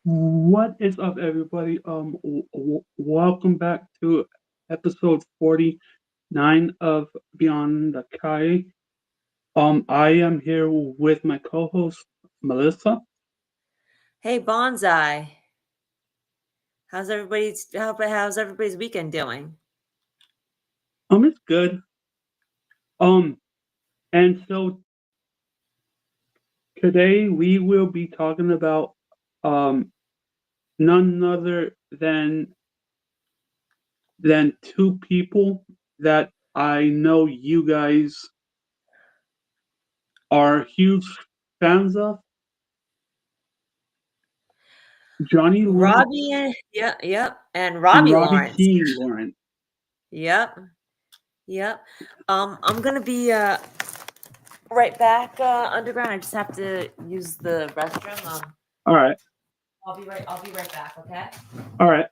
What is up, everybody? Welcome back to episode 49 of Beyond the Kai. I am here with my co-host Melissa. Hey, Bonsai. How's everybody's weekend doing? It's good. And so today we will be talking about none other than two people that I know you guys are huge fans of. Johnny Lawrence Robby, yep, and and Robby Robby Lawrence. Keene, Lawrence. Yep, yep. I'm gonna be right back underground. I just have to use the restroom. All right. I'll be right back. Okay. All right.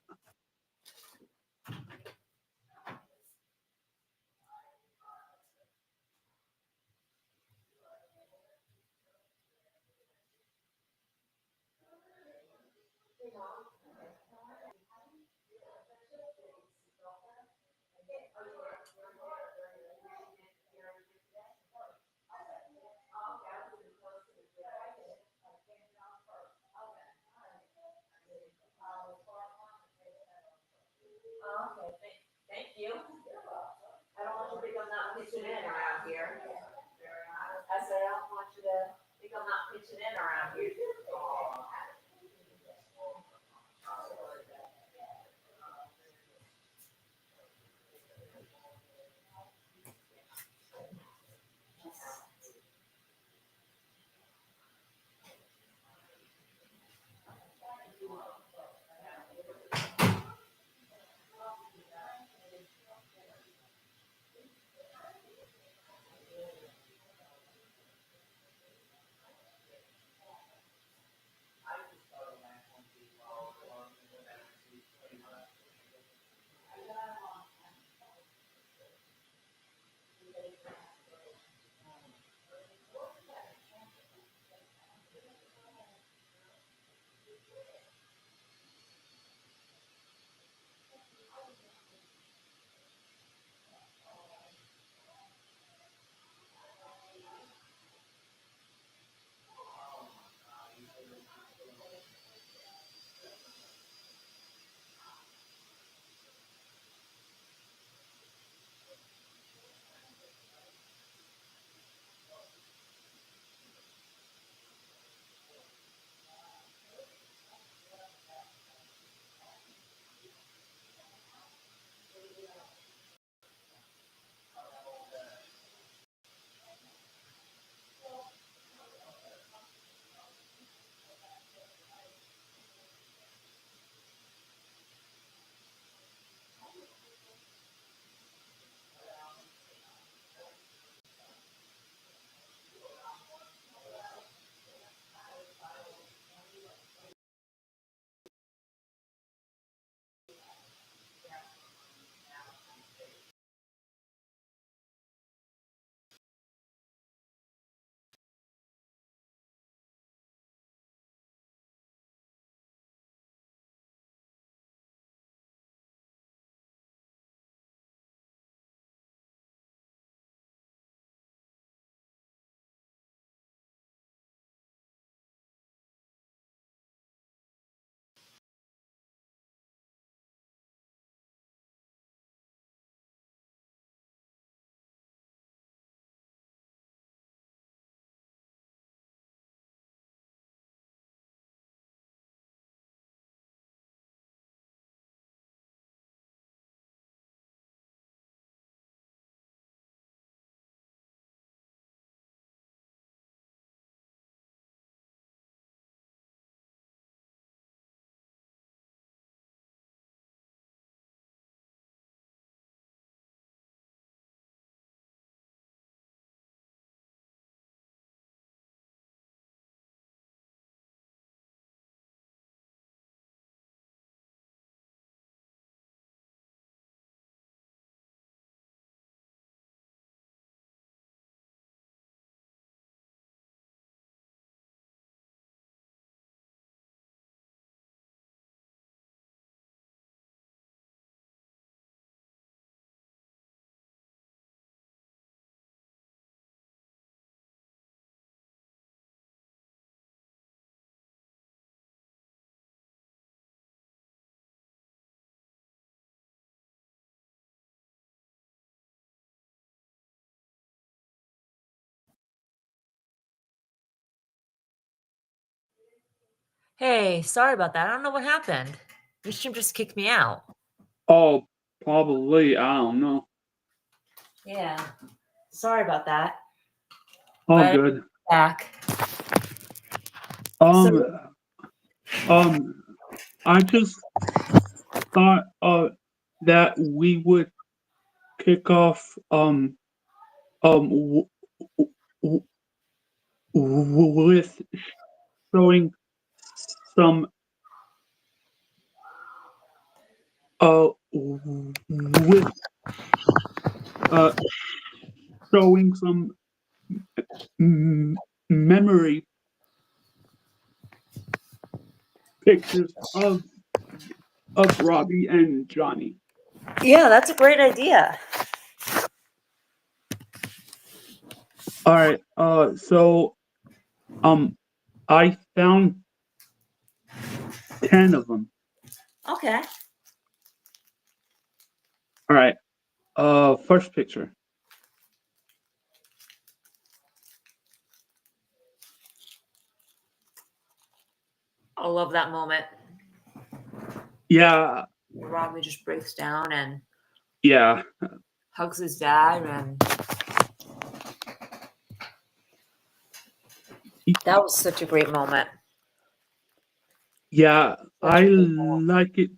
Okay. Thank you. I don't want you to think I'm not pitching in around here. I said I don't want you to think I'm not pitching in around here. Hey, sorry about that. I don't know what happened. Your stream just kicked me out. Oh, probably. I don't know. Yeah. Sorry about that. All But good. back. So Um, I just thought that we would kick off w- w- with showing some with uh showing some memory pictures of Robbie and Johnny. yeah, that's a great idea. All right. So I found 10 of them. Okay. All right. First picture. I love that moment. Yeah. Robbie just breaks down and Yeah. hugs his dad, and that was such a great moment. Yeah. Such I a great moment. like it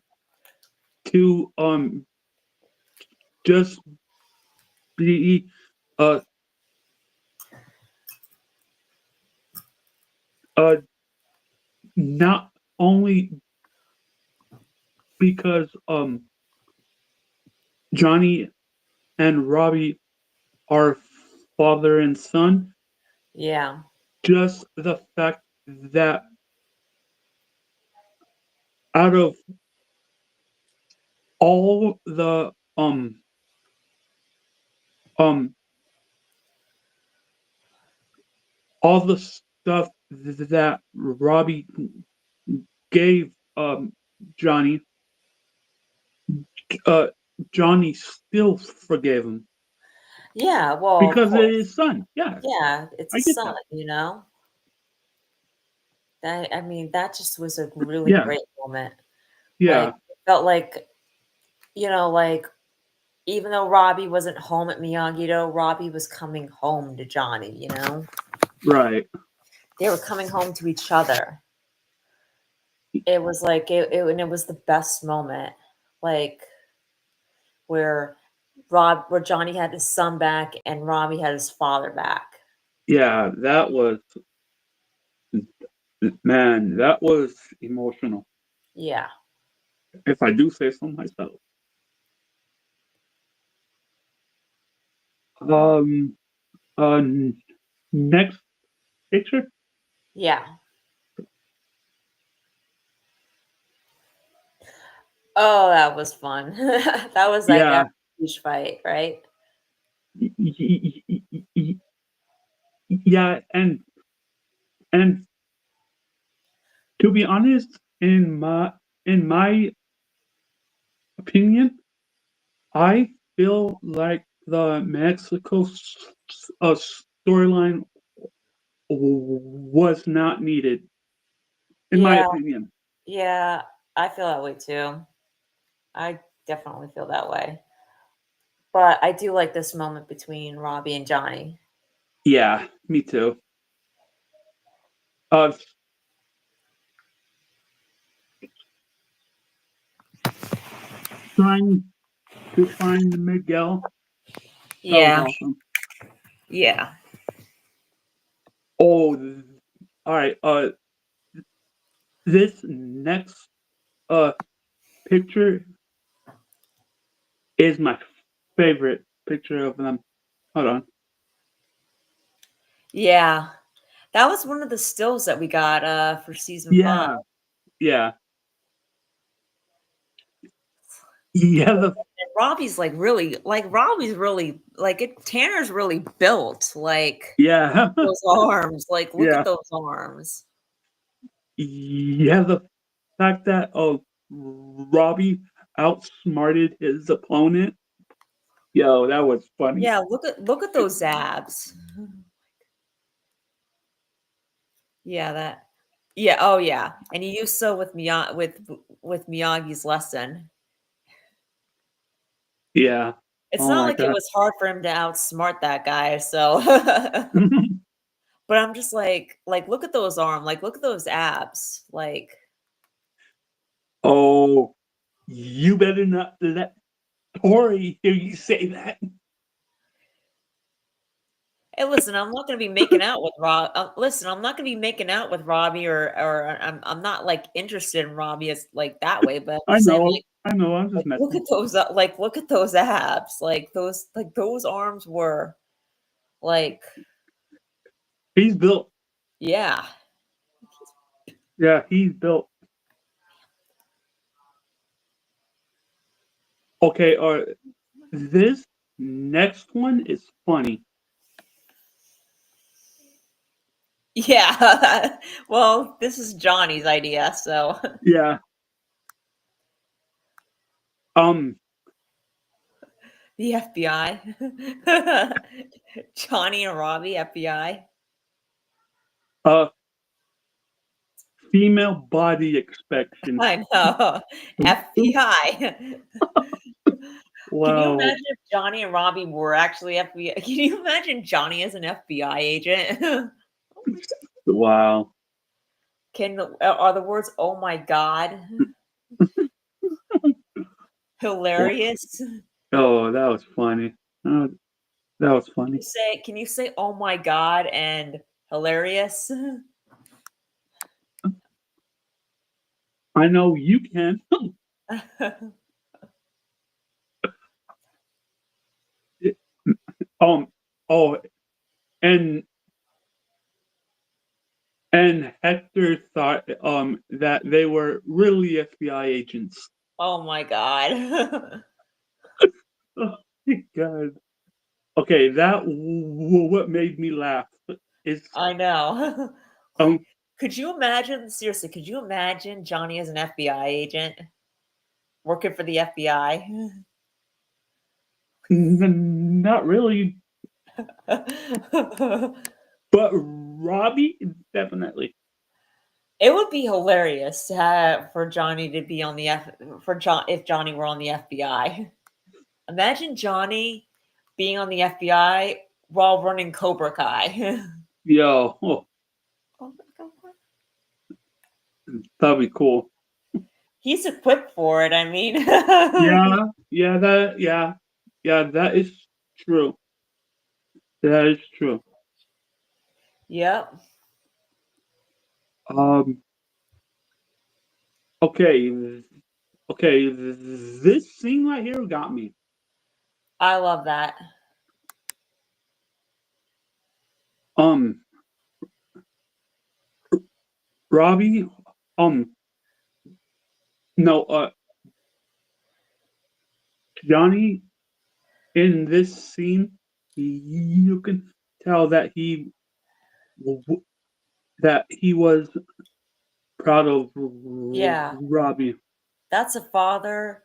to just be uh uh not only because Johnny and Robbie are father and son, Yeah. just the fact that out of all the um all the stuff that Robbie gave Johnny, uh Johnny still forgave him Yeah, well, of because it course. is his son. Yeah, Yeah, it's I a get son, that. you know? That I mean, that just was a really Yeah, great moment. Like, yeah, it felt like, like even though Robbie wasn't home at Miyagi-Do, Robbie was coming home to Johnny, you know? right. They were coming home to each other. It was like and it was the best moment. Like where where Johnny had his son back and Robbie had his father back. Yeah, that was, man, that was emotional, Yeah. if I do say so myself. Um, next picture. Yeah. Oh, that was fun. That was like Yeah, after each fight, right? y- y- y- y- y- yeah, and to be honest, in my opinion, I feel like the Mexico storyline was not needed, in my Yeah. opinion. Yeah. I feel that way too. I definitely feel that way. But I do like this moment between Robbie and Johnny. Yeah, me too. Uh, trying to find Miguel. That was Yeah. awesome. Yeah. Oh, all right. This next uh picture is my favorite picture of them. Hold on. Yeah. That was one of the stills that we got for season 5. Yeah, yeah, yeah. And Robbie's really like it Tanner's really built like Yeah, those arms. Like look at yeah, those arms. yeah. The fact that Robbie outsmarted his opponent. Yo, that was funny. Yeah, look at those abs. Yeah, that Yeah, oh yeah. And he used so with Miyagi's lesson. Yeah. It's Oh not my like it god. was hard for him to outsmart that guy, so but I'm just like, look at those arms, like, look at those abs, like Oh, you better not let Tori hear you say that. hey, listen, I'm not gonna be making out with Rob listen, I'm not gonna be making out with Robbie or I'm not, like, interested in Robbie as, like, that way, but I'm I just saying, know. I know. I'm just look at messing. those, look at those abs, those arms were, like He's built. yeah. Yeah, he's built. Okay, this next one is funny. Yeah. Well, this is Johnny's idea, so Yeah. Um. the FBI. Johnny and Robbie, FBI. Uh. Female body inspection. I know. FBI. Can you Wow. imagine if Johnny and Robbie were actually FBI? Can you imagine Johnny as an FBI agent? Wow. Are the words "Oh my God" hilarious? Oh, that was funny. Oh, that was funny. Can you say "Oh my God" and hilarious? I know you can. um. Oh, and Hector thought that they were really FBI agents. Oh my God. Oh my god. Okay, what made me laugh is I know. um Could you imagine seriously, could you imagine Johnny as an FBI agent working for the FBI? not really, but Robbie definitely. It would be hilarious to for Johnny to be on the for John if Johnny were on the FBI. Imagine Johnny being on the FBI while running Cobra Kai. Yo, oh, that'd be cool. He's equipped for it, I mean. Yeah, yeah, that is true. That is true. Yep. Um, okay, okay, this scene right here got me. I love that. Um, Robbie, no, Johnny in this scene, you can tell that he was proud of Yeah. Robbie. That's a father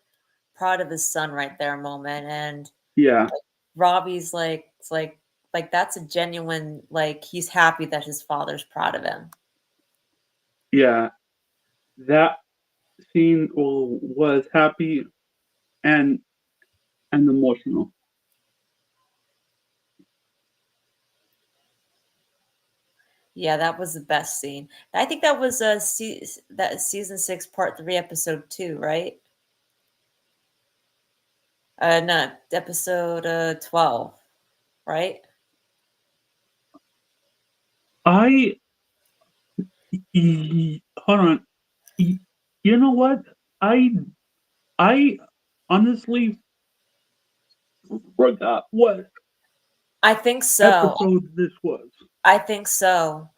proud of his son right there moment, and Yeah, Robbie's like that's a genuine like he's happy that his father's proud of him. yeah. That scene was happy and emotional. Yeah, that was the best scene. I think that was that season 6 part 3 episode 2, right? No, episode 12, right? I hold on. You know what? I honestly forgot what I think so. episode this was. I think so.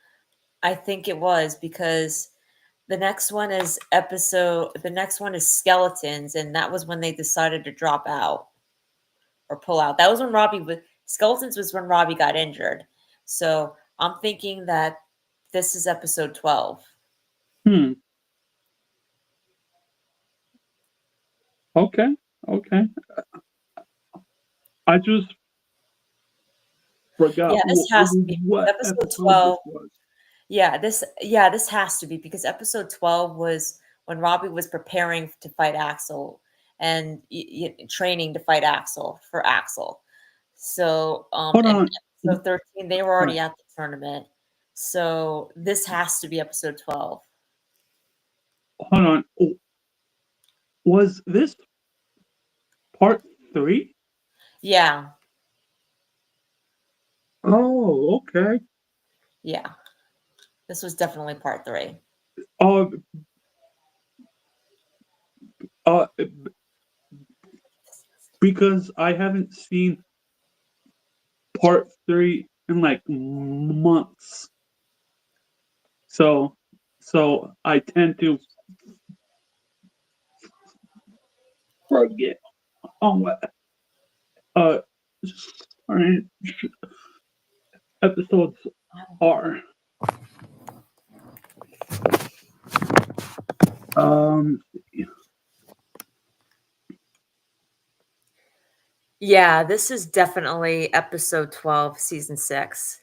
I think it was because the next one is skeletons, and that was when they decided to drop out or pull out. That was when Skeletons was when Robbie got injured. So I'm thinking that this is episode 12. Hmm. Okay. Okay. I just forgot Yeah, this has to be what episode episode this 12. was. Yeah, this has to be because episode 12 was when Robbie was preparing to fight Axel and training to fight Axel for Axel. So, Hold and on. episode 13 they were All already right. at the tournament. So, this has to be episode 12. Hold on. Was this part 3? Yeah. Oh, okay. Yeah. This was definitely part 3. Uh, uh, because I haven't seen part 3 in like months. So, I tend to forget on what uh certain episodes are. Um, Yeah, this is definitely episode 12, season 6.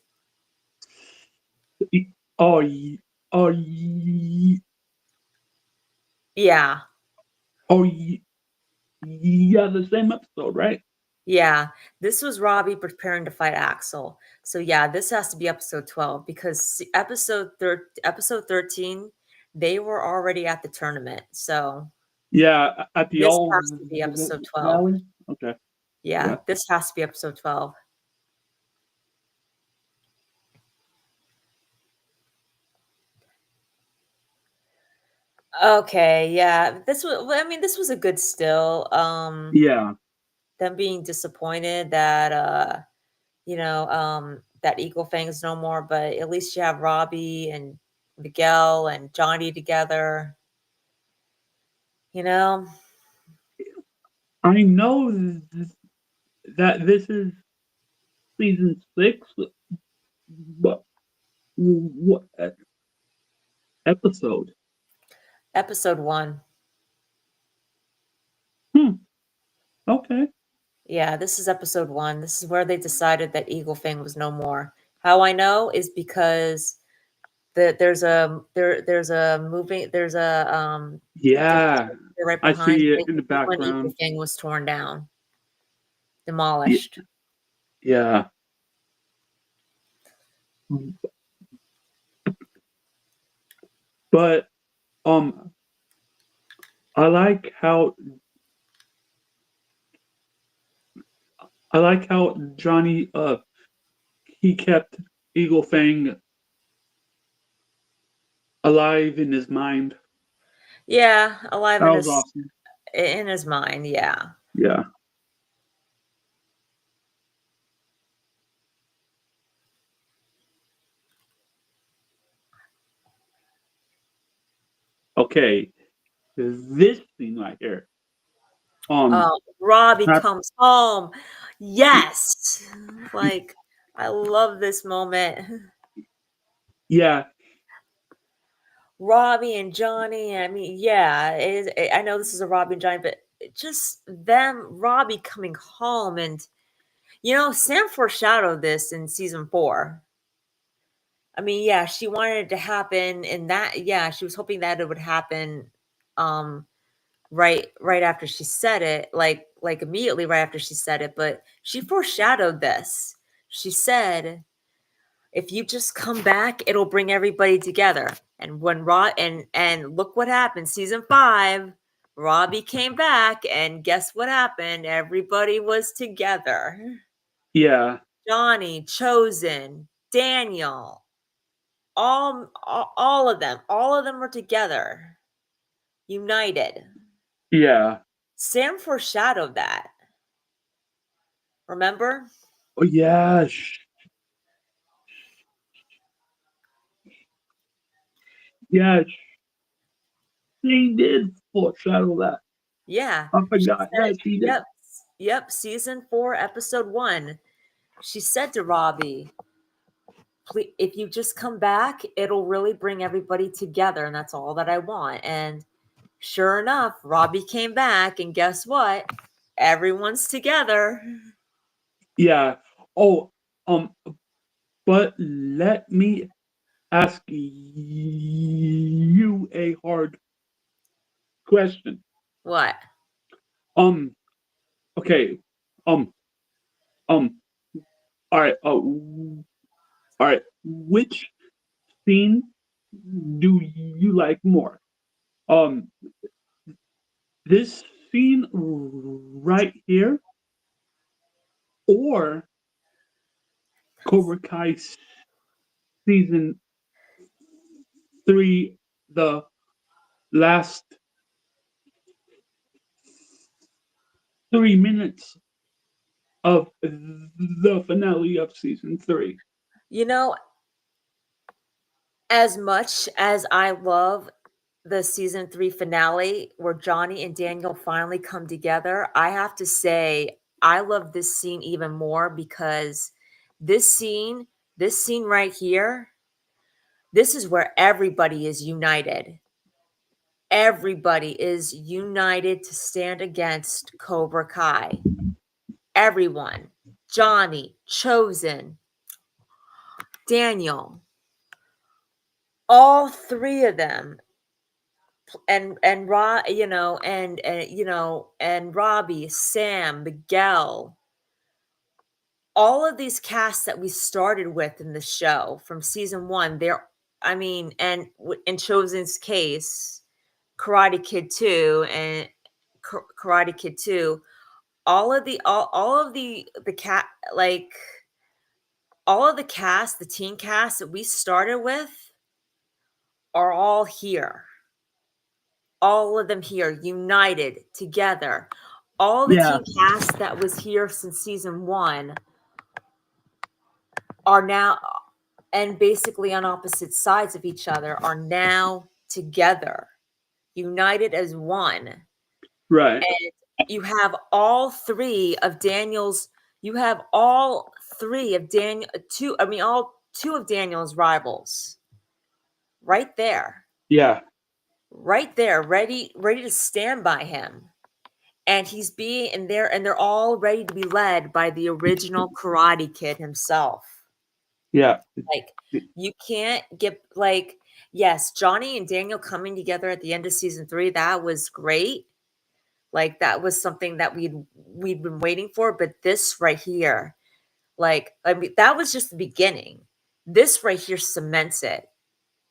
oh, Yeah. oh, yeah, the same episode, right? Yeah, this was Robbie preparing to fight Axel. So yeah, this has to be episode 12 because episode 13, they were already at the tournament. So Yeah, at the this old has to be episode 12. valley. Okay, Yeah, yeah. this has to be episode 12. Okay, yeah. This was a good still. Yeah, Them being disappointed that that Eagle Fang's no more, but at least you have Robbie and Miguel and Johnny together, you know? I know that this is season 6, but what episode? Episode 1. Hmm. Okay. Yeah, this is episode 1. This is where they decided that Eagle Fang was no more. How I know is because there's a moving there's a Yeah, picture right I behind see it it in the when Eagle background. Fang was torn down, Yeah, demolished. yeah. But I like how Johnny he kept Eagle Fang alive in his mind. Yeah, alive That was awesome. in his mind, yeah. Yeah. Okay. This thing right here. Robbie Not, comes home. Yes. Like, I love this moment. yeah, Robbie and Johnny. I mean, yeah, I know this is a Robbie and Johnny, but just them, Robbie coming home. And, Sam foreshadowed this in season 4. I mean, yeah, she wanted it to happen in that. Yeah, she was hoping that it would happen um, right after she said it, like immediately right after she said it, but she foreshadowed this. She said, "If you just come back, it'll bring everybody together." And when and look what happened, season 5, Robbie came back, and guess what happened? Everybody was together. yeah, Johnny, Chosen, Daniel, all of them were together, united. yeah. Sam foreshadowed that. Remember? Oh, yeah. Yeah, she did foreshadow that. Yeah. I She forgot. said, Yeah, she did. yep, yep, season 4, episode 1. She said to Robbie, "Please, if you just come back, it'll really bring everybody together, and that's all that I want." And sure enough, Robbie came back, and guess what? Everyone's together. Yeah. Oh, but let me ask you a hard question. What? Um. Okay. Um. Um. All right. All right. Which scene do you like more? Um. This scene right here, or Cobra Kai season 3, the last 3 minutes of the finale of season 3. You know, as much as I love the season 3 finale where Johnny and Daniel finally come together, I have to say I love this scene even more because this scene, this scene right here, this is where everybody is united. Everybody is united to stand against Cobra Kai. Everyone. Johnny, Chosen, Daniel, all three of them, and and Robby, Sam, Miguel, all of these casts that we started with in the show from season 1, they're I mean, and in Chosen's case, Karate Kid 2 and Karate Kid 2, all of the cat like all of the cast, the teen cast that we started with are all here. All of them here, united together. All the Yeah, teen cast that was here since season 1 are now, and basically on opposite sides of each other, are now together, united as one. right. And you have all three of Daniel's, you have all three of Daniel, two, I mean, all two of Daniel's rivals right there, Yeah, ready to stand by him. And he's being, and they're all ready to be led by the original Karate Kid himself. yeah, Like, you can't get, like, yes, Johnny and Daniel coming together at the end of season 3, that was great. Like, that was something that we'd been waiting for, but this right here, like, I mean, that was just the beginning. This right here cements it.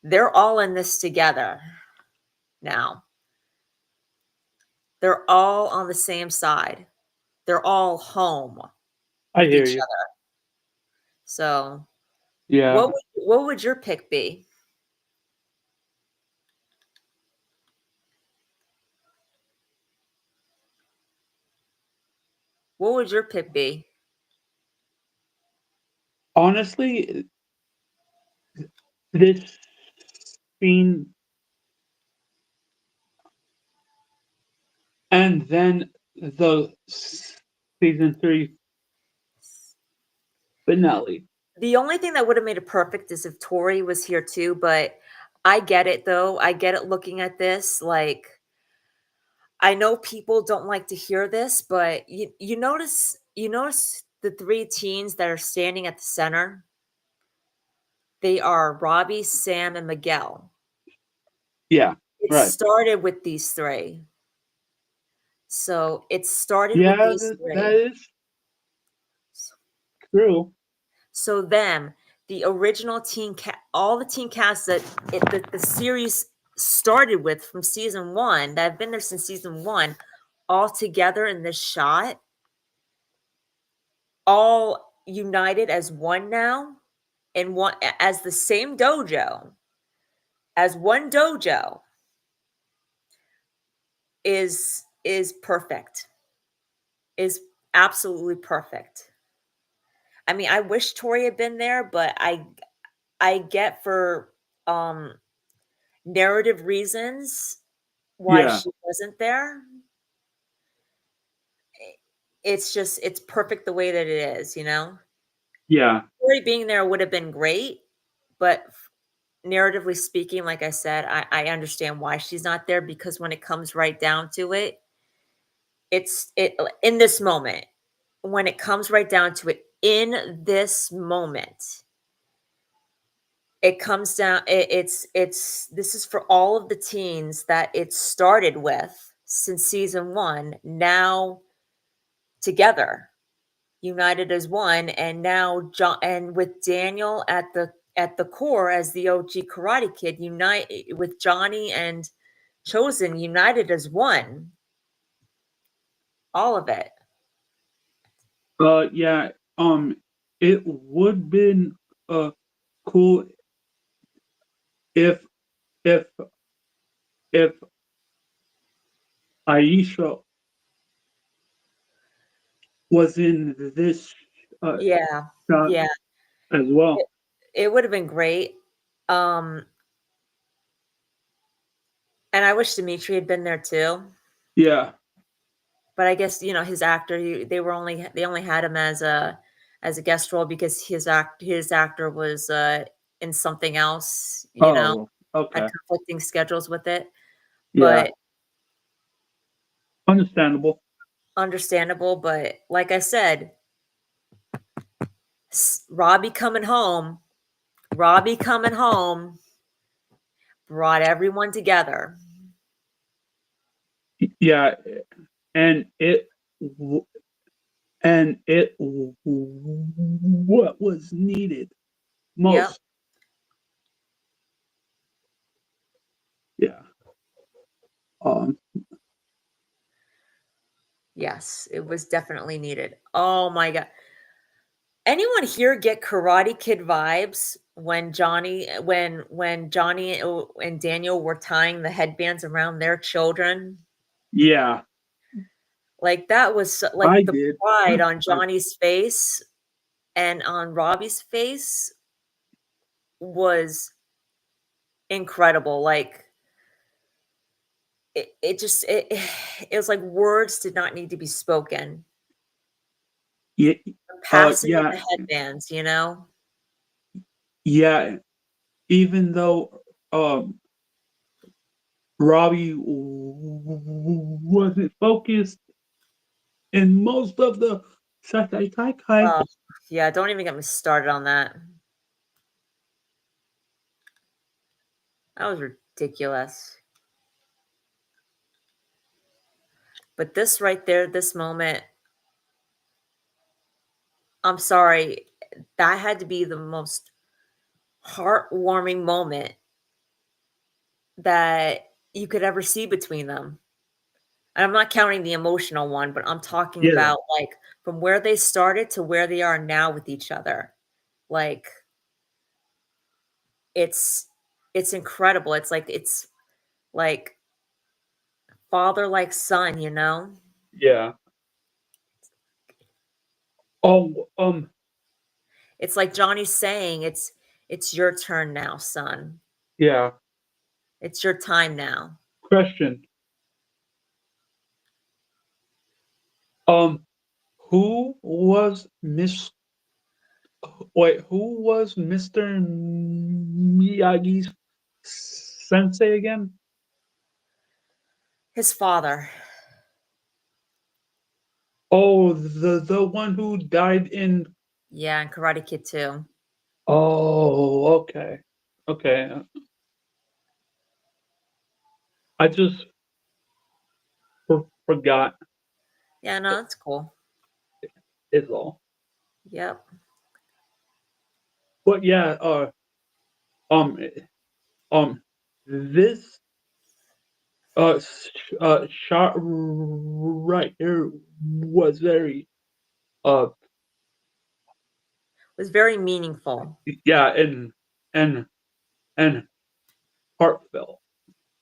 They're all in this together now. They're all on the same side. They're all home I with hear each you. other. So, Yeah, what would your pick be? What would your pick be? honestly, this scene and then the season 3 finale. The only thing that would have made it perfect is if Tori was here too, but I get it though. I get it looking at this. Like, I know people don't like to hear this, but you notice the three teens that are standing at the center? They are Robbie, Sam, and Miguel. Yeah, It right. started with these three. So it started with Yeah, these that three. is true. So them, the original all the teen casts that the series started with from season 1, that have been there since season 1, all together in this shot, all united as one now, and one as the same dojo, as one dojo, is perfect. Is absolutely perfect. I mean, I wish Tori had been there, but I get for narrative reasons why Yeah, she wasn't there. It's just it's perfect the way that it is, you know? yeah, Tori being there would have been great, but narratively speaking, like I said, I understand why she's not there, because when it comes right down to it, it in this moment, when it comes right down to it, in this moment, it comes down it's this is for all of the teens that it started with since season 1, now together, united as one, and now John and with Daniel at the core as the OG Karate Kid, unite with Johnny and Chosen united as one. All of it. Yeah. It would been cool if if if Aisha was in this Yeah. shot Yeah. as well. It would have been great. Um, and I wish Dimitri had been there too. Yeah. But I guess, his actor, they only had him as a guest role because his actor was in something else, Oh, had okay. conflicting schedules with it. Yeah. But Understandable. understandable. But like I said, Robbie coming home, brought everyone together. Yeah, and w- what was needed Yep. most. Yeah. Um. Yes, it was definitely needed. Oh my god. Anyone here get Karate Kid vibes when Johnny and Daniel were tying the headbands around their children? Yeah, Like that was I like the did. pride on I, Johnny's face and on Robbie's face was incredible. Like it just it was like words did not need to be spoken. yeah. The passing of Yeah. the headbands. Yeah. Even though Robbie wasn't focused in most of the Sakai Kai Kai. Oh, yeah, don't even get me started on that. That was ridiculous. But this right there, this moment, I'm sorry, that had to be the most heartwarming moment that you could ever see between them. And I'm not counting the emotional one, but I'm talking Yeah. about like from where they started to where they are now with each other. Like it's it's incredible. It's like father like son. Yeah. Oh. It's like Johnny's saying it's your turn now, son. Yeah. It's your time now. Question. Um. Who was Miss? Wait. Who was Mr. Miyagi's sensei again? His father. Oh, the one who died in. Yeah, and Karate Kid too. Oh, okay. Okay. I just forgot Yeah, no, that's cool. is all. Yep. But yeah, um um this shot right here was very uh It was very meaningful. yeah, and and heartfelt.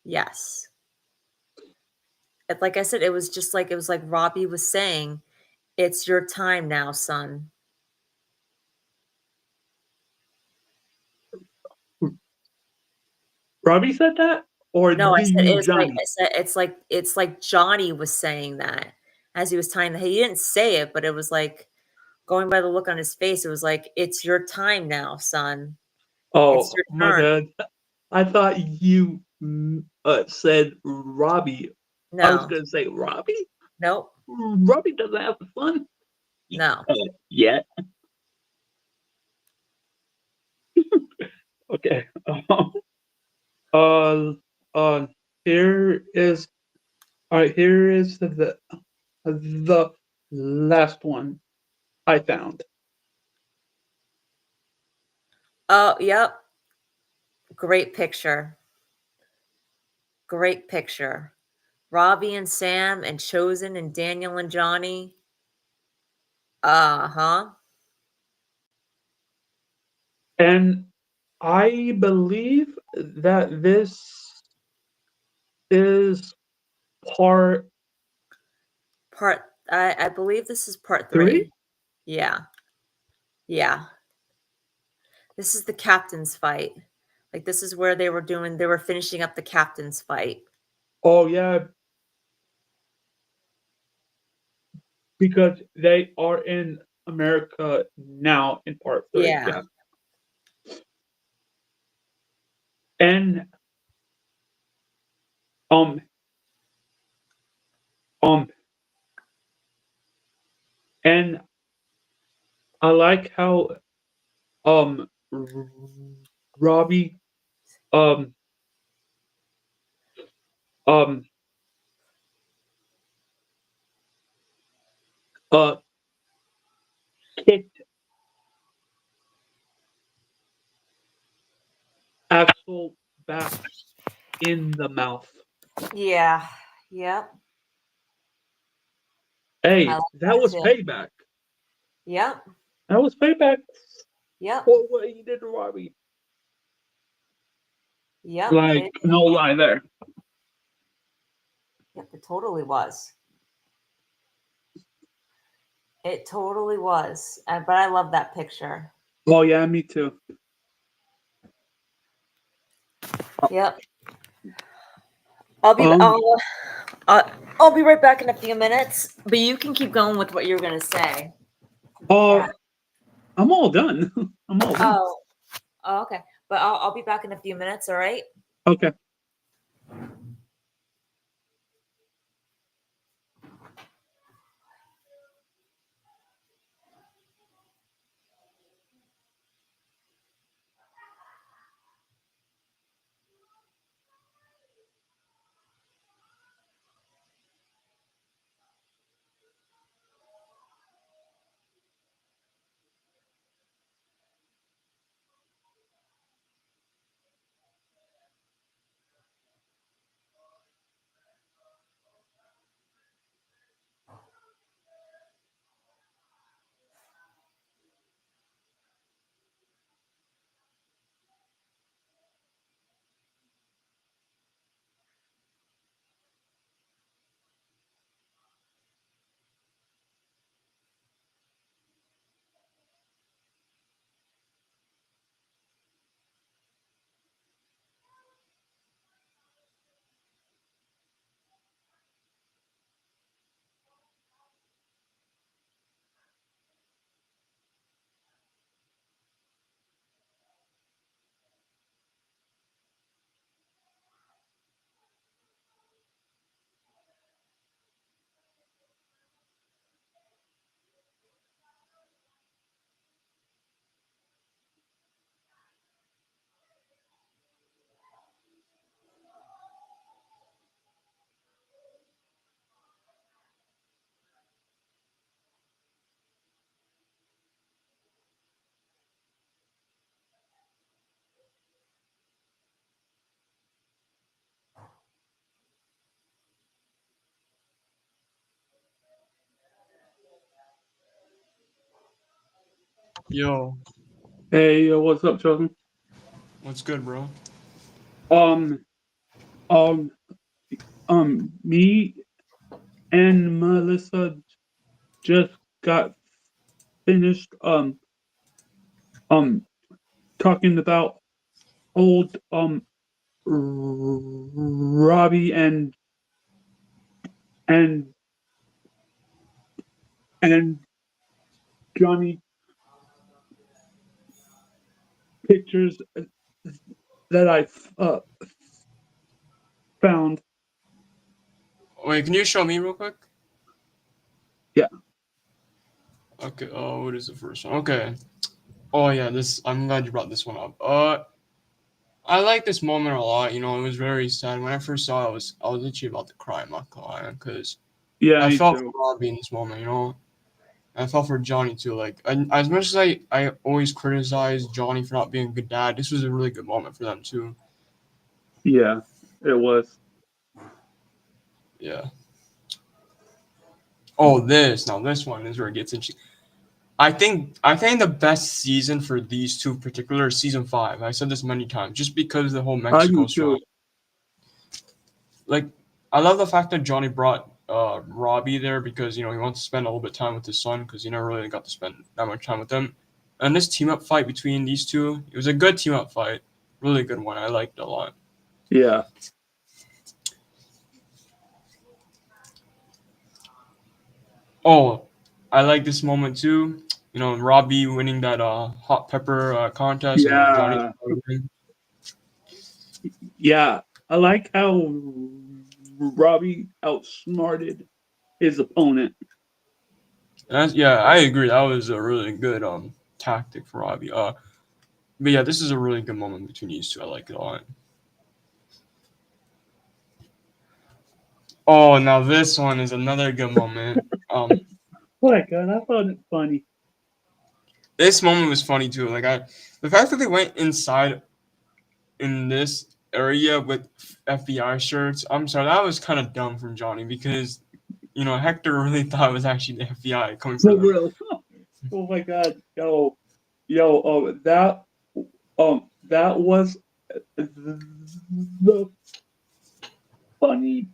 Yes. Like I said, it was like Robbie was saying, it's your time now, son. Robbie said that, or No, do I said you, it was like I Johnny? said it's like Johnny was saying that as he was tying the he didn't say it, but it was like going by the look on his face, it was like, it's your time now, son. It's Oh your my turn. bad. I thought you said Robbie. I was No. gonna say Robbie. Nope. Robbie doesn't have a son No. yet. Okay. Uh, here is all right. Here is the last one I found. Oh, yep. Great picture. Great picture. Robbie and Sam and Chosen and Daniel and Johnny. Uh-huh. And I believe that this is part I believe this is part 3. 3. Yeah. Yeah. This is the captain's fight. Like, this is where they were finishing up the captain's fight. Oh yeah, because they are in America now in part 3. Yeah. Yeah. And um um and I like how um Robbie um um uh kicked Axel back in the mouth. Yeah. Yep. I Hey, like that that was too. payback. Yep. That was payback Yep. for what he did to Robbie. Yep. Like, no lie there. Yep, it totally was. It totally was. But I love that picture. Oh yeah, me too. Yep. I'll be Um, I'll, I'll be right back in a few minutes, but you can keep going with what you're gonna say. uh, Yeah. I'm all done. I'm all done. Oh, oh, okay. But I'll be back in a few minutes, all right? Okay. Yo, Hey, what's up, Chosen? what's good, bro? Um, um, me and Melissa just got finished um talking about old Robbie and and Johnny pictures that I found. Wait, can you show me real quick? Yeah. Okay. Oh, what is the first one? Okay. Oh yeah, this. I'm glad you brought this one up. I like this moment a lot. It was very sad. When I first saw it, I was literally about to cry, I'm not gonna lie, because Yeah, I me felt for too. Robbie in this moment. I felt for Johnny too. Like, as much as I always criticize Johnny for not being a good dad, this was a really good moment for them too. Yeah, it was. Yeah. Oh, this one is where it gets interesting. I think the best season for these two in particular is season 5. I said this many times, just because of the whole I do Mexico song. too. Like, I love the fact that Johnny brought Robbie there because he wants to spend a little bit of time with his son because he never really got to spend that much time with him. And this team up fight between these two, it was a good team up fight, really good one. I liked it a lot. Yeah. Oh, I like this moment too. Robbie winning that hot pepper contest and Johnny. Yeah. Yeah. I like how Robbie outsmarted his opponent. Yeah, I agree. That was a really good tactic for Robbie. But yeah, this is a really good moment between these two. I like it a lot. Oh, now this one is another good moment. Oh my god, I found it funny. This moment was funny too. The fact that they went inside in this area with FBI shirts. I'm sorry, that was kind of dumb from Johnny because Hector really thought it was actually the FBI coming for For them. real. Oh my god. That was the funny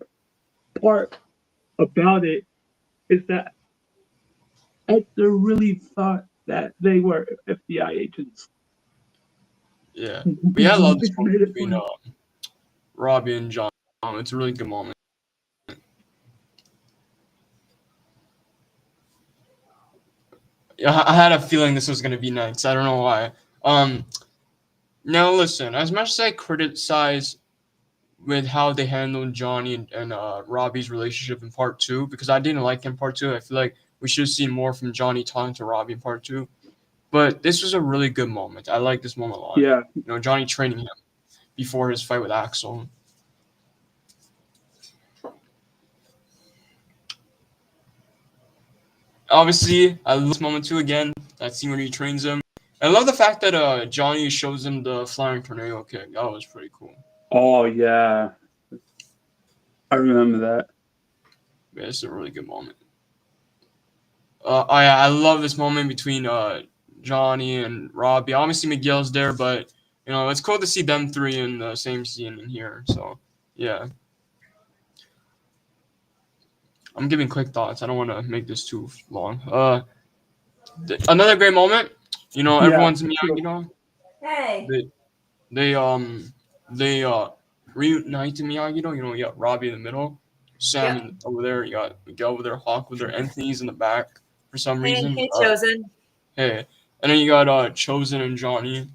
part about it is that Hector really thought that they were FBI agents. Yeah, but yeah, I love this Which moment made it between funny. Robbie and John. It's a really good moment. Yeah, I had a feeling this was gonna be next. I don't know why. Now listen. As much as I criticize with how they handled Johnny and Robbie's relationship in part 2, because I didn't like in part 2. I feel like we should have seen more from Johnny talking to Robbie in part 2. But this was a really good moment. I like this moment a lot. Yeah. Johnny training him before his fight with Axel. Obviously, I love this moment too again. That scene where he trains him. I love the fact that Johnny shows him the flying tornado kick. That was pretty cool. Oh yeah. I remember that. Yeah, it's a really good moment. I love this moment between Johnny and Robbie. Obviously, Miguel's there, but it's cool to see them three in the same scene in here. So yeah, I'm giving quick thoughts. I don't want to make this too long. Another great moment. Yeah. Everyone's Miyagi. Hey. They reunite to Miyagi. You got Robbie in the middle, Sam Yep. over there. You got Miguel over there, Hawk over there, Anthony's in the back for some Hey, reason. hey, Chosen. Hey, and then you got Chosen and Johnny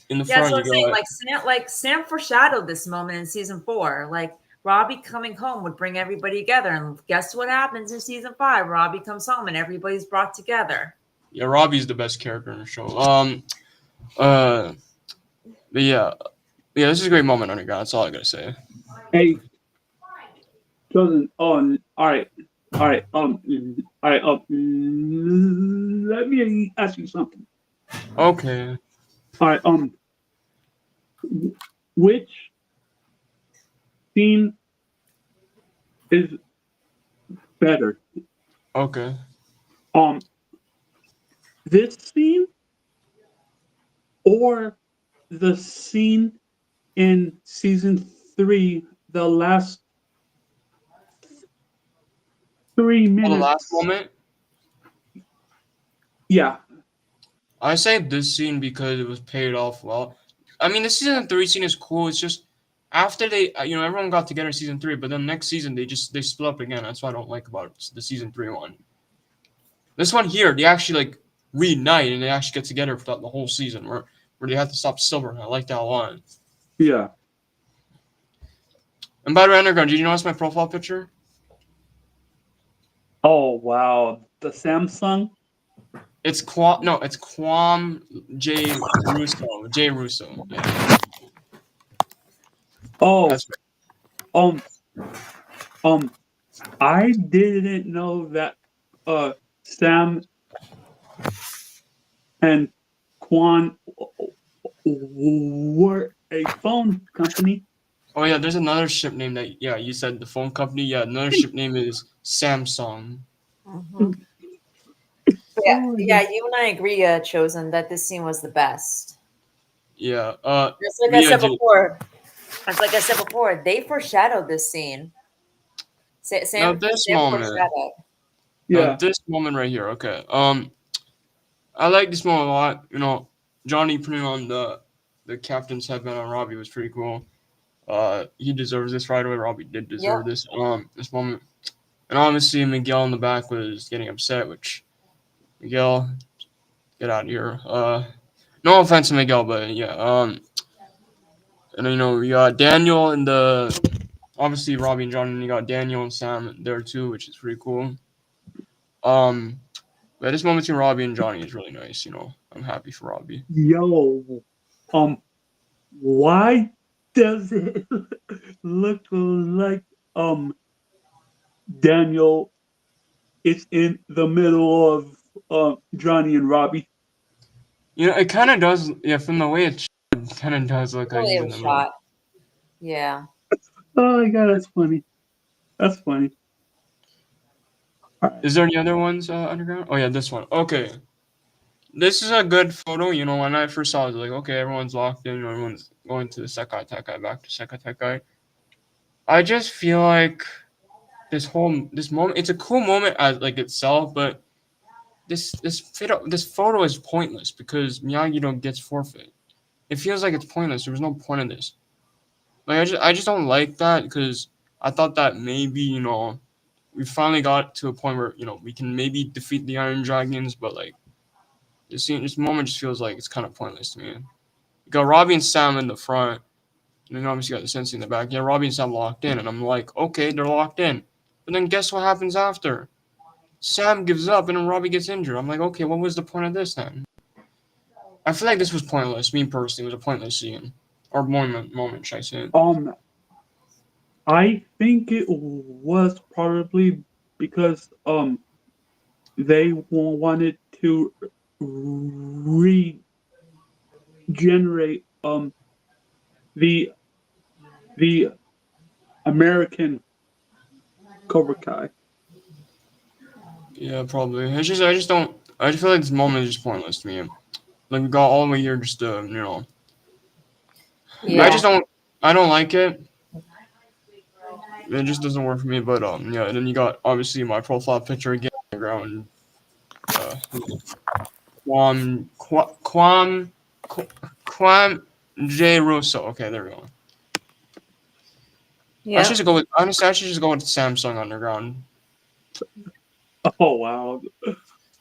in the Yeah, that's front. what You I'm saying. got Sam foreshadowed this moment in season 4. Like Robbie coming home would bring everybody together, and guess what happens in season 5? Robbie comes home and everybody's brought together. yeah. Robbie's the best character in the show. Uh, but yeah, this is a great moment, Underground. That's all I gotta say. Hey, Chosen. Oh, all right. All right. All right. Let me ask you something. Okay. All right. Which scene is better? Okay. This scene or the scene in season 3, the last 3 Oh, the minutes? last moment. Yeah. I say this scene because it was paid off well. I mean, the season 3 scene is cool. It's just after they, everyone got together in season 3, but then next season they split up again. That's what I don't like about the season 3 one. This one here, they actually reunite and they actually get together for the whole season where they have to stop Silver. I like that a lot. Yeah. And by the way, Underground, did you notice my profile picture? Oh wow, the Samsung. It's Quam J Russo. Yeah. Oh, That's um, um, I didn't know that Sam and Quan were a phone company. oh yeah, there's another ship name that you said the phone company. Yeah, another ship name is Samsung. Mhm. Yeah, Oh my yeah, god. you and I agree, Chosen, that this scene was the best. Yeah. Just like I Mia, said before, as like I said before, they foreshadowed this scene. now this Sam moment, foreshadowed. Yeah. this moment right here. Okay. I like this moment a lot. You know, Johnny putting on the captain's headband on Robbie was pretty cool. He deserves this right away. Robbie did deserve Yep. this moment. And obviously Miguel in the back was getting upset, which Miguel, get out of here. No offense to Miguel, but yeah. And you know, you got Daniel and the obviously Robbie and John, and you got Daniel and Sam there too, which is pretty cool. Um, but this moment between Robbie and Johnny is really nice. You know, I'm happy for Robbie. Yo. Um. Why does it look like Daniel is in the middle of Johnny and Robbie? You know, it kind of does. Yeah, from the way it kind of does look like Really, he's it in was the middle. shot. Yeah. Oh my god, that's funny. That's funny. All right. Is there any other ones underground? Oh yeah, this one. Okay, this is a good photo. You know, when I first saw it, I was like, okay, everyone's locked in. Everyone's going to the Sekai Tekai, back to Sekai Tekai. I just feel like this moment. It's a cool moment as like itself, but this photo is pointless because Miyagi don't gets forfeit. It feels like it's pointless. There was no point in this. Like I just don't like that because I thought that maybe we finally got to a point where we can maybe defeat the Iron Dragons, but like this moment just feels like it's kind of pointless to me. You got Robbie and Sam in the front, and then obviously you got the Sensei in the back. Yeah, Robbie and Sam locked in, and I'm like, okay, they're locked in. But then guess what happens after? Sam gives up, and then Robbie gets injured. I'm like, okay, what was the point of this then? I feel like this was pointless. Me personally, it was a pointless scene or moment, should I say? Um, I think it was probably because they wanted to regenerate the the American Cobra Kai. Yeah, probably. I just don't. I just feel like this moment is just pointless to me. Like we got all the way here just to I Yeah. just don't. I don't like it. It just doesn't work for me. But yeah. And then you got obviously my profile picture again on the ground. Uh, Quam Quam J Russo. Okay, there we go. Yeah. Honestly, I should just go with Samsung Underground. Oh wow!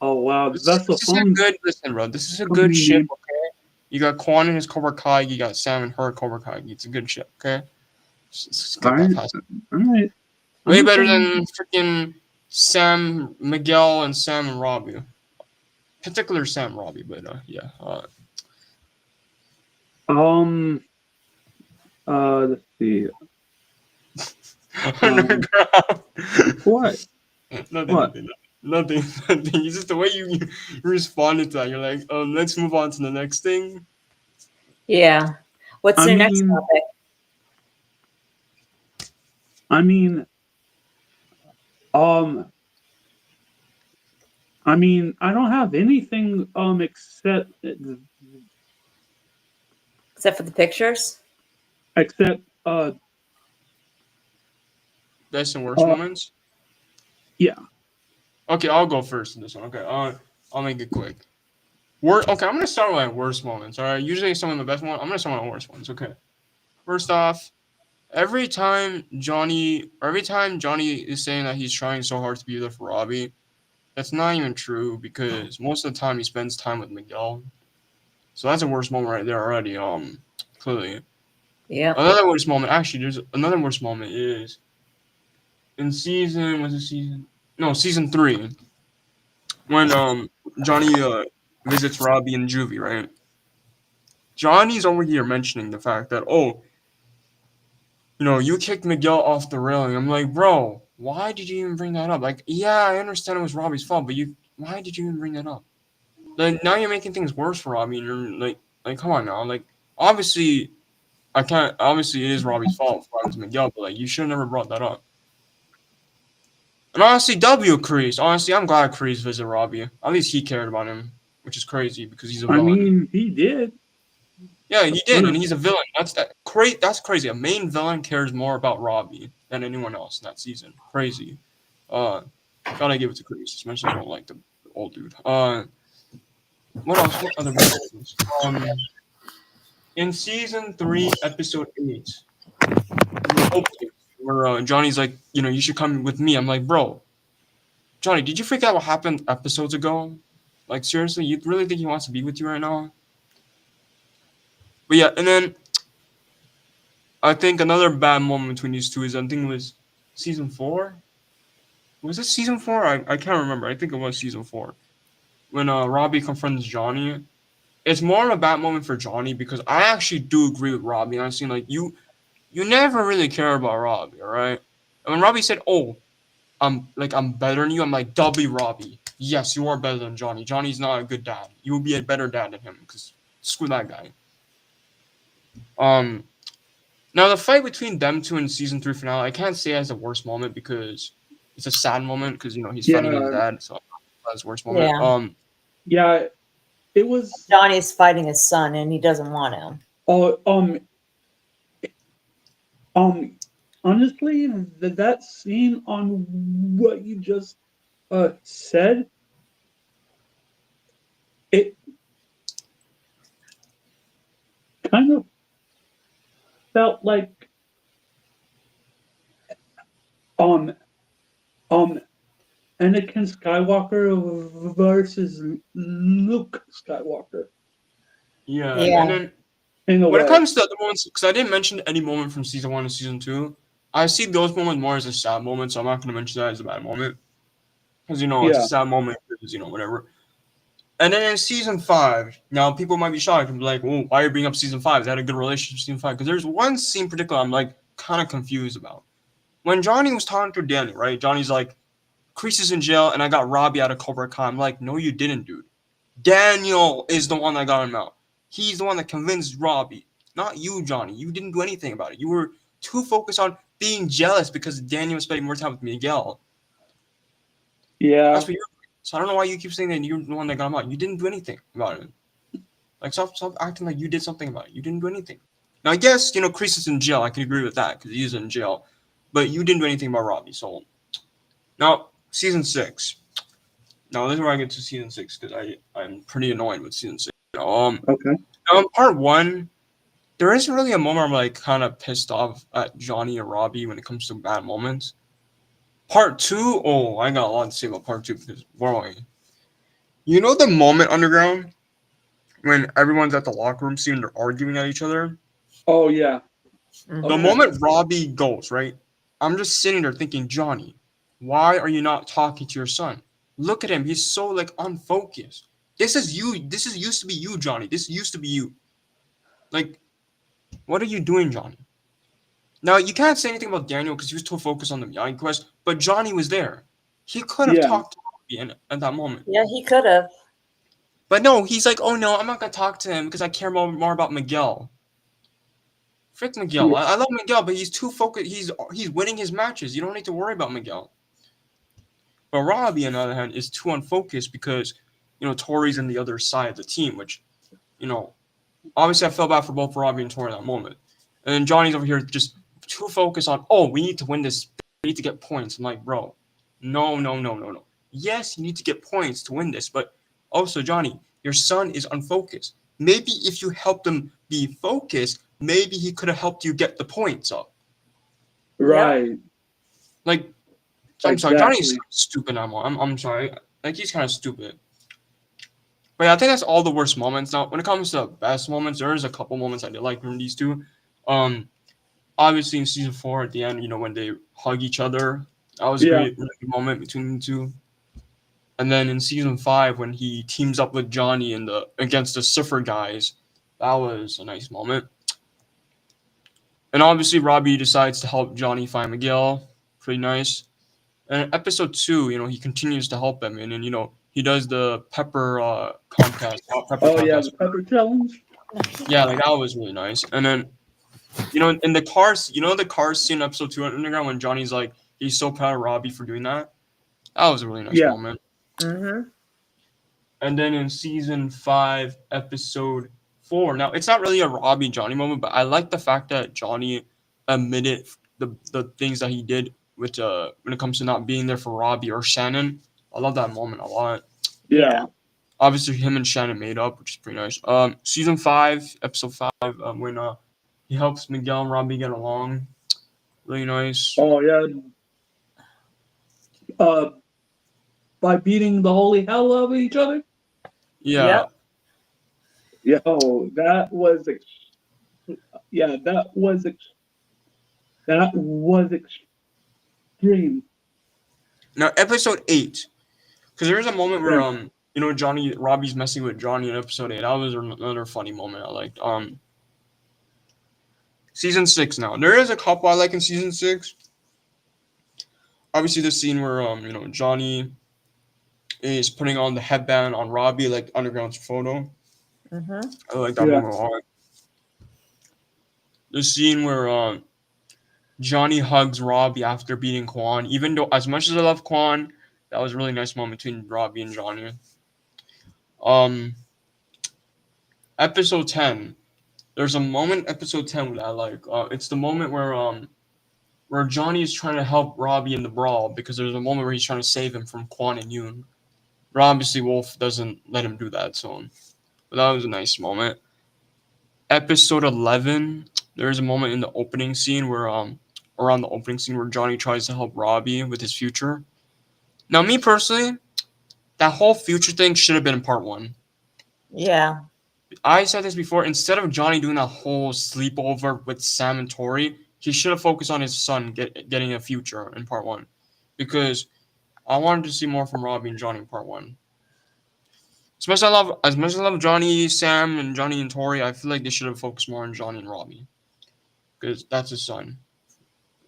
Oh wow! That's a This is a phone good listen, bro. This is a good company ship. name. Okay, you got Quan and his Cobra Kai. You got Sam and her Cobra Kai. It's a good ship. Okay, just All skip that right, past. all right. I'm Way gonna better say than freaking Sam Miguel and Sam and Robbie. Particular Sam Robbie, but yeah. um let's see. Um, Underground. what? Nothing, What? nothing, nothing, nothing. It's just the way you responded to that. You're like, let's move on to the next thing. Yeah. What's I your next mean, topic? I mean, um, I don't have anything Except for the pictures? except Best and worst uh moments. yeah. Okay, I'll go first in this one. Okay, I'll make it quick. Okay, I'm gonna start with my worst moments. All right, usually some of the best ones. I'm gonna start with my worst ones. Okay, first off, every time Johnny is saying that he's trying so hard to be there for Robbie, that's not even true because most of the time he spends time with Miguel. So that's a worst moment right there already. Clearly. Yep. Another worst moment. Actually, there's another worst moment is in season 3 when Johnny visits Robbie and Juvie, right? Johnny's over here mentioning the fact that you kicked Miguel off the railing. I'm like, bro, why did you even bring that up? Like, yeah, I understand it was Robbie's fault, but why did you even bring that up? Like, now you're making things worse for Robbie, and you're like, come on now. Like, obviously, I can't. Obviously, it is Robbie's fault for having Miguel, but like, you should have never brought that up. And honestly, W Kreese. Honestly, I'm glad Kreese visited Robbie. At least he cared about him, which is crazy because he's a I villain. mean, he did. Yeah, he did, and he's a villain. That's crazy. A main villain cares more about Robbie than anyone else in that season. Crazy. Gotta give it to Kreese, especially if you don't like the old dude. What else? What other moments? In season 3, episode 8, the opening where Johnny's like, you should come with me. I'm like, bro, Johnny, did you forget what happened episodes ago? Like, seriously, you really think he wants to be with you right now? But yeah, and then I think another bad moment between these two is I think it was season 4. Was it season 4? I can't remember. I think it was season 4 when Robbie confronts Johnny. It's more of a bad moment for Johnny because I actually do agree with Robbie. I've seen like you never really care about Robbie, all right? And when Robbie said, "Oh, I'm better than you," I'm like, "W Robbie, yes, you are better than Johnny. Johnny's not a good dad. You will be a better dad than him because screw that guy." Um, Now the fight between them two in season 3 finale, I can't say as the worst moment because it's a sad moment because he's fighting his Yeah, dad, so that's the worst moment. Yeah. yeah. It was. Johnny's fighting his son and he doesn't want to. Oh, honestly, that scene on what you just said, it kind of felt like um um Anakin Skywalker versus Luke Skywalker Yeah, and Yeah. then in a when it way. comes to other moments, because I didn't mention any moment from season 1 and season 2, I see those moments more as a sad moment, so I'm not going to mention that as a bad moment because it's a Yeah, sad moment because whatever. And then in season 5, now people might be shocked and be like, "Well, why are you bringing up season 5? They had a good relationship in season 5." Because there's one scene in particular I'm like kind of confused about. When Johnny was talking to Danny, right? Johnny's like, "Kreese is in jail, and I got Robbie out of Cobra Kai." I'm like, "No, you didn't, dude. Daniel is the one that got him out. He's the one that convinced Robbie, not you, Johnny. You didn't do anything about it. You were too focused on being jealous because Daniel was spending more time with Miguel. yeah, That's what you're doing. So I don't know why you keep saying that you're the one that got him out. You didn't do anything about it. Like, stop acting like you did something about it. You didn't do anything. Now, I guess, Kreese is in jail. I can agree with that because he's in jail. But you didn't do anything about Robbie. So, now, season 6. Now, this is where I get to season 6 because I'm pretty annoyed with season 6. okay. Now, in part 1, there isn't really a moment I'm like kind of pissed off at Johnny or Robbie when it comes to bad moments. Part 2, oh, I got a lot to say about part 2 because, boy, the moment underground when everyone's at the locker room scene and they're arguing at each other? Oh yeah, The okay. Mhm. moment Robbie goes, right? I'm just sitting there thinking, Johnny, why are you not talking to your son? Look at him. He's so like unfocused. This is you. This is used to be you, Johnny. This used to be you. Like, what are you doing, Johnny? Now you can't say anything about Daniel because he was too focused on the Miyagi quest, but Johnny was there. He could have Yeah, talked to Robbie at that moment. Yeah, he could have. But no, he's like, oh no, I'm not gonna talk to him because I care more about Miguel. Frick Miguel. yeah, I love Miguel, but he's too focused. He's winning his matches. You don't need to worry about Miguel. But Robbie, on the other hand, is too unfocused because, Tori's on the other side of the team, which, you know, obviously I felt bad for both Robbie and Tori in that moment. And then Johnny's over here just too focused on, oh, we need to win this. We need to get points. I'm like, bro, no, no, no, no, no. Yes, you need to get points to win this, but also, Johnny, your son is unfocused. Maybe if you helped him be focused, maybe he could have helped you get the points up. Yep. right, Like, I'm sorry, Johnny's exactly. stupid. I'm sorry. Like, he's kind of stupid. But yeah, I think that's all the worst moments. Now, when it comes to best moments, there's a couple moments I did like from these two. Um, Obviously in season 4 at the end, when they hug each other, that was a Yeah, great, really good moment between the two. And then in season 5, when he teams up with Johnny against the Surfer guys, that was a nice moment. And obviously, Robby decides to help Johnny find Miguel. Pretty nice. And in episode 2, he continues to help him, and then he does the pepper contest, hot pepper Oh yeah, the contest. pepper challenge. Yeah, like that was really nice. And then in the cars, the cars scene in episode 2 on Underground when Johnny's like he's so proud of Robby for doing that. That was a really nice Yeah. moment. Mm-hmm. And then in season 5, episode 4. Now it's not really a Robby Johnny moment, but I like the fact that Johnny admitted the things that he did with when it comes to not being there for Robby or Shannon. I love that moment a lot. Yeah. Obviously, him and Shannon made up, which is pretty nice. Season 5, episode 5, when he helps Miguel and Robby get along. Really nice. Oh yeah. By beating the holy hell out of each other. Yeah. Yep. Yeah. Oh, that was. Yeah, that was. That was extreme. Now, episode 8, because there's a moment where Yeah. Robby's messing with Johnny in episode 8. That was another funny moment I liked. Season 6 now. There is a couple I like in season 6. Obviously, the scene where Johnny is putting on the headband on Robby, like Underground's photo. Mm-hmm. I like that Yeah. moment a lot. The scene where Johnny hugs Robby after beating Quan. Even though, as much as I love Quan, that was a really nice moment between Robby and Johnny. Episode 10. There's a moment episode 10 that I like. It's the moment where Johnny is trying to help Robby in the brawl because there's a moment where he's trying to save him from Quan and Yoon. But obviously Wolf doesn't let him do that, so but that was a nice moment. Episode 11, there's a moment in the opening scene where around the opening scene where Johnny tries to help Robby with his future. Now, me personally, that whole future thing should have been in part 1. Yeah. I said this before. Instead of Johnny doing that whole sleepover with Sam and Tori, he should have focused on his son getting a future in part 1, because I wanted to see more from Robby and Johnny in part 1. As much as I love Johnny, Sam, and Johnny and Tori, I feel like they should have focused more on Johnny and Robby, because that's his son.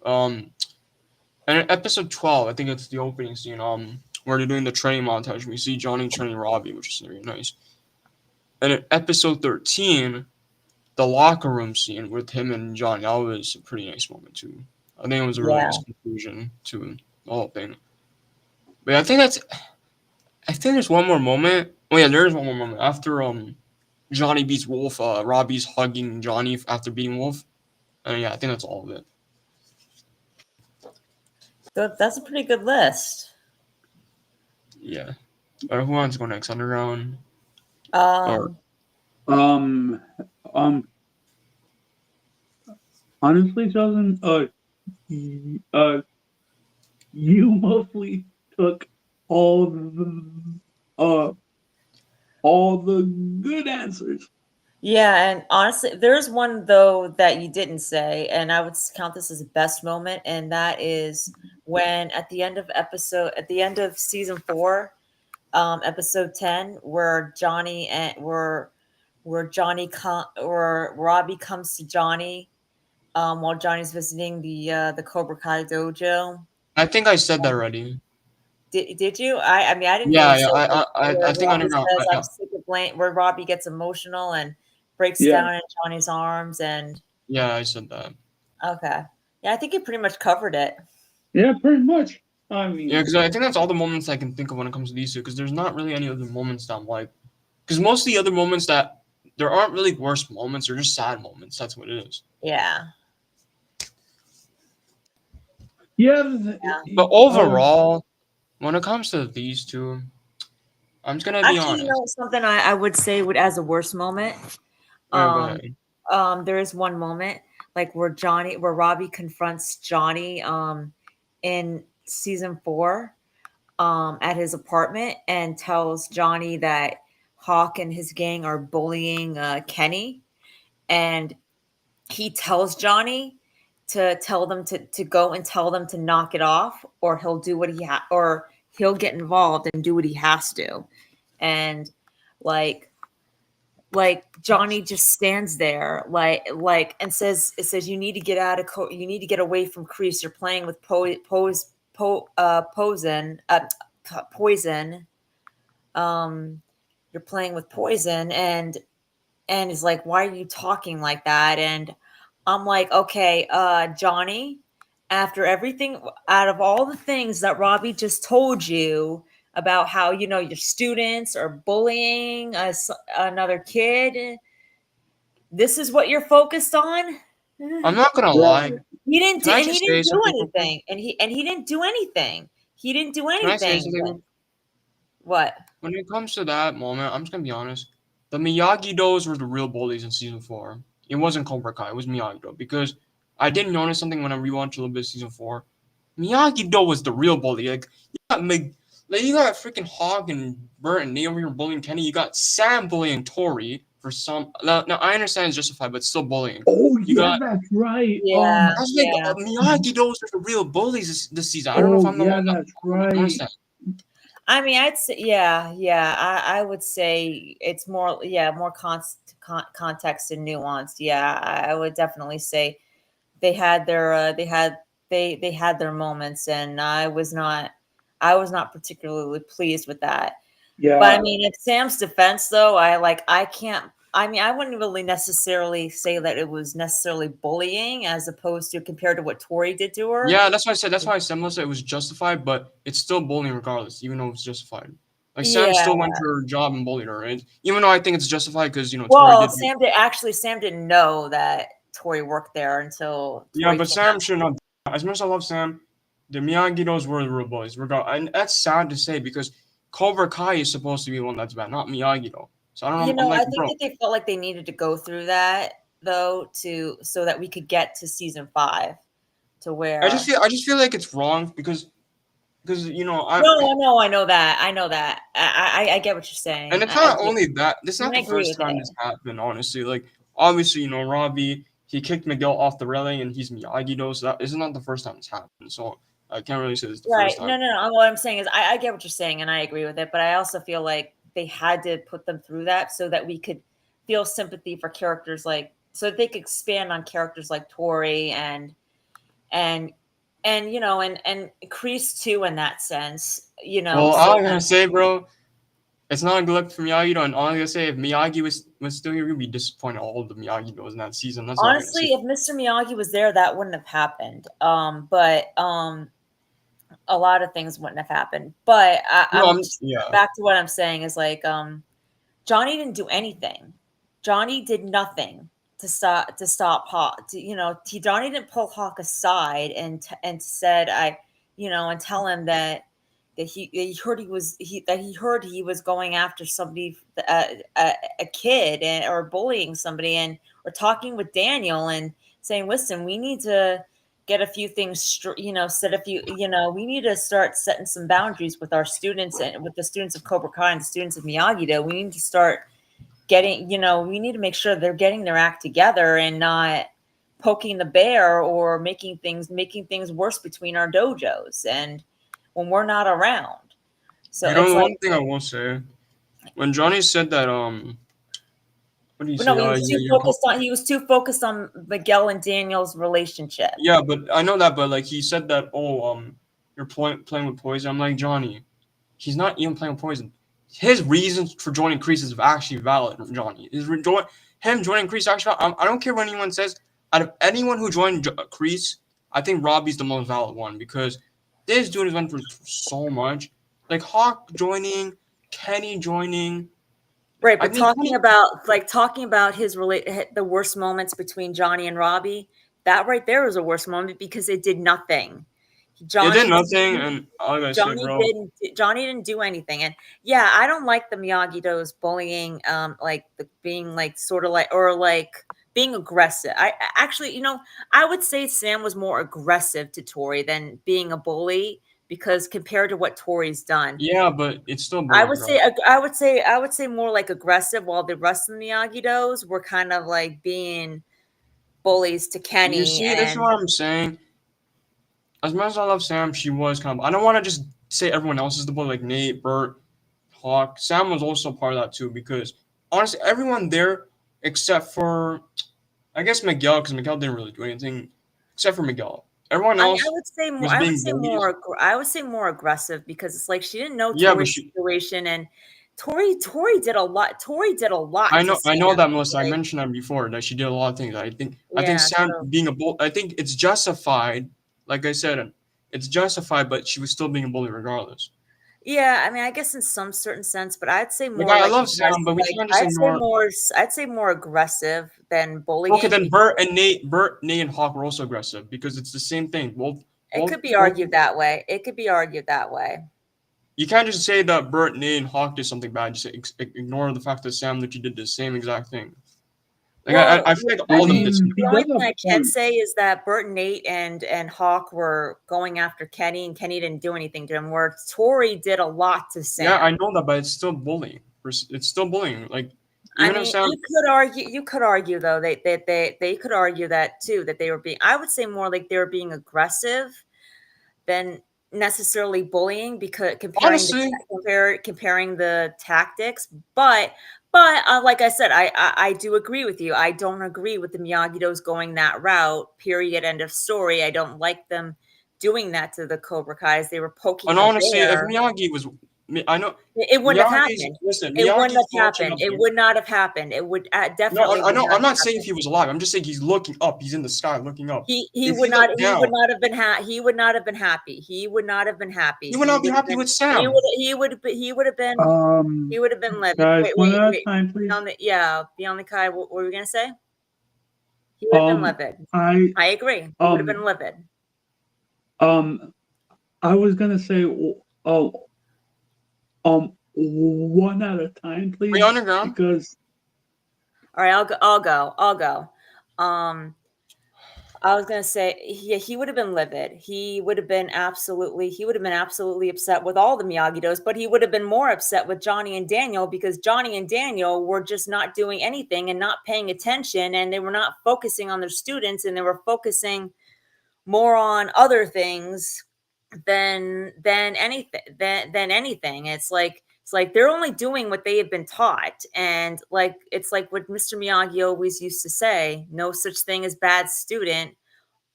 And in episode 12, I think it's the opening scene, where they're doing the training montage. We see Johnny training Robby, which is very nice. And in episode 13, the locker room scene with him and Johnny, that was a pretty nice moment too. I think it was a really Yeah. nice conclusion to the whole thing. But I think there's one more moment. Oh yeah, there is one more moment after Johnny beats Wolf. Robby's hugging Johnny after beating Wolf. And yeah, I think that's all of it. That's a pretty good list. Yeah. Who wants to go next? Underground. Um, Um. Honestly, Justin. You mostly took all the good answers. yeah, and honestly, there's one though that you didn't say, and I would count this as a best moment, and that is when at the end of season 4, episode 10, where Robby comes to Johnny, while Johnny's visiting the Cobra Kai dojo. I think I said that already. Did you? I mean, I didn't Yeah, really yeah. say it, I where think Robbie Underground. says, Yeah, "I'm sick of blame," where Robbie gets emotional and breaks Yeah. down in Johnny's arms. And yeah, I said that. okay, yeah, I think you pretty much covered it. Yeah, pretty much. I mean. Yeah, because I think that's all the moments I can think of when it comes to these two. Because there's not really any other moments that I'm like. Because most of the other moments that there aren't really worst moments; they're just sad moments. That's what it is. Yeah, Yeah. But overall, when it comes to these two, I'm just gonna be actually, honest. something I would say would as a worst moment. Yeah, go Um, ahead. there is one moment like where Robbie confronts Johnny, in season 4, at his apartment, and tells Johnny that Hawk and his gang are bullying Kenny, and he tells Johnny to tell them to go and tell them to knock it off, or he'll do what or he'll get involved and do what he has to, and like like Johnny just stands there and says you need to get out of you need to get away from Kreese. You're playing with poison. You're playing with poison, and he's like, why are you talking like that? And I'm like, okay, Johnny, after everything, out of all the things that Robby just told you about how, your students are bullying another kid, this is what you're focused on? I'm not gonna lie. Right. He didn't Can do, I and he just say didn't do something real quick? anything. And he didn't do anything. He didn't do Can I say anything. something? What? When it comes to that moment, I'm just gonna be honest. The Miyagi-Dos were the real bullies in season 4. It wasn't Cobra Kai. It was Miyagi-Do because I did notice something when I rewatched a little bit of season 4. Miyagi-Do was the real bully. Like you got freaking Hawk and Bert and Nate over here bullying Kenny. You got Sam bullying Tori for some. Now I understand it's justified, but it's still bullying. Oh You yeah, got that's right. Yeah, that's like yeah. Miyagi-Dos are the real bullies this season. I don't know if Oh I'm the yeah, one that that's right. understand. I mean, I'd say, yeah. I would say it's more, more context and nuanced. Yeah, I would definitely say they had they had their moments, and I was not particularly pleased with that. Yeah. But I mean, in Sam's defense, though, I can't. I mean, I wouldn't really necessarily say that it was necessarily bullying as opposed to compared to what Tori did to her. Yeah, that's why I said. That's why I said Melissa it was justified, but it's still bullying regardless, even though it's justified. Like Sam Yeah. still went to her job and bullied her, and even though I think it's justified because Tori Well, did. Sam didn't know that Tori worked there until Yeah, Tori but came Sam out. should not. As much as I love Sam, the Miyagi-Dos were the real bullies. And that's sad to say because Cobra Kai is supposed to be the one that's bad, not Miyagi-Do. So I don't know. I'm like, I think bro. that they felt like they needed to go through that though so that we could get to season 5 to where I just feel like it's wrong because No, I know that. I get what you're saying. And it's I not do. only that. This is And not I the agree first with time it. this happened. Honestly, like obviously, Robby he kicked Miguel off the railing, and he's Miyagi-Do. So that is not the first time this happened. So I can't really say this is the Right. first No, time. no, no. What I'm saying is I get what you're saying and I agree with it, but I also feel like they had to put them through that so that we could feel sympathy for characters so that they could expand on characters like Tori and and Kreese too in that sense, Well, so all I'm gonna that say, bro, it's not a good look for Miyagi-Do. And all I'm gonna say, if Miyagi was still here, we'd be disappointed all of the Miyagi-Dos in that season. That's all I'm gonna honestly, say. if Mr. Miyagi was there, that wouldn't have happened. But a lot of things wouldn't have happened. But No, I'm yeah. back to what I'm saying is Johnny didn't do anything. Johnny did nothing to stop Hawk. Johnny didn't pull Hawk aside and said and tell him that he heard he heard he was going after somebody, a kid, or bullying somebody, or talking with Daniel and saying, listen, we need to get a few things set a few, we need to start setting some boundaries with our students and with the students of Cobra Kai and the students of Miyagi-Do. We need to start getting, we need to make sure they're getting their act together and not poking the bear or making things worse between our dojos and when we're not around. So it's like, One thing I will say, when Johnny said that, what do you but say? no, You're he was too focused on Miguel and Daniel's relationship. Yeah, but I know that. But like he said that, you're playing with poison. I'm like Johnny. He's not even playing with poison. His reasons for joining Kreese is actually valid. Johnny him joining Kreese actually. I don't care what anyone says. Out of anyone who joined Kreese, I think Robby's the most valid one because this dude has went through so much. Like Hawk joining, Kenny joining. Right, I but mean, Kenny, talking about the worst moments between Johnny and Robby, that right there was a worst moment because it did nothing. it did Johnny nothing, and all I gotta say, bro. Johnny didn't do anything. And yeah, I don't like the Miyagi-Do's bullying, being like sort of like, or like being aggressive. I actually, I would say Sam was more aggressive to Tori than being a bully because compared to what Tori's done. Yeah, but it's still I bullying, would bro. say I would say more like aggressive, while the rest of the Miyagi-Dos were kind of like being bullies to Kenny. You see, this is what I'm saying. As much as I love Sam, she was kind of. I don't want to just say everyone else is the bully, like Nate, Bert, Hawk. Sam was also part of that too because honestly, everyone there except for I guess Miguel, because Miguel didn't really do anything except for Miguel. Everyone I mean, I else would say more. was I would being say bullied. more. I would say more aggressive because it's like she didn't know Yeah, but Tori's situation, and Tori did a lot. Tori did a lot to I Sam. know that, Melissa. I Like, mentioned that before that she did a lot of things. I think yeah. Sam So being a bull. I think it's justified. Like I said, it's justified, but she was still being a bully regardless. yeah, I mean, I guess in some certain sense, but I'd say Like more I like love aggressive. Sam, but we Like can't just ignore. I'd say more aggressive than Okay, bullying. then Bert, Nate, and Hawk were also aggressive because it's the same thing. It could be Both. argued that way. It could be argued that way. You can't just say that Bert, Nate, and Hawk did something bad. Just ignore the fact that Sam literally did the same exact thing. Like Well, I feel like I all of them the did mean, something he bad. does only have thing I a can point. say is that Bert and Nate and Hawk were going after Kenny, and Kenny didn't do anything to him. Where Tori did a lot to Yeah, I Sam. know that, but it's still bullying. It's still bullying. Like I even if mean, Sam, you could argue though they could argue that too, that they were being, I would say more like they were being aggressive than necessarily bullying, because honestly, comparing the tactics. But like I said, I do agree with you. I don't agree with the Miyagi-Dos going that route. Period. End of story. I don't like them doing that to the Cobra Kais. They were poking and the honestly, if bear. Miyagi was, I know It wouldn't have Miyagi's. happened. Listen, It wouldn't Miyagi's have watching happened. up It there. would not have happened. It would No, definitely I would know. not I'm not have saying if happened. he was alive. I'm just saying he's looking up. He's in the sky looking up. He If would he not looked he would down, not have been he would not have been happy. He would not have been happy. he would He not be would have happy been with Sam. he would have been livid. Guys, Wait, one wait, at a wait. time, please. Beyond the Kai, what were we gonna say? He would have been Um, livid. I I agree. He would have been um livid. um I was gonna say, oh, one at a time, Are you please, underground? because All right, I'll go. Um I was gonna say, yeah, he would have been livid. He would have been absolutely upset with all the Miyagi-Dos, but he would have been more upset with Johnny and Daniel, because Johnny and Daniel were just not doing anything and not paying attention, and they were not focusing on their students, and they were focusing more on other things than anything. It's like they're only doing what they have been taught, and like it's like what Mr. Miyagi always used to say: no such thing as bad student,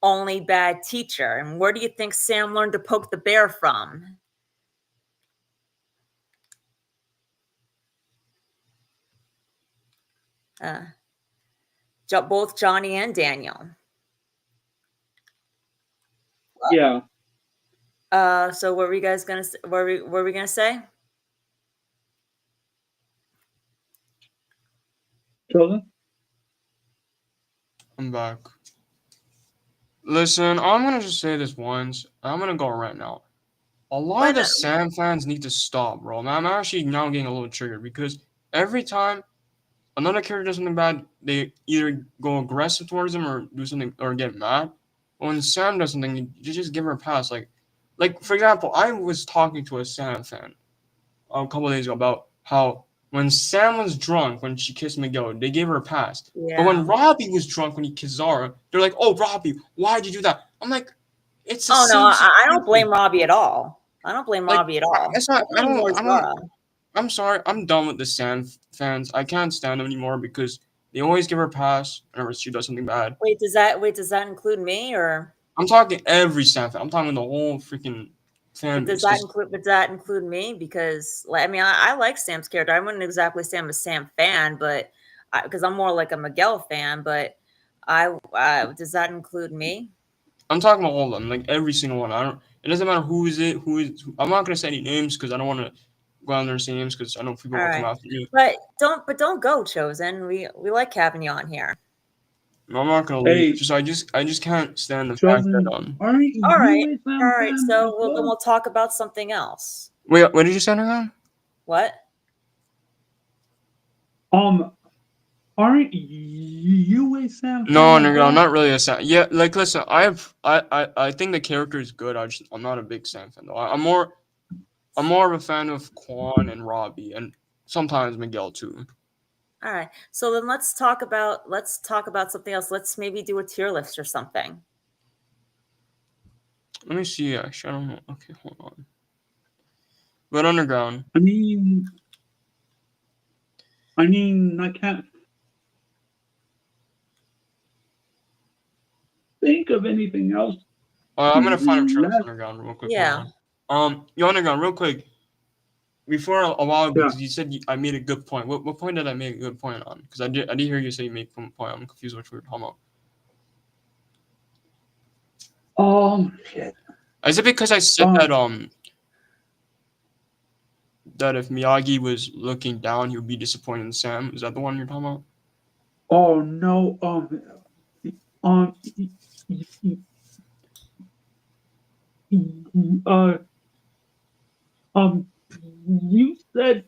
only bad teacher. And where do you think Sam learned to poke the bear from? Uh, both Johnny and Daniel. yeah, So what were you guys gonna? What were we gonna say? children. I'm back. Listen, I'm gonna just say this once. I'm gonna go right now. A lot of When the Sam fans need to stop, bro. I'm actually now getting a little triggered because every time another character does something bad, they either go aggressive towards him or do something or get mad. But when Sam does something, you just give her a pass. Like for example, I was talking to a Sam fan a couple of days ago about how when Sam was drunk when she kissed Miguel, they gave her a pass. But yeah. when Robby was drunk when he kissed Zara, they're like, "Oh, Robby, why'd you do that?" I'm like, "It's the Oh no, same I don't blame situation." Robbie at all. I don't blame Like Robbie at all. that's not. I blame more I don't. Zara. I'm sorry. I'm done with the Sam fans. I can't stand them anymore because they always give her a pass whenever she does something bad. Does that include me, or I'm talking every Sam fan. I'm talking the whole freaking fan base. Because does that include me? Because like, I mean, I like Sam's character. I wouldn't exactly say I'm a Sam fan, but because I'm more like a Miguel fan. But does that include me? I'm talking about all of them, like every single one. I don't. It doesn't matter who is it. I'm not gonna say any names because I don't want to go out there and say names because I know people All will come right, after me. but don't go, Chosen. We like having you on here. No, I'm not gonna leave. Hey, Just I just can't stand the fact that children, aren't All you right, a all Sam right. fan as So then well? we'll talk about something else. Wait, what did you say again? What? Um, aren't you a Sam fan No, as no, I'm well? not really a Sam. Yeah, like listen, I think the character is good. I'm not a big Sam fan though. I'm more of a fan of Quan and Robbie and sometimes Miguel too. All right. So then let's talk about something else. Let's maybe do a tier list or something. Let me see. Actually, I don't know. Okay, hold on. But underground. I mean, I mean, I can't think of anything else. I'm gonna find a trailer for Left. Underground real quick. Yeah. Hold on. Yo, Underground, real quick. Before a while ago, Yeah. because you said I made a good point. What point did I make a good point on? Because I did hear you say you made a point. I'm confused what you were talking about. Shit. Is it because I said that if Miyagi was looking down, he would be disappointed in Sam? Is that the one you're talking about? Oh no. Um. Uh. You said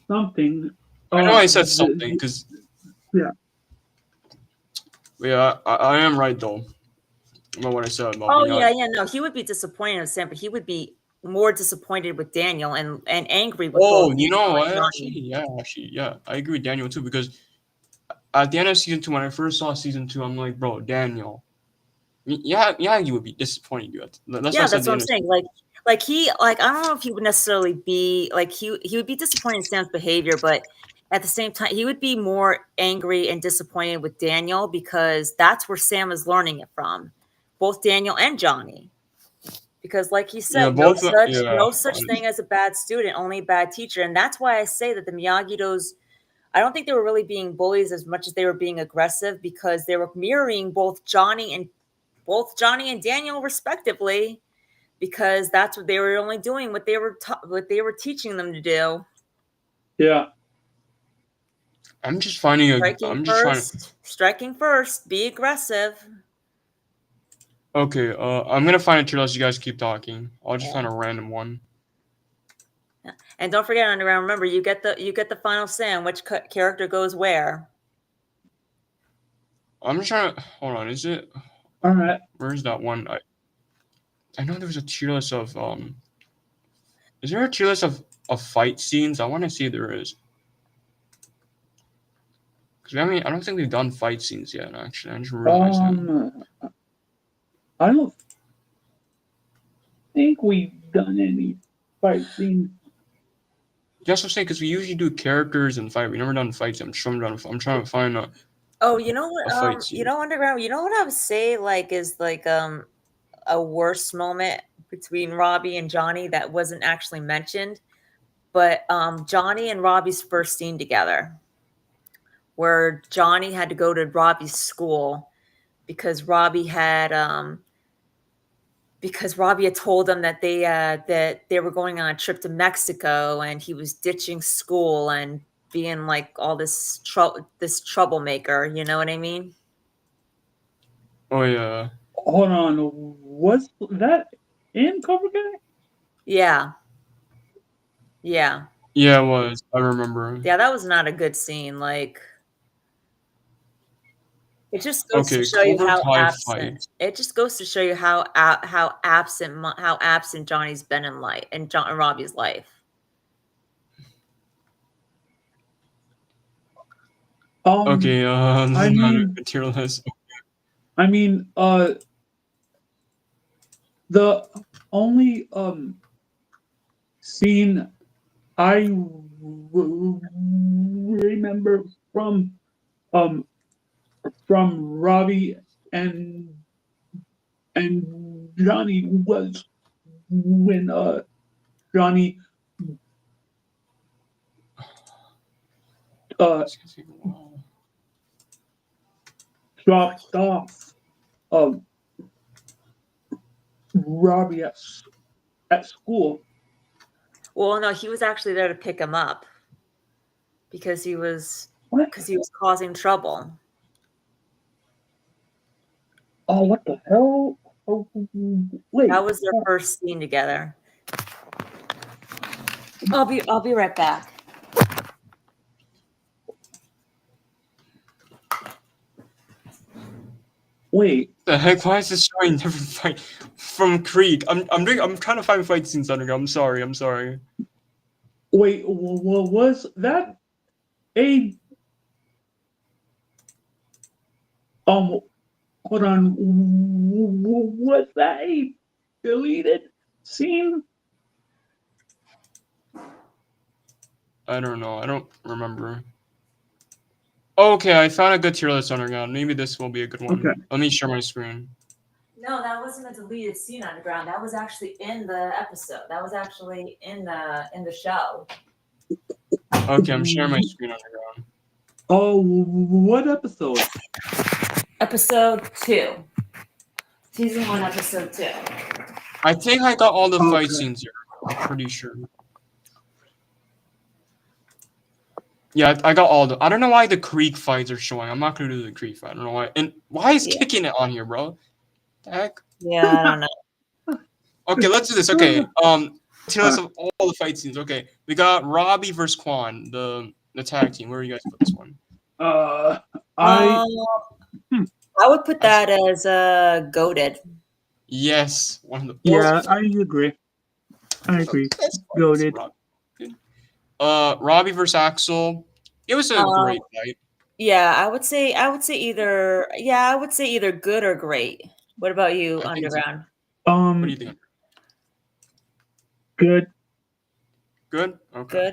something. I know I said something because Yeah. I am right though about what I said about Oh Miyagi. yeah. No, he would be disappointed in Sam, but he would be more disappointed with Daniel and angry with Oh, both. you know what? Johnny. Actually, I agree with Daniel too because at the end of season 2, when I first saw season 2, I'm like, bro, Daniel, you would be disappointed. That's Yeah, why I said that's the what end I'm of saying. Like he like I don't know if he would necessarily be like he would be disappointed in Sam's behavior, but at the same time he would be more angry and disappointed with Daniel because that's where Sam is learning it from, both Daniel and Johnny. Because like he yeah, said, both no such thing as a bad student, only a bad teacher, and that's why I say that the Miyagi-Dos. I don't think they were really being bullies as much as they were being aggressive because they were mirroring both Johnny and Daniel respectively because that's what they were only doing what they were teaching them to do. Yeah. I'm just finding Striking first, be aggressive. Okay, I'm gonna find a trailer as you guys keep talking. I'll just Yeah. find a random one. And don't forget, Underground, remember you get the final say on which character goes where. I'm just trying to hold on. Is it? All right. Where's that one? I know there was a tier list of Is there a tier list of fight scenes? I want to see if there is. Because I don't think they've done fight scenes yet. Actually, I just realized that. I don't think we've done any fight scenes. That's what I'm saying. Because we usually do characters and fight. We never done fights. I'm trying to find a. Oh, you know what? A fight scene. Underground. You know what I would say? Like is like a worst moment between Robby and Johnny that wasn't actually mentioned, but Johnny and Robby's first scene together, where Johnny had to go to Robby's school because Robby had told them that they were going on a trip to Mexico and he was ditching school and being like all this troublemaker. You know what I mean? Oh yeah. Hold on. Was that in Cobra Kai? Yeah. Yeah. Yeah, it was. I remember. Yeah, that was not a good scene. Like, it just goes to Okay, show you Cobra how Kai absent. fight. It just goes to show you how absent Johnny's been in life and John and Robby's life. Okay, I mean, tier list. The only scene I remember um from Robby and Johnny was when Johnny dropped off Robby at school. Well, no, he was actually there to pick him up because he was What? causing trouble. Oh, what the hell? Oh, wait. That was their first scene together. I'll be right back. Wait. The heck? Why is this showing different fight from Creek? I'm trying to find fight scenes under. I'm sorry. Wait, was that a hold on, was that a deleted scene? I don't know. I don't remember. Okay, I found a good tier list underground. Maybe this will be a good one. Okay. Let me share my screen. No, that wasn't a deleted scene underground. That was actually in the episode. That was actually in the show. Okay, I'm sharing my screen underground. Oh, what episode? Episode 2. Season 1, episode 2. I think I got all the fight Okay. scenes here. I'm pretty sure. Yeah, I got all the. I don't know why the Creek fights are showing. I'm not gonna do the Creek fight. I don't know why. And why is Yeah. kicking it on here, bro? The heck? Yeah, I don't know. Okay, let's do this. Okay, tier list of all the fight scenes. Okay, we got Robby versus Quan, the tag team. Where do you guys put this one? I I would put that as goated. Yes, one of the. yeah, I agree. I agree. Best fights, Goated. Robby versus Axel. It was a great fight. Yeah, I would say either. Yeah, I would say either good or great. What about you, I think it's- underground? What do you think? Good. Good. Okay.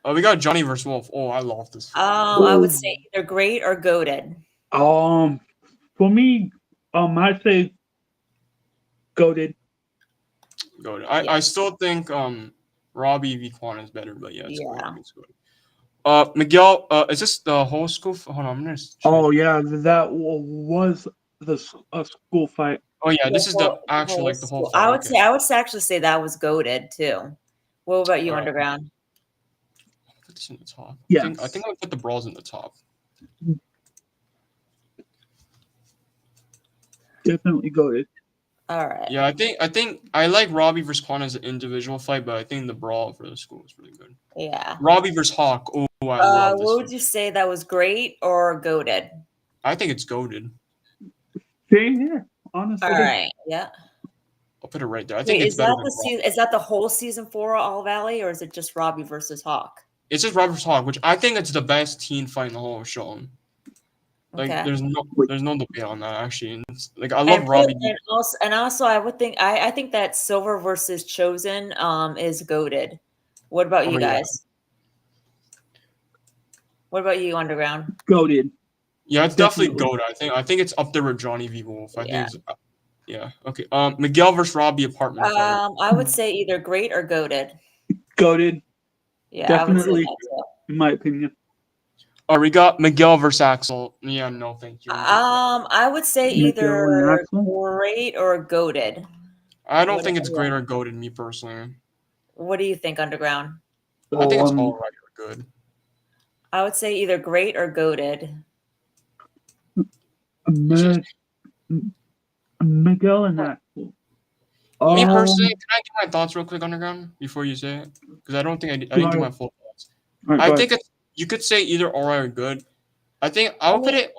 Good. We got Johnny versus Wolf. Oh, I love this fight. I would say either great or goated. For me, I'd say goated. Good. I still think Robby v Quan is better, but yeah, it's good. Yeah. It's good. Miguel, is this the whole school? Hold on, I'm gonna. Oh yeah, that was a school fight. Oh yeah, this is the whole actual like the whole school. fight. I would actually say that was goated too. What about you, Alright. underground? Put this in the top. Yes. I think I'll put the brawls in the top. Definitely goated. All right. Yeah, I think I like Robby versus Quan as an individual fight, but I think the brawl for the school is really good. Yeah. Robby versus Hawk. Oh, I love this. What would you say that was great or goated? I think it's goated. Same here, honestly. All right. Yeah. I'll put it right there. I think Wait, it's is better that than the Brawl. season? Is that the whole season 4 All Valley, or is it just Robby versus Hawk? It's just Robby versus Hawk, which I think it's the best teen fight in the whole show. Like Okay. there's no debate on that actually. It's, like I love And, Robby. and also, I would think I think that Silver versus Chosen is goated. What about you Oh, yeah. guys? What about you, underground? Goated. Yeah, it's definitely Definitely. goat. I think it's up there with Johnny v Wolf. I Yeah. think it's yeah. Okay. Miguel versus Robby apartment fight. I would say either great or goated. Goated, Yeah, Definitely. I would say that too. in my opinion. We got Miguel versus Axel. Yeah, no, thank you. I would say Miguel and either Axel? great or goated. I don't what think is it's it? great or goated, me personally. What do you think, underground? I think it's Um, all right or good. I would say either great or goated. Miguel and Axel. Me personally, can I give my thoughts real quick, underground, before you say it? Because I don't think I didn't give my full thoughts. I think it's you could say either all right or good. I think I'll put it.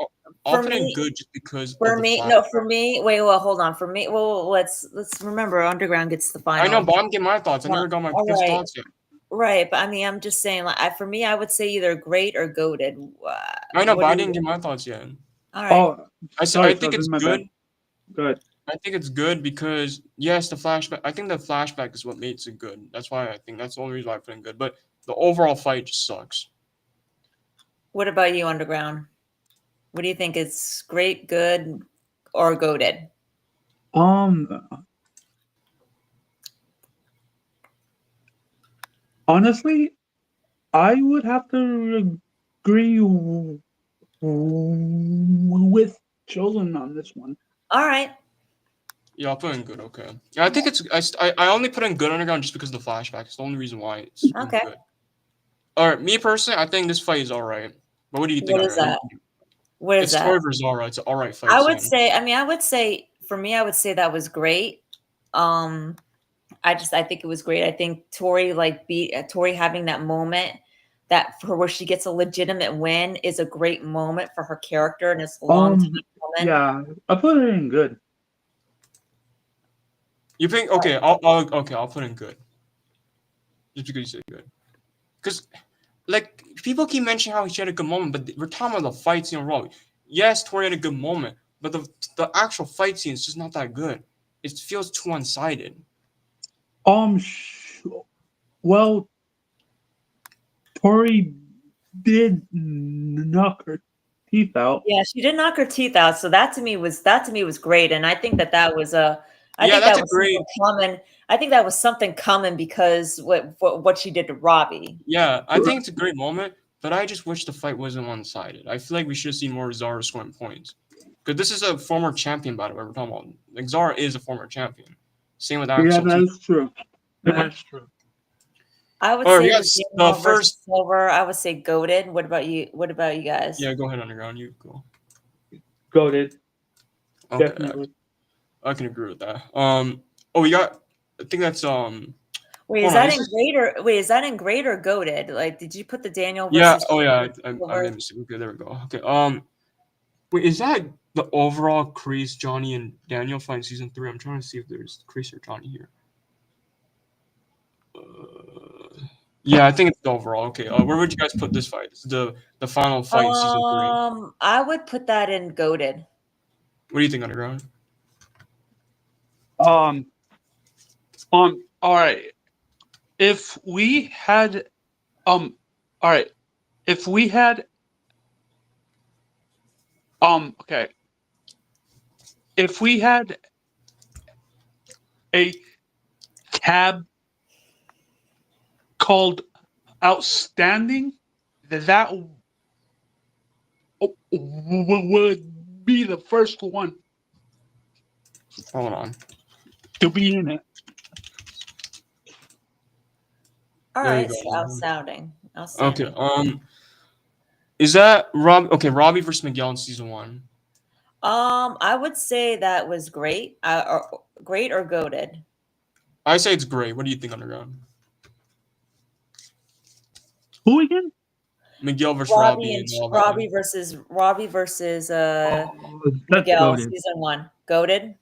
I'll put it good just because. For of the me, fact no. For me, wait. Well, hold on. For me, well, let's remember. Underground gets the final. I know, but I'm getting my thoughts. I never got my All biggest right. thoughts yet. Right, but I mean, I'm just saying. Like, for me, I would say either great or goated. I know, what but I do you- didn't get my thoughts yet. All right. Oh, I sorry, think this it's is my good. bad. Good. I think it's good because yes, the flashback. I think the flashback is what makes it good. That's why I think that's the only reason why I put it good. But the overall fight just sucks. What about you, underground? What do you think is great, good, or goated? Honestly, I would have to agree with Chosen on this one. All right. Yeah, I'll put in good. Okay. Yeah, I think it's. I only put in good underground just because of the flashback. It's the only reason why it's really Okay. good. All right, me personally, I think this fight is all right. But what do you think? What is Underground? that? What is It's that? Tori versus Zara. It's an all right fight. I would scene. say. I mean, I would say for me, I would say that was great. I think it was great. I think Tori beat Tori having that moment that for where she gets a legitimate win is a great moment for her character, and it's a long time moment. Yeah, I put it in good. You think okay? I'll put in good. Just because you said good. Because like people keep mentioning how she had a good moment, but we're talking about the fight scene overall. Yes, Tori had a good moment, but the actual fight scene is just not that good. It feels too one-sided. Well, Tori did knock her teeth out. Yeah, she did knock her teeth out, so that to me was great, and I think that was I Yeah, think that's that a was great. something common. I think that was something common because what she did to Robbie. Yeah, I think it's a great moment, but I just wish the fight wasn't one-sided. I feel like we should have seen more Zara scoring points. Because this is a former champion, by the way, we're talking about. Like, Zara is a former champion. Same with Yeah, Axel, too. that's true. That's true. I would All right, say we got the the Daniel versus first. Silver. I would say goaded. What about you? What about you guys? Yeah, go ahead, Underground. You go. Goated, Okay, definitely. I can agree with that. Oh, we got. I think that's Wait, Hold is on, that is in this? great or wait? Is that in great or goaded? Like, did you put the Daniel Yeah. versus Oh, yeah. I made a Silver? mistake. Okay, there we go. Okay. Wait, is that the overall Kreese, Johnny, and Daniel fight in season 3? I'm trying to see if there's Kreese or Johnny here. Yeah, I think it's the overall. Okay. Where would you guys put this fight? It's the final fight in season 3. I would put that in goaded. What do you think, Underground? Um. All right. If we had. All right. If we had. Okay. If we had a tab called outstanding, that would be the first one Hold on. to be in it. All There you right, go. so outstanding, Okay. outstanding. Is that Rob? Okay, Robbie versus Miguel in season 1. I would say that was great. Or great or goaded. I say it's great. What do you think, Underground? Who again? Miguel versus Robbie and all that. Robbie versus Oh, that's Miguel goated. season 1. Goaded.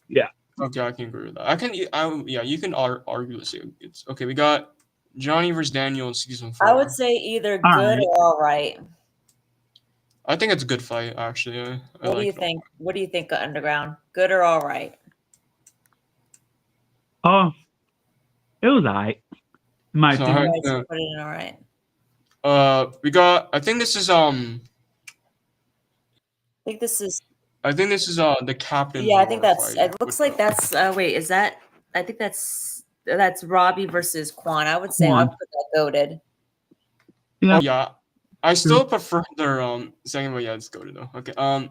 Yeah. Okay, I can agree with that. Yeah, you can argue this. It's okay. We got Johnny versus Daniel in season I would 4. say either All good right. or all right. I think it's a good fight, actually. I What do like you it. think? What do you think, Underground? Good or all right? Oh, it was alright. In my All right. opinion. Guys, put it in all right. We got. I think this is I think this is the captain's yeah. I think war that's. fight. It looks like that's. Wait, is that? I think that's Robbie versus Quan. I would say I would One. put that goaded. Yeah. Oh yeah, I still prefer their second, but yeah, let's go to though. Okay. I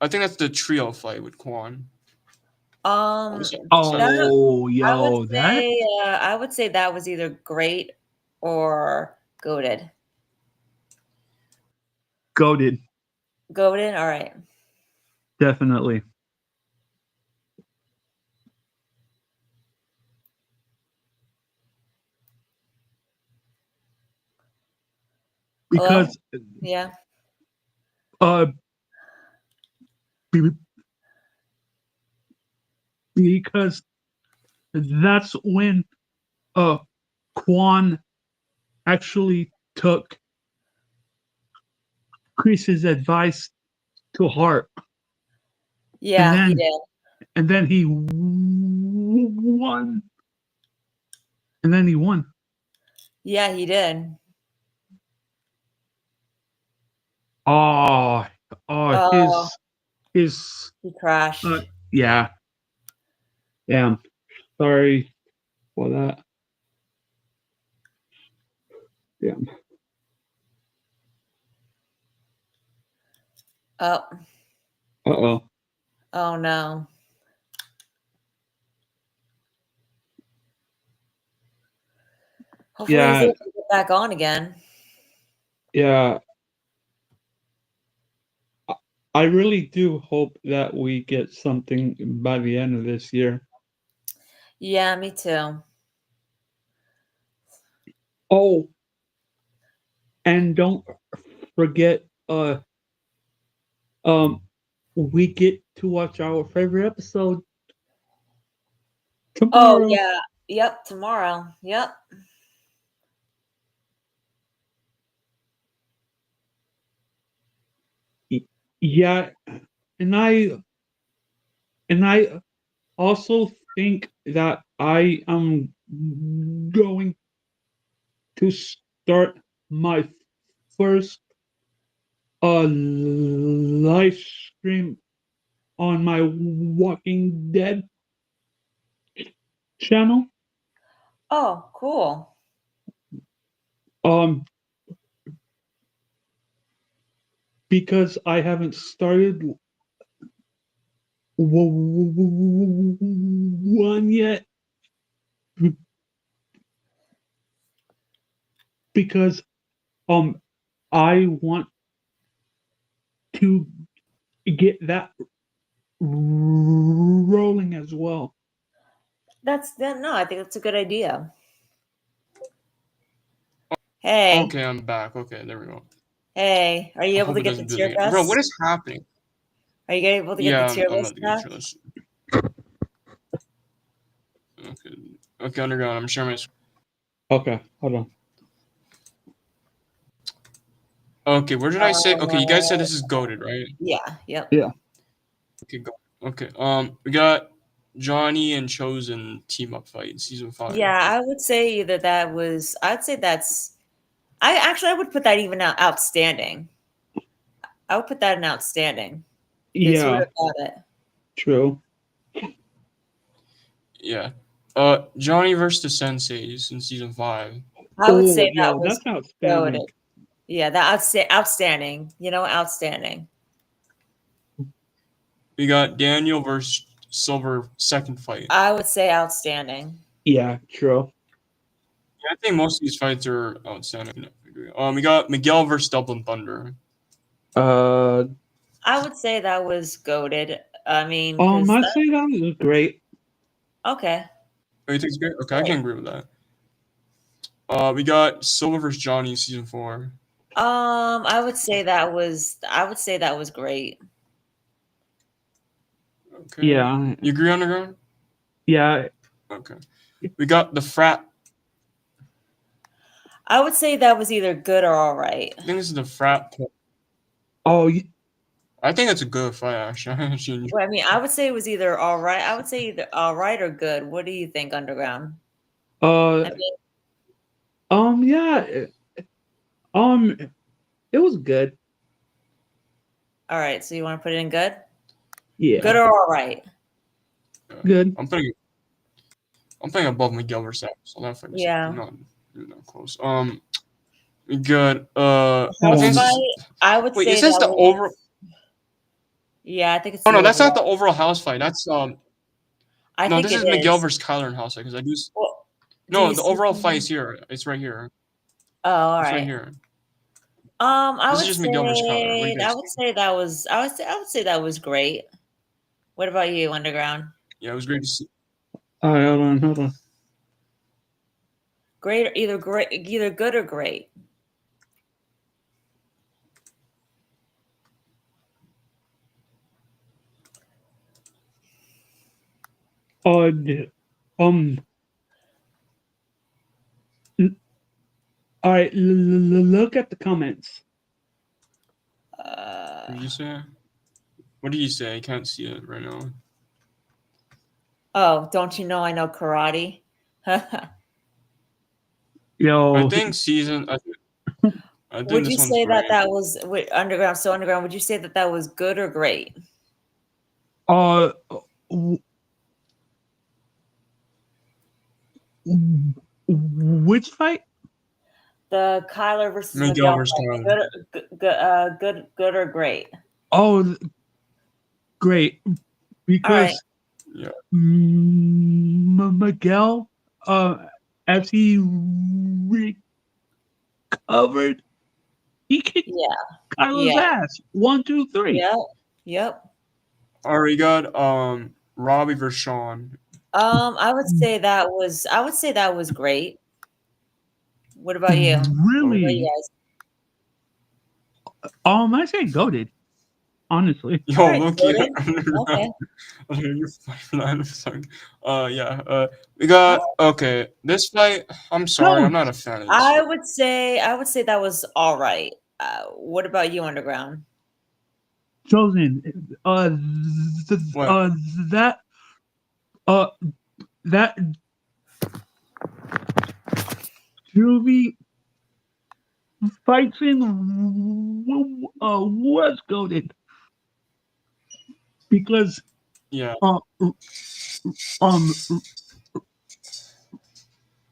think that's the trio fight with Quan. Um, Sorry. that Oh, I would yo, that say. I would say that was either great or goaded. goaded. Goaded. All right. Definitely. Hello. Because Yeah. uh be- because that's when uh Quan actually took Chris's advice to heart, and Yeah, he then did. he won, and then he won. Yeah, he did. Oh, Oh, his he crashed. yeah, yeah. Sorry for that. Yeah. Oh, Oh. oh no. Hopefully he's Yeah. able to get back on again. Yeah. I really do hope that we get something by the end of this year. Yeah, me too. Oh, and don't forget, we get to watch our favorite episode Oh tomorrow. yeah. Yep, tomorrow. Yep. Yeah, and I also think that I am going to start my first live stream on my Walking Dead channel. Oh, cool. Because I haven't started one yet. Because I want to get that rolling as well. No, I think that's a good idea. Hey. Okay, I'm back. Okay, there we go. Hey, are you I able hope to it get the doesn't do tier it again. Bro, list? what is happening? Are you able to get Yeah, the tier I'm list about to get back? the list. Okay. Okay, underground. I'm sharing my screen. Okay, hold on. Okay, where did I say? Okay, you guys said this is goated, right? Yeah, yep. Yeah. Okay, go. Okay. We got Johnny and Chosen team up fight in season 5. Yeah, I would say either that was, I'd say that's, I would put that even outstanding. I would put that in outstanding. Because who would Yeah, have thought it? true. Yeah. Johnny versus the Senseis in season 5. I would say that Yo, was that's outstanding. goated. Yeah, outstanding. Outstanding. We got Daniel versus Silver second fight. I would say outstanding. Yeah, true. Yeah, I think most of these fights are outstanding. We got Miguel versus Dublin Thunder. I would say that was goated. I mean, because I say that was great. okay. Oh, you think it's great? Okay, I can agree with that. We got Silver versus Johnny in season 4. I would say that was great. Okay. Yeah. You agree, Underground? Yeah. Okay. We got the frat. I would say that was either good or all right. I think this is the frat. Oh, I think it's a good fight, actually. Well, I mean, I would say it was either all right. I would say either all right or good. What do you think, Underground? I mean, yeah. It was good. all right. So you want to put it in good? Yeah. Good or all right? Good. I'm putting above Miguel versus Apple, so that fight was Yeah. not close. Good. First fight, I would Wait, say is this that the was. over? Yeah, I think it's Oh the no, that's not overall. the overall house fight. That's I no, think this it is Miguel is. versus Kyler in house fight because I do. Well, do No, you the see? overall fight is here. It's right here. Oh, all It's right right. here. I This is would just Miguel versus Kyler. What do you say I guys would think? say that was I would say that was great. What about you, Underground? Yeah, it was great to see. All right, hold on. Great, either good or great. Um. All right. Look at the comments. What did you say? What did you say? I can't see it right now. Oh, don't you know I know karate? Yo. I think season. I think Would you this one's say that great. was Underground? So Underground, would you say that was good or great? Which fight? The Kyler versus Miguel Miguel versus fight. Kyler. Good or great? Oh, great. All right. Because Yeah. Miguel, as he recovered, he kicked Yeah. Kylo's Yeah. ass. 1, 2, 3. Yep. Yep. Alright, we got Robby versus Sean. I would say that was great. What about you? What about Really? you guys? I say goated. Honestly. Yo, All right, look goated. here. Okay. You're funny for that. I'm sorry. Yeah. We got okay. This fight. I'm sorry. No. I'm not a fan of this. I would say that was all right. What about you, Underground? Chosen. What? That Juvie fight scene was goaded because Yeah, uh, um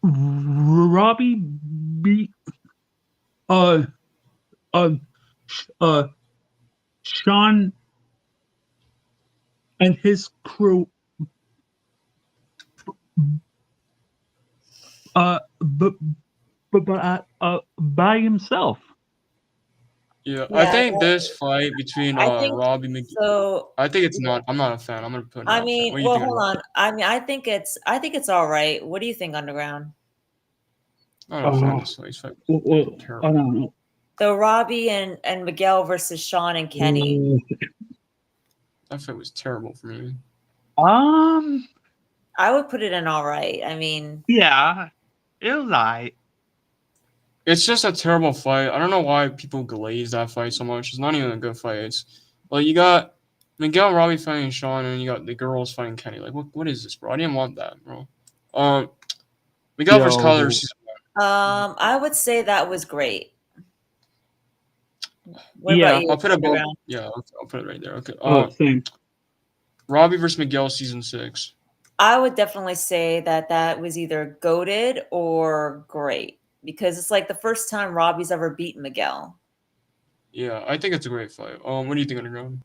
Robbie beat uh uh uh Sean and his crew but by himself. yeah. I Yeah, think this fight between I think Robbie McGill. so. I think it's not. I'm not a fan. I'm gonna put I not a fan. mean, What do you well, think? hold Underground? on. I mean, I think it's all right. What do you think, Underground? Not a fan Uh, of this fight. This fight was I terrible. don't know. So Robbie and Miguel versus Sean and Kenny. That fight was terrible for me. Um, I would put it in all right. I mean, yeah, it was alright. It's just a terrible fight. I don't know why people glaze that fight so much. It's not even a good fight. It's like you got Miguel and Robbie fighting Sean, and you got the girls fighting Kenny. Like, what is this, bro? I didn't want that, bro. Miguel versus Kyler season I would say that was great. What Yeah. about you, I'll put it both. Underground? Yeah, I'll put it right there. Okay. Same. Robbie versus Miguel season 6. I would definitely say that was either goaded or great because it's like the first time Robbie's ever beaten Miguel. Yeah, I think it's a great fight. What do you think, Underground?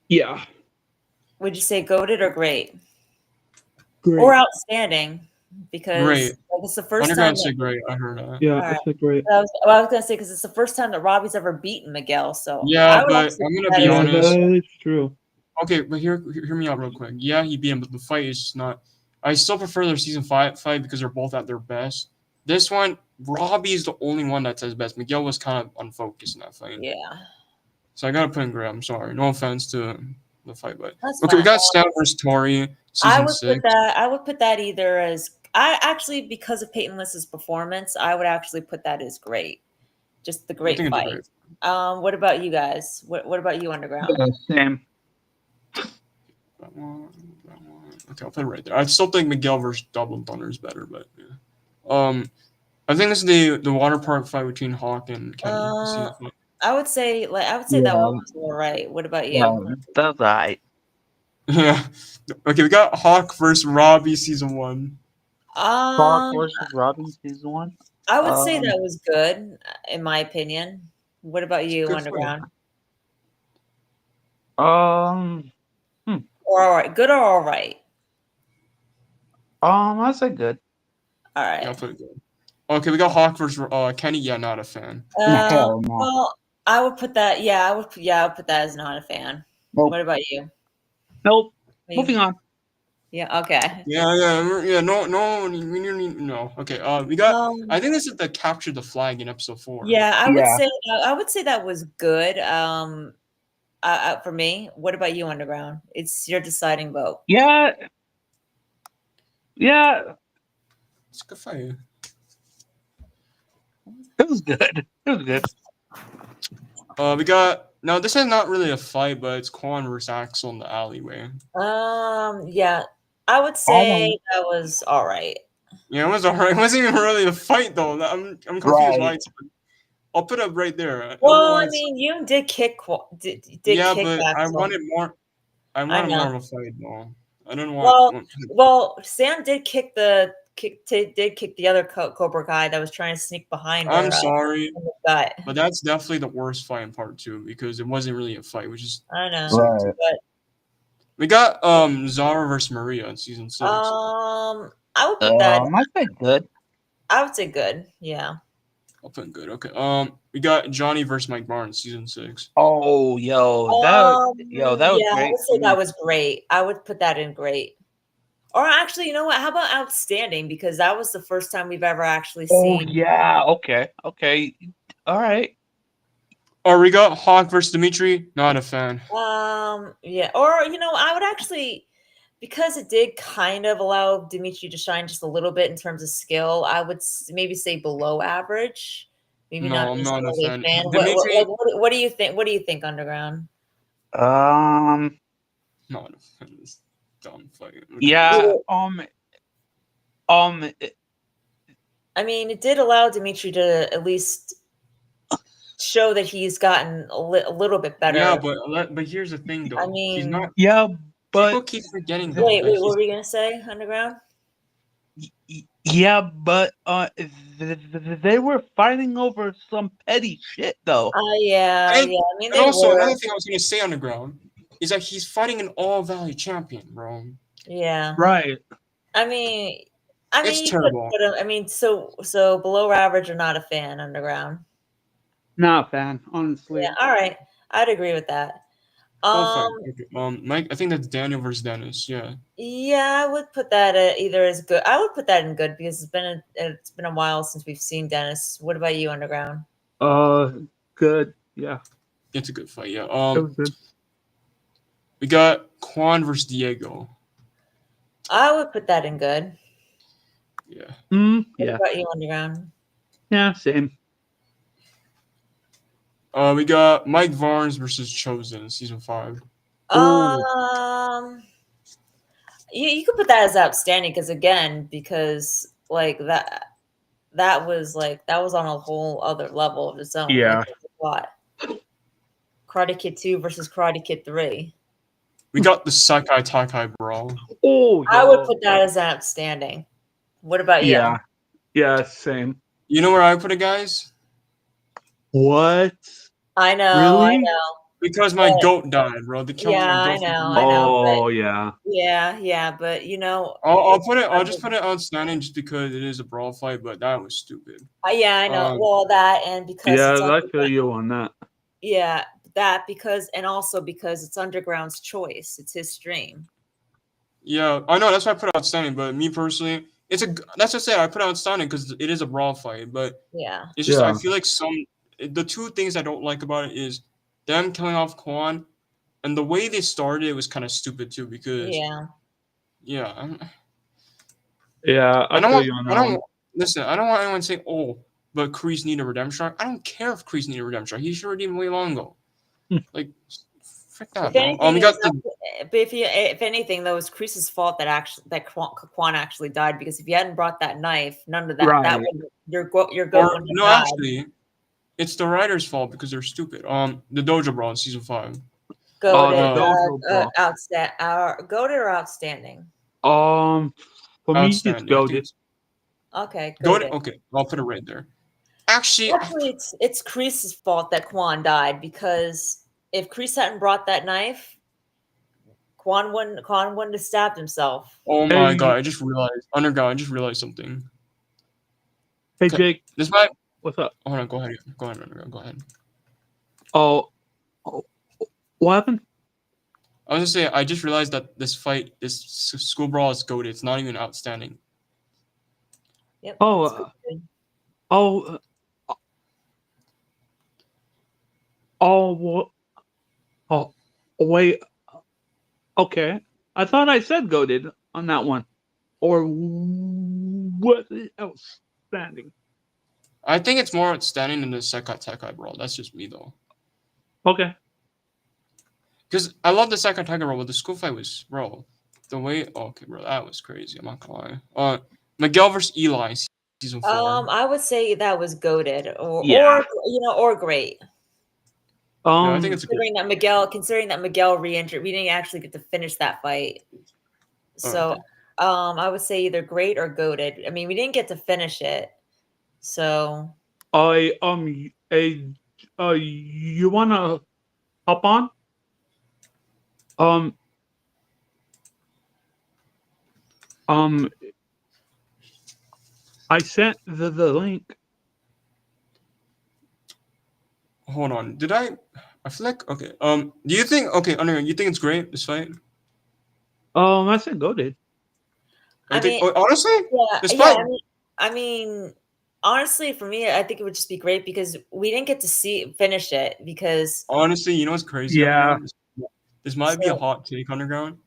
Yeah, Would you say goaded or great great. or outstanding? Because Great. like, it's the first time. Underground said great. I heard that. Yeah, All right. I said great. I was gonna say because it's the first time that Robbie's ever beaten Miguel. So Yeah, I would but actually I'm put gonna that be as- Yeah, honest. that is true. Okay, but hear me out real quick. Yeah, he beat him, but the fight is just not. I still prefer their season 5 fight because they're both at their best. This one, Robbie is the only one that's his best. Miguel was kind of unfocused in that fight. Yeah, So I gotta put in Graham. I'm sorry. No offense to the fight, but that's okay, we fine. got Stan versus Tori, I season would 6. put that. I would put that either as I actually because of Peyton List's performance, I would actually put that as great. Just the I great think it's a fight. great. What about you guys? What about you, Underground? Same. That one. Okay, I'll put it right there. I still think Miguel versus Dublin Thunder is better, but yeah. I think this is the water park fight between Hawk and Kenny. Uh, Season 5. I would say that one was all right. What about you? That's alright. Yeah. Okay, we got Hawk versus Robbie season 1. Fox versus Robin season 1. I would say that was good, in my opinion. What about you, Good fight. Underground? Or Or all right, good or all right? I said good. All Yeah, right. I'll put it good. Okay, we got Hawk versus Kenny. Yeah, not a fan. Hell no. Well, I would put that. Yeah, I would. Yeah, I would put that as not a fan. Nope. What about you? Nope. You- Moving on. Yeah. Okay. Yeah. No. Okay. We got. I think this is the capture the flag in episode 4. Yeah, I Yeah. would say that was good. For me. What about you, Underground? It's your deciding vote. Yeah. Yeah. It's a good fight. It was good. It was good. We got. Now this is not really a fight, but it's Quan versus Axel in the alleyway. Yeah, I would say that was all right. Yeah, it was alright. It wasn't even really a fight though. I'm confused Right. why it's. I'll put it right there. I don't know Well, why I it's- mean, you did kick. yeah, kick but I Axel. wanted more. I wanted know. more of a fight though. I don't want. Well, Sam did kick the other Cobra guy that was trying to sneak behind her. I'm sorry, in the gut. but that's definitely the worst fight in part 2 because it wasn't really a fight, which is. I know, Right. but We got Zara versus Maria in season 6. I would put that. I said good. I would say good. Yeah. I'll put in good. Okay. We got Johnny versus Mike Barnes season 6. Oh, that was Yeah, great. I would say that was great. I would put that in great. Or actually, you know what? How about outstanding? Because that was the first time we've ever actually seen. Yeah. Okay. All right. Or we got Hawk versus Dimitri. Not a fan. Yeah. Or I would actually, because it did kind of allow Dimitri to shine just a little bit in terms of skill. I would maybe say below average. Maybe No, not I'm not a necessarily fan. What, Dimitri. what do you think? What do you think, Underground? Not a fan. This dumb fight. Yeah. I mean, it did allow Dimitri to at least show that he's gotten a little bit better. Yeah, but here's the thing though. I He's mean, not. Yeah, People but keep forgetting though wait, that what he's. were you gonna say, Underground? yeah, but they were fighting over some petty shit though. Yeah. And, I mean, and they also were. another thing I was gonna say Underground is that he's fighting an All Valley champion, bro. Yeah. Right. I mean, It's you could terrible. put him. I mean, so below average or not a fan, Underground. Not a fan, honestly. Yeah. All right, I'd agree with that. Full Um. fight. Okay. Mike, I think that's Daniel versus Dennis. Yeah. Yeah, I would put that either as good. I would put that in good because it's been a while since we've seen Dennis. What about you, Underground? Good. Yeah, It's a good fight. Yeah. it was good. We got Quan versus Diego. I would put that in good. Yeah. What Yeah. about you, Underground? Yeah, same. We got Mike Varnes versus Chosen, season 5. Um, you could put that as outstanding because like that was on a whole other level of its own. Yeah. Like what? Karate Kid 2 versus Karate Kid 3. We got the Sakai Takai brawl. Oh, I would yo. put that as outstanding. What about you? Yeah. Yeah, same. You know where I put it, guys? What? I know, I Really? know. Because my But- goat died, bro. They killed Yeah, my I goat. know, I know. Oh, yeah. Yeah, but I'll just put it outstanding just because it is a brawl fight, but that was stupid. yeah, I know. Um, Well, that and because Yeah, it's I feel you on that. yeah, that and also because it's Underground's choice. It's his stream. Yeah, I know that's why I put outstanding. But me personally, that's just it. I put outstanding because it is a brawl fight. But Yeah. it's just I Yeah. feel like the two things I don't like about it is them killing off Quan, and the way they started it was kind of stupid too. Because Yeah. yeah, Yeah, I feel you on that one. listen. I don't want anyone to say, "Oh, but Kreese need a redemption arc." I don't care if Kreese need a redemption arc. He should have done way long ago. Like, frick that, If bro. anything, We got the. if anything, though, it was Kreese's fault that Quan actually died because if you hadn't brought that knife, none of that Right. would your goat wouldn't have died. Actually, it's the writer's fault because they're stupid. The Dojo Brawl in season 5. Goated, Dojo Brawl. goated or outstanding? For me, it's Outstanding. I think goated. Okay, Goated. goated. Okay, I'll put it right there. Actually, it's Kreese's fault that Quan died because if Kreese hadn't brought that knife, Quan wouldn't have stabbed himself. oh my Hey. god! I just realized, Underground. I just realized something. Hey, Okay. Jake, This might. what's up? Hold on. Go ahead. Underground. Go ahead. Oh, what happened? I was gonna say I just realized that this school brawl is goated. It's not even outstanding. Yep. Oh, it's pretty good. Oh, wait. Okay. I thought I said goated on that one. Or what else? Standing. I think it's more outstanding than the Sekai Tekai brawl. That's just me though. Okay. Because I love the Sekai Tekai brawl, but the school fight was bro. The way okay, bro, that was crazy. I'm not gonna lie. Miguel versus Eli, season 4. I would say that was goated Yeah. or great. Yeah, I think it's a good. Considering that Miguel re-entered, we didn't actually get to finish that fight. So, okay. I would say either great or goated. I mean, we didn't get to finish it. So, you wanna hop on? I sent the link. Hold on. Did I feel like okay. Do you think Underground, you think it's great, this fight? I said goated. Honestly? yeah, This yeah. fight I mean, honestly, for me, I think it would just be great because we didn't get to finish it because honestly, you know what's crazy? Yeah. Underground? This might be a hot take, Underground.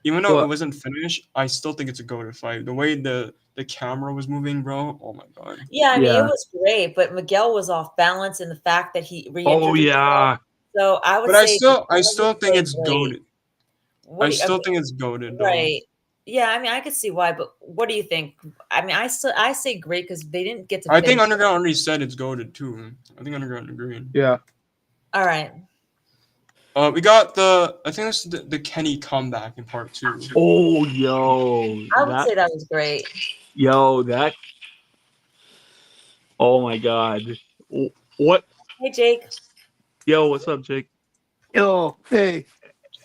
Even though What? it wasn't finished, I still think it's a goated fight. The way the camera was moving, bro. Oh my god. yeah, I mean, Yeah. it was great, but Miguel was off balance in the fact that he re-entered Oh himself. yeah. So I would But say I still think it's great. goated. I still think it's goated though. Right. Yeah, I mean, I could see why, but what do you think? I mean, I say great because they didn't get to I think finish. Underground already said it's goated too. I think Underground agreed. Yeah. All right. We got I think this is the Kenny comeback in part 2. Oh, yo, I would say that was great. that. Oh my God. What? Hey, Jake. Yo, what's up, Jake? Yo, hey.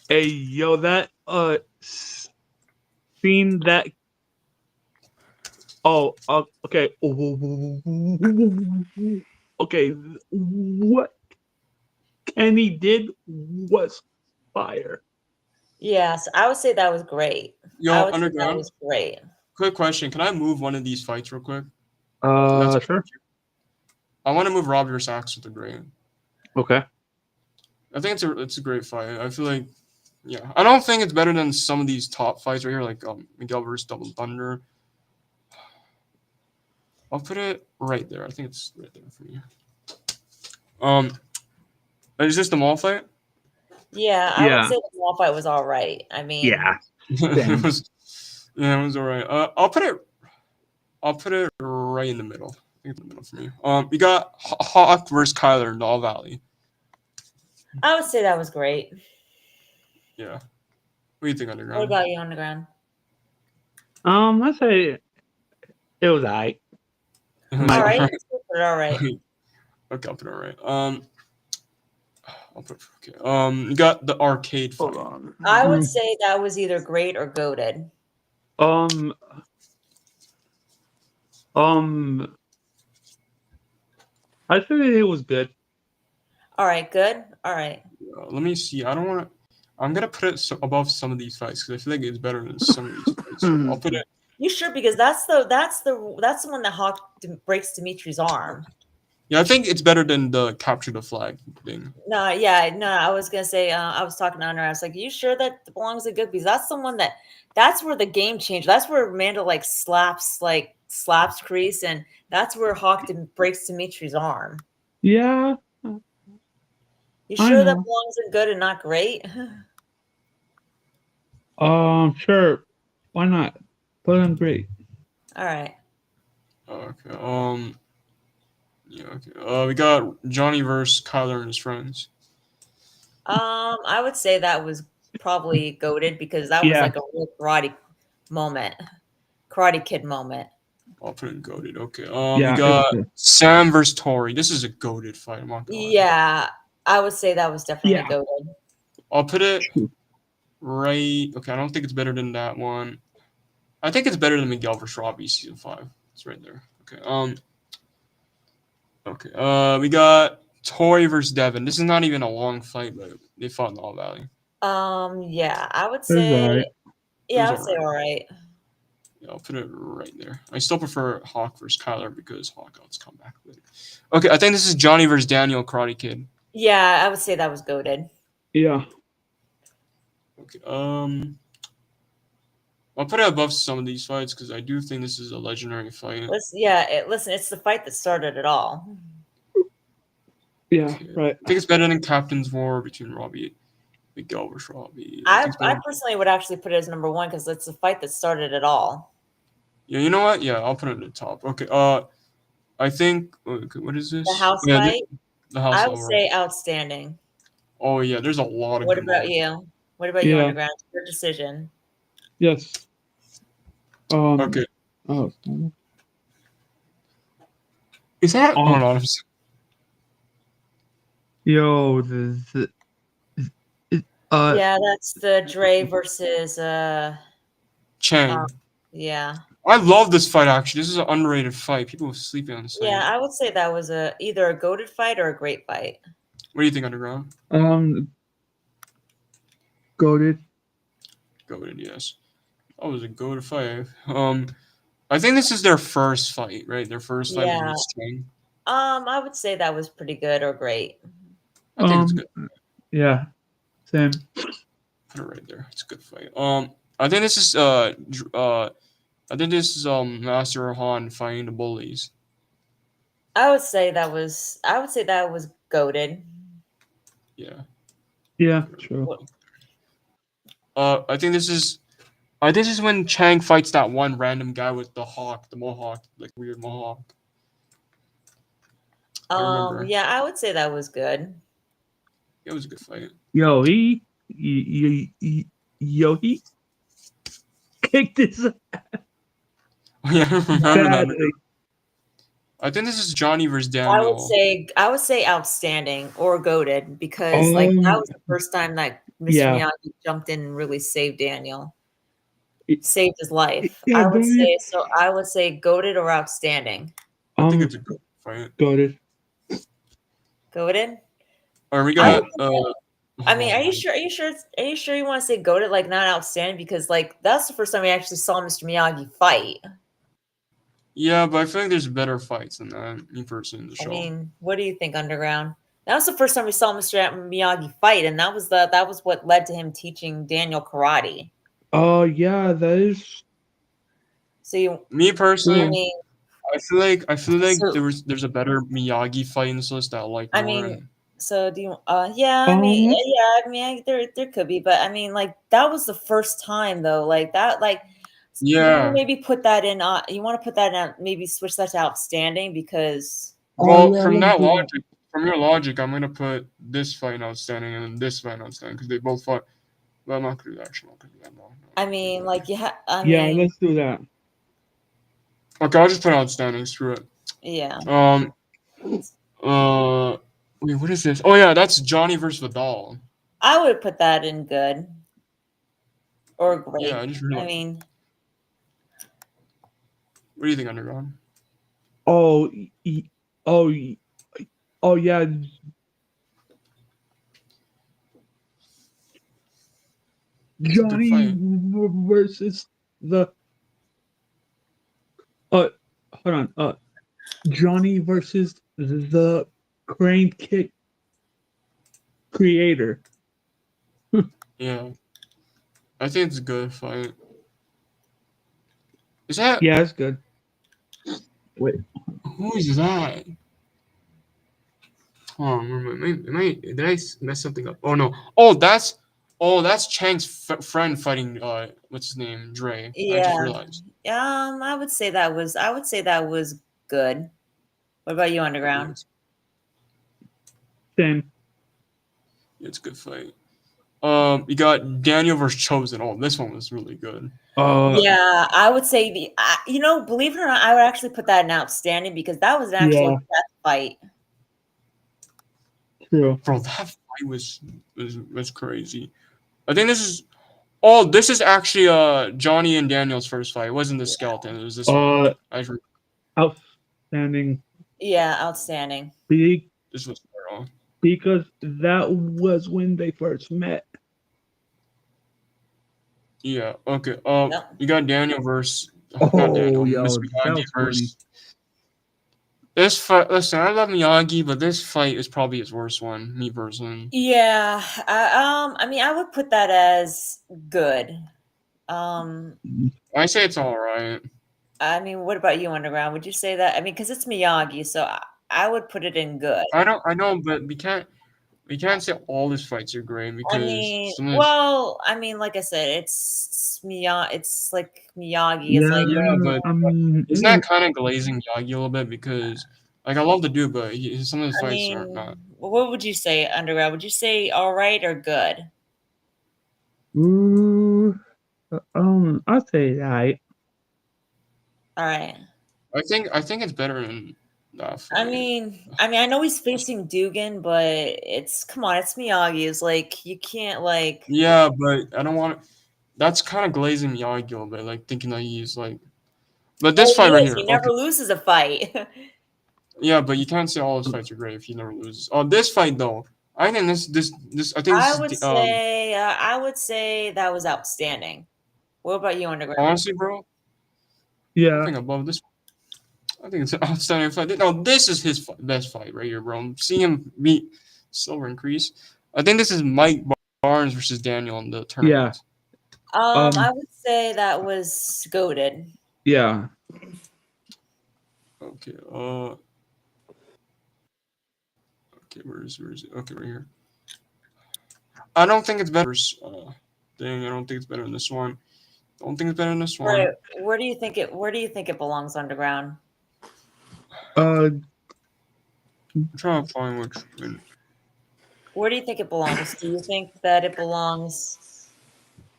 Hey, yo, that scene that. Oh, okay. Okay, what Kenny did was fire. Yes, I would say that was great. Yo, I would say that Underground. was great. Quick question: can I move one of these fights real quick? That's Sure. I want to move Robby versus Axel the Great. Okay. I think it's a great fight. I feel like, yeah, I don't think it's better than some of these top fights right here, like Miguel versus Double Thunder. I'll put it right there. I think it's right there for you. Is this the mall fight? Yeah, I would Yeah. say the wall fight was all right. I mean, Yeah. it was, yeah, it was alright. I'll put it right in the middle. I think it's in the middle for me. We got Hawk versus Kyler in the All Valley. I would say that was great. Yeah. What do you think, What Underground? about you, Underground? I say it was alright. All My- right, all right. Okay, I'll put it right. I'll put okay. You got the arcade fight. Hold on. I would say that was either great or goaded. Um. I think it was good. All right, good. All right. Let me see. I don't want to. I'm gonna put it above some of these fights because I feel like it's better than some of these fights. So I'll put it. You sure? Because that's the one that Hawk breaks Dimitri's arm. Yeah, I think it's better than the capture the flag thing. No, yeah, no. I was gonna say. I was talking to Under. I was like, "You sure that belongs to good?" Because that's the one that. That's where the game changed. That's where Amanda slaps Crease, and that's where Hawk breaks Dimitri's arm. Yeah. You I sure that know. belongs in good and not great? Sure. Why not? Put on great. All right. Okay. Yeah. Okay. We got Johnny versus Kyler and his friends. I would say that was probably goaded because that was Yeah. like a real Karate Kid moment. I'll put in goaded. Okay. Yeah, We it was got good. Sam versus Tori. This is a goaded fight. I'm not gonna lie. Yeah, I would say that was definitely Yeah. goaded. I'll put it right. Okay. I don't think it's better than that one. I think it's better than Miguel versus Robby season 5. It's right there. Okay. Okay. We got Tori versus Devin. This is not even a long fight, but they fought in the All Valley. Yeah, I would It was say, alright. yeah, I was would say all right. Yeah, I'll put it right there. I still prefer Hawk versus Kyler because Hawk got his comeback later. Okay, I think this is Johnny versus Daniel Karate Kid. Yeah, I would say that was goaded. Yeah. Okay. I'll put it above some of these fights because I do think this is a legendary fight. Listen, it's the fight that started it all. Yeah. Okay. Right. I think it's better than Captain's War between Miguel versus Robby. I personally would actually put it as number 1 because it's the fight that started it all. Yeah, you know what? Yeah, I'll put it at the top. Okay. I think what is this? The house Yeah, fight, the house I would level. say outstanding. Oh yeah, there's a lot of. What good about moments. you? What about you, Yeah. Underground? Your decision. Yes. Okay. Oh. Is that? Oh. Hold on. Yo. Yeah, that's the Dre versus Chang. yeah. I love this fight. Actually, this is an underrated fight. People are sleeping on this fight. Yeah, I would say that was either a goated fight or a great fight. What do you think, Underground? Goated. Goated, yes. Oh, it was a goated fight. I think this is their first fight, right? Their first fight Yeah. was Chang. I would say that was pretty good or great. I think it's good. Yeah. Same. Put it right there. It's a good fight. I think this is Master Han fighting the bullies. I would say that was goated. Yeah. Yeah. True. I think this is This is when Chang fights that one random guy with the mohawk, like weird mohawk. I remember. Yeah, I would say that was good. It was a good fight. Yo, he kicked his Yeah, I remember that. badly. I think this is Johnny versus I would Daniel. say outstanding or goated because like that was the first time that Mr. Yeah. Miyagi jumped in and really saved Daniel, It- saved his life. Yeah, don't you? I would say goated or outstanding. I think it's a good fight. Goated. Goated. Or we I got. I mean, are you sure? Are you sure? Are you sure you want to say goated, like not outstanding? Because like that's the first time we actually saw Mr. Miyagi fight. Yeah, but I feel like there's better fights than that. Me personally, in the show. I mean, what do you think, Underground? That was the first time we saw Mr. Miyagi fight, and that was what led to him teaching Daniel karate. Oh yeah, that is. So you, Me I personally, mean, I feel like So- there's a better Miyagi fight in this list that I like I more. mean, so do you? Yeah, I mean, yeah, I mean, there could be, but I mean, like that was the first time though, like that, like. You Yeah. wanna maybe put that in. You want to put that in. Maybe switch that to outstanding because. Well, yeah, from let's that do that. logic, from your logic, I'm gonna put this fight in outstanding and then this fight in outstanding because they both fought. Well, I'm not gonna do that. Actually, I'm not gonna do that. No. I mean, like I Yeah, mean, let's do that. Okay, I'll just put outstanding. Screw it. yeah. Wait, what is this? Oh yeah, that's Johnny versus Vidal. I would put that in good or great. Yeah, I just realized. I mean, What do you think, Underground? Oh, oh, oh yeah. It's a good Johnny fight. versus the. Hold on. Johnny versus the crane kick creator. Yeah, I think it's a good fight. Is that Yeah, it's good. Wait. who is that? Oh, did I mess something up? Oh no! Oh, that's Chang's friend fighting. What's his name? Dre. I just yeah. realized. I would say that was good. What about you, Underground? Same. It's a good fight. You got Daniel versus Chosen. Oh, this one was really good. Yeah, I would say believe it or not, I would actually put that in outstanding because that was an actual death fight. True. Bro, that fight was crazy. I think this is. Oh, this is actually Johnny and Daniel's first fight. It wasn't the skeleton. It was this one. Outstanding. Yeah, outstanding. This was thorough. Because that was when they first met. Yeah. Okay. Yep. You got Daniel versus. Oh, Not Daniel. yo, Mr. that Miyagi was funny. versus. This fight. Listen, I love Miyagi, but this fight is probably his worst one. Me personally. Yeah, I mean, I would put that as good. I say it's all right. I mean, what about you, Underground? Would you say that? I mean, because it's Miyagi, so I would put it in good. I know, but we can't say all his fights are great because I mean, some of his, well, I mean, like I said, it's Miyagi. It's like Miyagi. It's like yeah, but isn't yeah. that kind of glazing Miyagi a little bit because like I love the dude, but some of his I fights mean, are not. what would you say, Underground? Would you say all right or good? I'll say that. All right. I think it's better than that fight. I mean, I know he's facing Dugan, but come on, it's Miyagi. It's like you can't like. Yeah, but I don't want. That's kind of glazing Miyagi a little bit, like thinking that he's like. But this fight right here, He never loses a fight. Yeah, but you can't say all his fights are great if he never loses. Oh, this fight though, I think this. I think I would say that was outstanding. What about you, Underground? Honestly, bro. Yeah. I think above this. I think it's an outstanding fight. No, this is his best fight right here, bro. I'm seeing him beat Silver and Kreese. I think this is Mike Barnes versus Daniel in the tournament. I would say that was goated. Yeah. Okay. Okay. Where is it? Okay, right here. I don't think it's better. I don't think it's better than this one. Don't think it's better than this one. Where do you think it belongs, Underground? Uh, I'm trying to find which. Where do you think it belongs? Do you think that it belongs?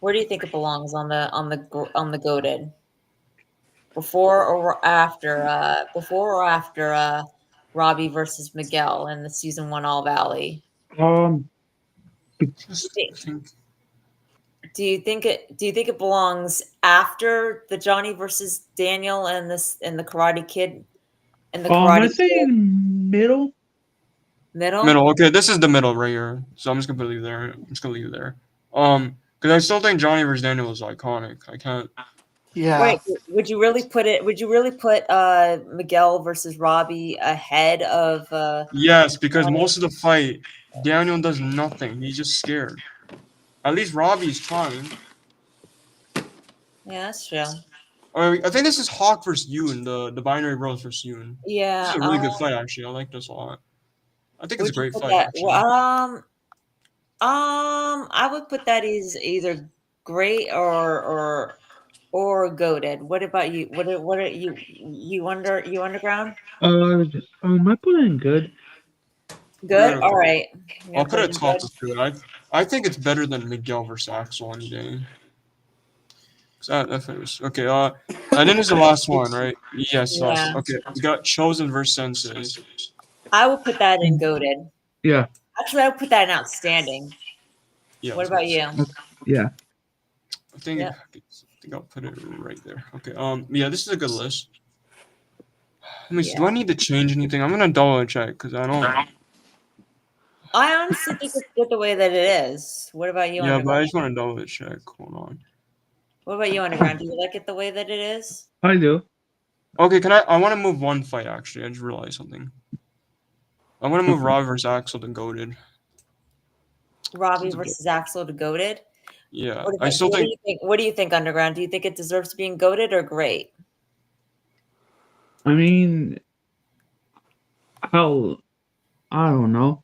Where do you think it belongs on the goated? Before or after? Before or after? Robbie versus Miguel in the season 1 All Valley. um, Just think. Do you think it belongs after the Johnny versus Daniel and the Karate Kid and the Karate I Kid say middle. middle? Middle. Okay, this is the middle right here. So I'm just gonna leave it there. I'm just gonna leave it there. Because I still think Johnny vs. Daniel is iconic. I can't. Yeah. Wait, would you really put Miguel versus Robbie ahead of Yes, because Johnny? most of the fight, Daniel does nothing. He's just scared. At least Robbie's trying. Yeah, that's true. I think this is Hawk versus Yoon, the Binary Bros versus Yoon. This Yeah. is a really good fight, actually. I like this a lot. I think it's a Would you great put fight, that? actually. I would put that as either great or goaded. What about you? What are you underground? I put in good. Good. Good, All okay. right. You're I'll gonna put put it it in top good. of good. I think it's better than Miguel versus Axel any day. That fight was okay. And then is the last one, right? Yes, last Yeah, one. Okay, we got Chosen versus Sensei. I would put that in goaded. Yeah, Actually, I would put that in outstanding. Yeah, I What was gonna about say. you? yeah. I think Yep. I'll put it right there. Okay. Yeah, this is a good list. Let me see. Do Yeah. I need to change anything? I'm gonna double check because I don't. I honestly think it's good the way that it is. What about you, Yeah, but I underground? just want to double check. Hold on. What about you, underground? Do you like it the way that it is? I do. Okay, can I want to move one fight actually. I just realized something. I'm gonna move Rob versus Axel to goaded. Robbie versus Axel to goaded. Yeah, What I about, still what do think you think? What do you think, underground? Do you think it deserves to be in goaded or great? I mean, hell, I don't know.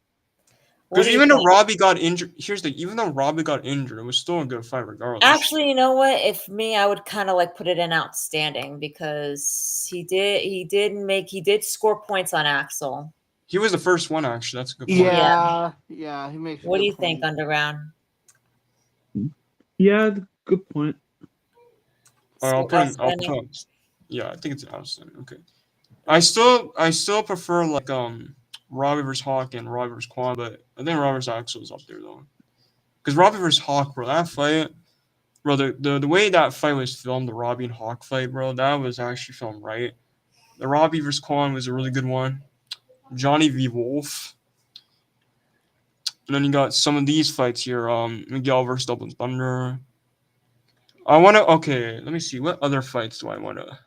What because do you even though think? Robbie got injured, even though Robbie got injured, it was still a good fight regardless. Actually, you know what? If me, I would kind of like put it in outstanding because he did score points on Axel. He was the first one actually. That's a good point. Yeah. Yeah. He makes. A What do good you think, point. underground? Yeah, good point. Or I'll put in. I'll Outstanding. put. Yeah, I think it's outstanding. Okay. I still prefer like Robbie vs Hawk and Robbie vs Quan, but I think Robbie vs Axel is up there though. Because Robbie vs Hawk, bro, that fight, bro, the way that fight was filmed, the Robbie and Hawk fight, bro, that was actually filmed right. The Robbie vs Quan was a really good one. Johnny v Wolf. And then you got some of these fights here. Miguel versus Double Thunder. Okay, let me see. What other fights do I wanna?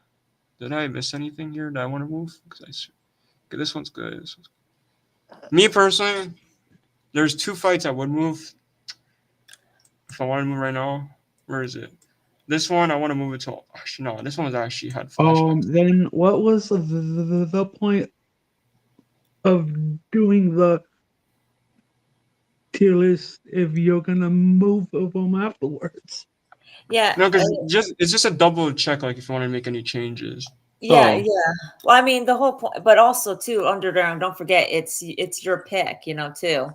Did I miss anything here that I want to move? Okay, this one's good. Me personally, there's two fights I would move if I want to move right now. Where is it? This one I want to move it to. Actually, no, this one's actually had flashbacks. Then what was the point of doing the tier list if you're gonna move them afterwards? Yeah, No, because it's just a double check. Like if you want to make any changes. yeah, Oh. yeah. Well, I mean, the whole point, but also too, underground. Don't forget, it's your pick, too.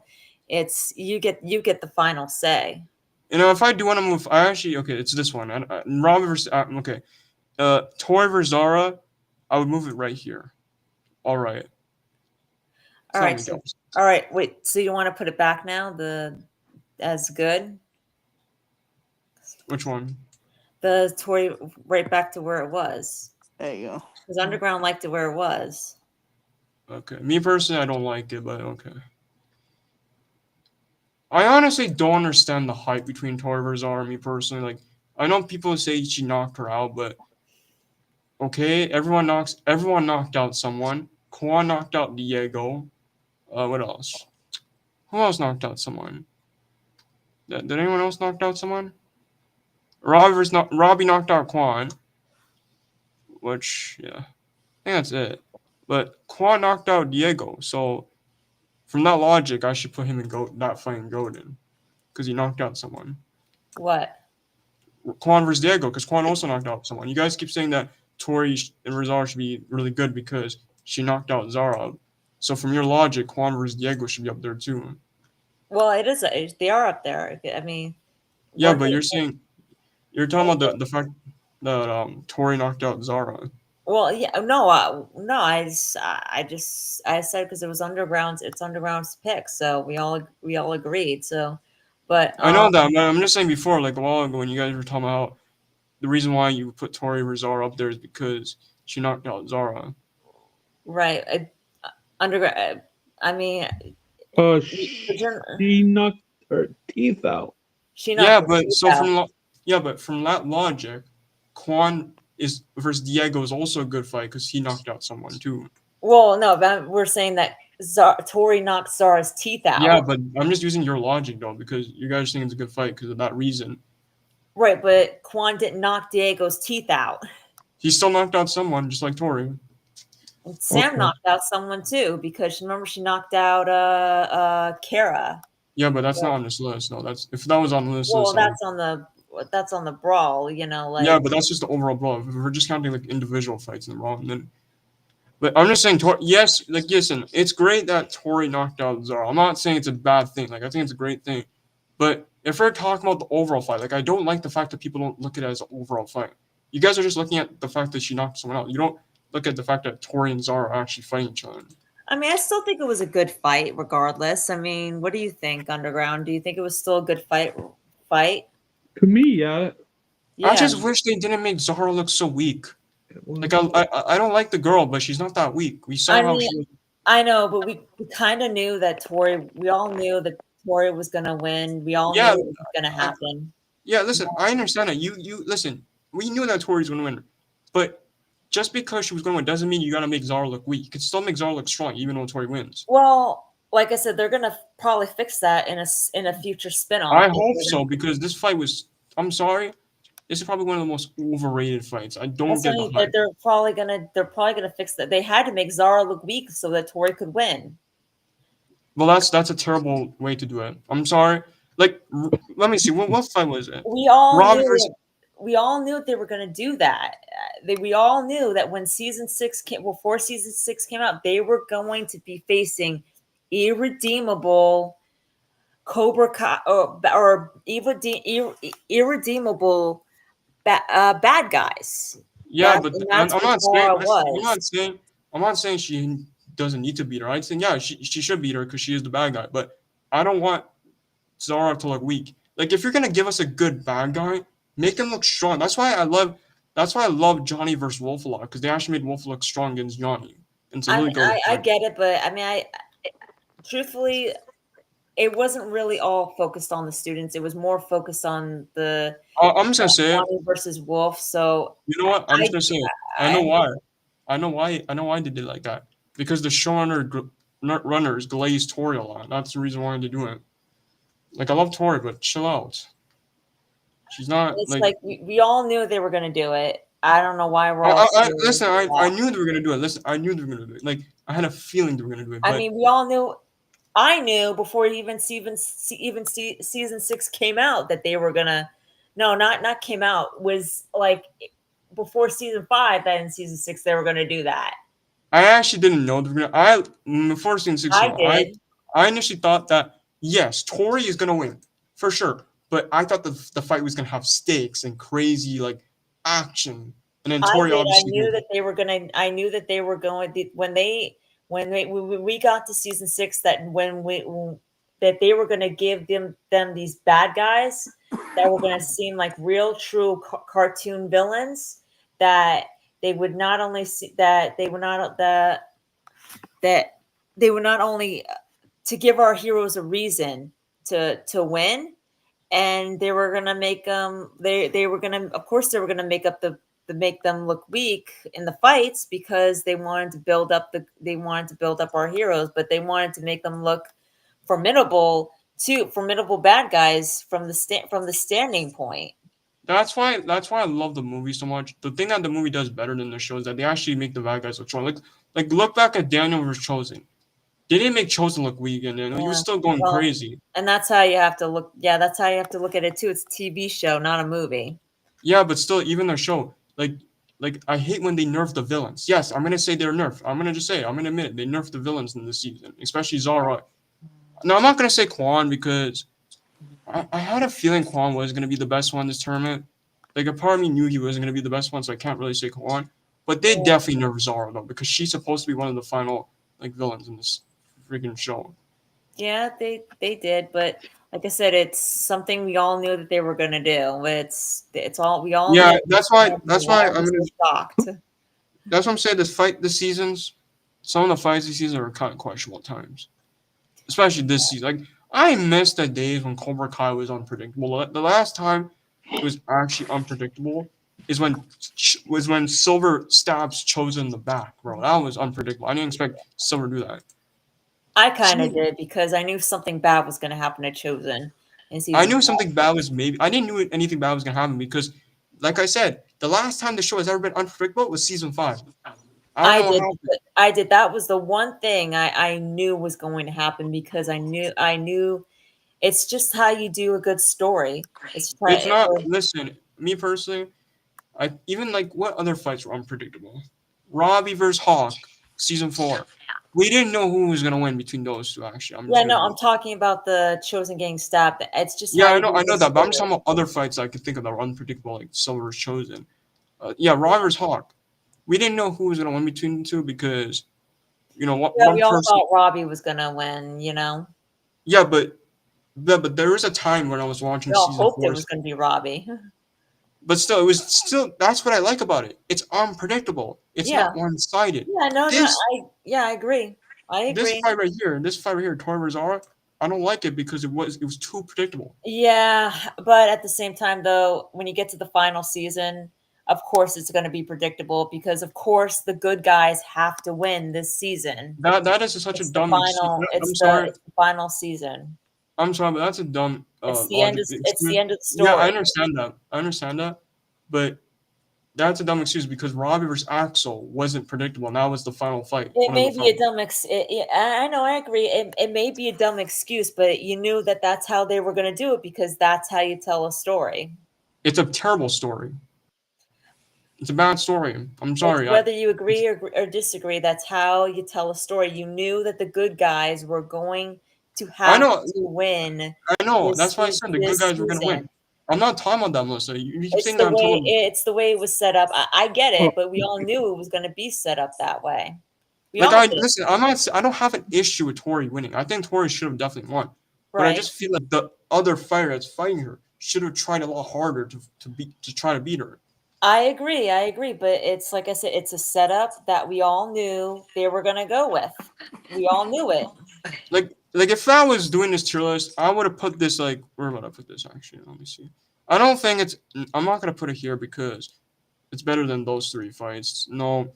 It's you get the final say. If I do want to move, I actually it's this one. Robin versus okay, Tori versus Zara, I would move it right here. All right. All right, so, all right. Wait, so you want to put it back now? As good. Which one? The Tory right back to where it was. There you go. Because underground liked it where it was. Okay. Me personally, I don't like it, but okay. I honestly don't understand the hype between Tori versus Zara. Me personally, like I know people say she knocked her out, but okay, everyone knocked out someone. Kwan knocked out Diego. What else? Who else knocked out someone? Did anyone else knocked out someone? Robbie knocked out Kwan, which yeah, I think that's it. But Kwan knocked out Diego, so from that logic, I should put him in that fight in Golden, because he knocked out someone. What? Quan versus Diego because Quan also knocked out someone. You guys keep saying that Tori and Rizar should be really good because she knocked out Zara. So from your logic, Quan versus Diego should be up there too. Well, it is. They are up there. I mean, Yeah, what but they, you're talking about the fact that Tori knocked out Zara. well, yeah, no. I said because it was Underground's. It's Underground's pick, so we all agreed. So, but I know that, but I'm just saying before, like a while ago, when you guys were talking about the reason why you put Tori Rizar up there is because she knocked out Zara. right, Underground. I mean, She knocked her teeth out. she Yeah, knocked. but so out. but from that logic, Quan is versus Diego is also a good fight because he knocked out someone too. Well, no, but we're saying that Tori knocked Zara's teeth out. Yeah, but I'm just using your logic though because you guys think it's a good fight because of that reason. Right, but Quan didn't knock Diego's teeth out. He still knocked out someone just like Tori. Sam Okay. knocked out someone too because remember she knocked out Kara. Yeah, but that's not on this list. No, that's if that was on this Well, list. that's on the brawl. Like Yeah, but that's just the overall brawl. If we're just counting like individual fights in the brawl, then. But I'm just saying, yes, like listen, it's great that Tori knocked out Zara. I'm not saying it's a bad thing. Like I think it's a great thing. But if we're talking about the overall fight, like I don't like the fact that people don't look at it as an overall fight. You guys are just looking at the fact that she knocked someone out. You don't look at the fact that Tori and Zara are actually fighting each other. I mean, I still think it was a good fight, regardless. I mean, what do you think, Underground? Do you think it was still a good fight? To me, yeah. Yeah. I just wish they didn't make Zara look so weak. Like I don't like the girl, but she's not that weak. We saw how she was. I know, but we kind of knew that Tori. We all knew that Tori was going to win. We all knew it was going to happen. Yeah, listen, I understand that. You listen. We knew that Tori's going to win, but just because she was going to win doesn't mean you got to make Zara look weak. You can still make Zara look strong, even though Tori wins. Well, like I said, they're going to probably fix that in a future spinoff. I hope so because this fight was. I'm sorry. This is probably one of the most overrated fights. I don't get the hype. They're probably gonna fix that. They had to make Zara look weak so that Tori could win. Well, that's a terrible way to do it. I'm sorry. Like, let me see. What fight was it? We all Robby knew. versus. We all knew they were going to do that. We all knew that when before season 6 came out, they were going to be facing irredeemable Cobra or irredeemable bad guys. Yeah, but I'm not saying she doesn't need to beat her. I'm saying yeah, she should beat her because she is the bad guy. But I don't want Zara to look weak. Like if you're gonna give us a good bad guy, make him look strong. That's why I love Johnny versus Wolf a lot because they actually made Wolf look strong against Johnny. And it's a really good. I get it, but I mean, truthfully, it wasn't really all focused on the students. It was more focused on the. I'm just gonna say Johnny versus Wolf. So you know what? I'm just gonna say it. I know why. I know why they did it like that. Because the showrunner runners glazed Tori a lot. That's the reason why they do it. Like I love Tori, but chill out. She's not. It's like we all knew they were going to do it. I don't know why we're all. I knew they were gonna do it. Listen, I knew they were gonna do it. Like I had a feeling they were gonna do it. I mean, we all knew. I knew before even season 6 came out that they were gonna. No, not came out. Was like before season 5, that in season 6 they were gonna do that. I actually didn't know they were gonna. Before season 6 came out, I initially thought that yes, Tori is gonna win for sure. But I thought the fight was gonna have stakes and crazy like action, and then Tori obviously. I knew that they were going. When we got to season 6, that that they were going to give them these bad guys that were going to seem like real, true cartoon villains. That they would not only to give our heroes a reason to win. And they were gonna make them. They were gonna, of course, they were gonna make them look weak in the fights because they wanted to build up our heroes, but they wanted to make them look formidable bad guys from the standing point. That's why I love the movie so much. The thing that the movie does better than the show is that they actually make the bad guys look strong. Like look back at Daniel vs. Chosen. They didn't make Chosen look weak, and he was still going crazy. And that's how you have to look. Yeah, that's how you have to look at it too. It's a TV show, not a movie. Yeah, but still, even their show, like I hate when they nerf the villains. Yes, I'm gonna say they're nerfed. I'm gonna just say it. I'm gonna admit it. They nerfed the villains in this season, especially Zara. No, I'm not gonna say Quan because I had a feeling Quan was gonna be the best one this tournament. Like a part of me knew he was gonna be the best one, so I can't really say Quan. But they Yeah. definitely nerfed Zara though because she's supposed to be one of the final like villains in this freaking show. Yeah, they did, but like I said, it's something we all knew that they were gonna do. It's all we all Yeah, knew. that's why. And we That's why all I'm just gonna. were shocked. That's what I'm saying. This seasons, some of the fights this season are kind of questionable at times, especially this season. Like I miss the days when Cobra Kai was unpredictable. The last time it was actually unpredictable is when Silver stabs Chosen in the back, bro. That was unpredictable. I didn't expect Silver to do that. I kind of See, did because I knew something bad was gonna happen to Chosen in I season knew 5. something bad was maybe. I didn't know anything bad was gonna happen because, like I said, the last time the show has ever been unpredictable was season 5. I don't I know what did, happened. but I did. That was the one thing I knew was going to happen because I knew it's just how you do a good story. It's It's try not. for Listen, me personally, I even like what other fights were unpredictable. Robbie versus Hawk, season 4. We didn't know who was gonna win between those two. Actually, I'm yeah, just gonna no, be. I'm talking about the Chosen getting stabbed. It's just Yeah, how you do I a know good that, but I'm just story. talking about other fights I could think of that were unpredictable, like Silver versus Chosen. Yeah, Robbie versus Hawk. We didn't know who was gonna win between the two because what Yeah, one we all person. thought Robbie was gonna win, you know. Yeah, but there was a time when I was watching We all season hoped it 4. was gonna be Robbie. But still, it was still. That's what I like about it. It's unpredictable. It's Yeah. not one-sided. Yeah, no, This I agree. I this agree. fight right here, Tori versus Zara, I don't like it because it was too predictable. Yeah, but at the same time, though, when you get to the final season, of course it's going to be predictable because, of course, the good guys have to win this season. That is such a It's the dumb excuse. final. It's the final season. I'm sorry, but that's a dumb logic It's the excuse. end of the Yeah, I story. understand that. But that's a dumb excuse because Robbie versus Axel wasn't predictable, and that was the final fight. It One of may the be a final. dumb I know, I agree. It may be a dumb excuse, but you knew that that's how they were going to do it because that's how you tell a story. It's a terrible story. It's a bad story. I'm It's sorry. whether you agree or disagree, that's how you tell a story. You knew that the good guys were going to I have know. to win I know. That's why I said the good this guys were gonna season. win. I'm not talking about that, Melissa. You keep It's saying the that I'm talking way about. it's the way it was set up. I get Oh, it, but we all knew it was going to be set up that way. We Like all I did, listen. I don't have an issue with Tori winning. I think Tori should have definitely won. But I right? just feel like the other fighter that's fighting her should have tried a lot harder to try to beat her. I agree, but it's like I said, it's a setup that we all knew they were going to go with. We all knew it. Like if I was doing this tier list, I would have put this like where would I put this actually? Let me see. I don't think it's. I'm not gonna put it here because it's better than those 3 fights. No.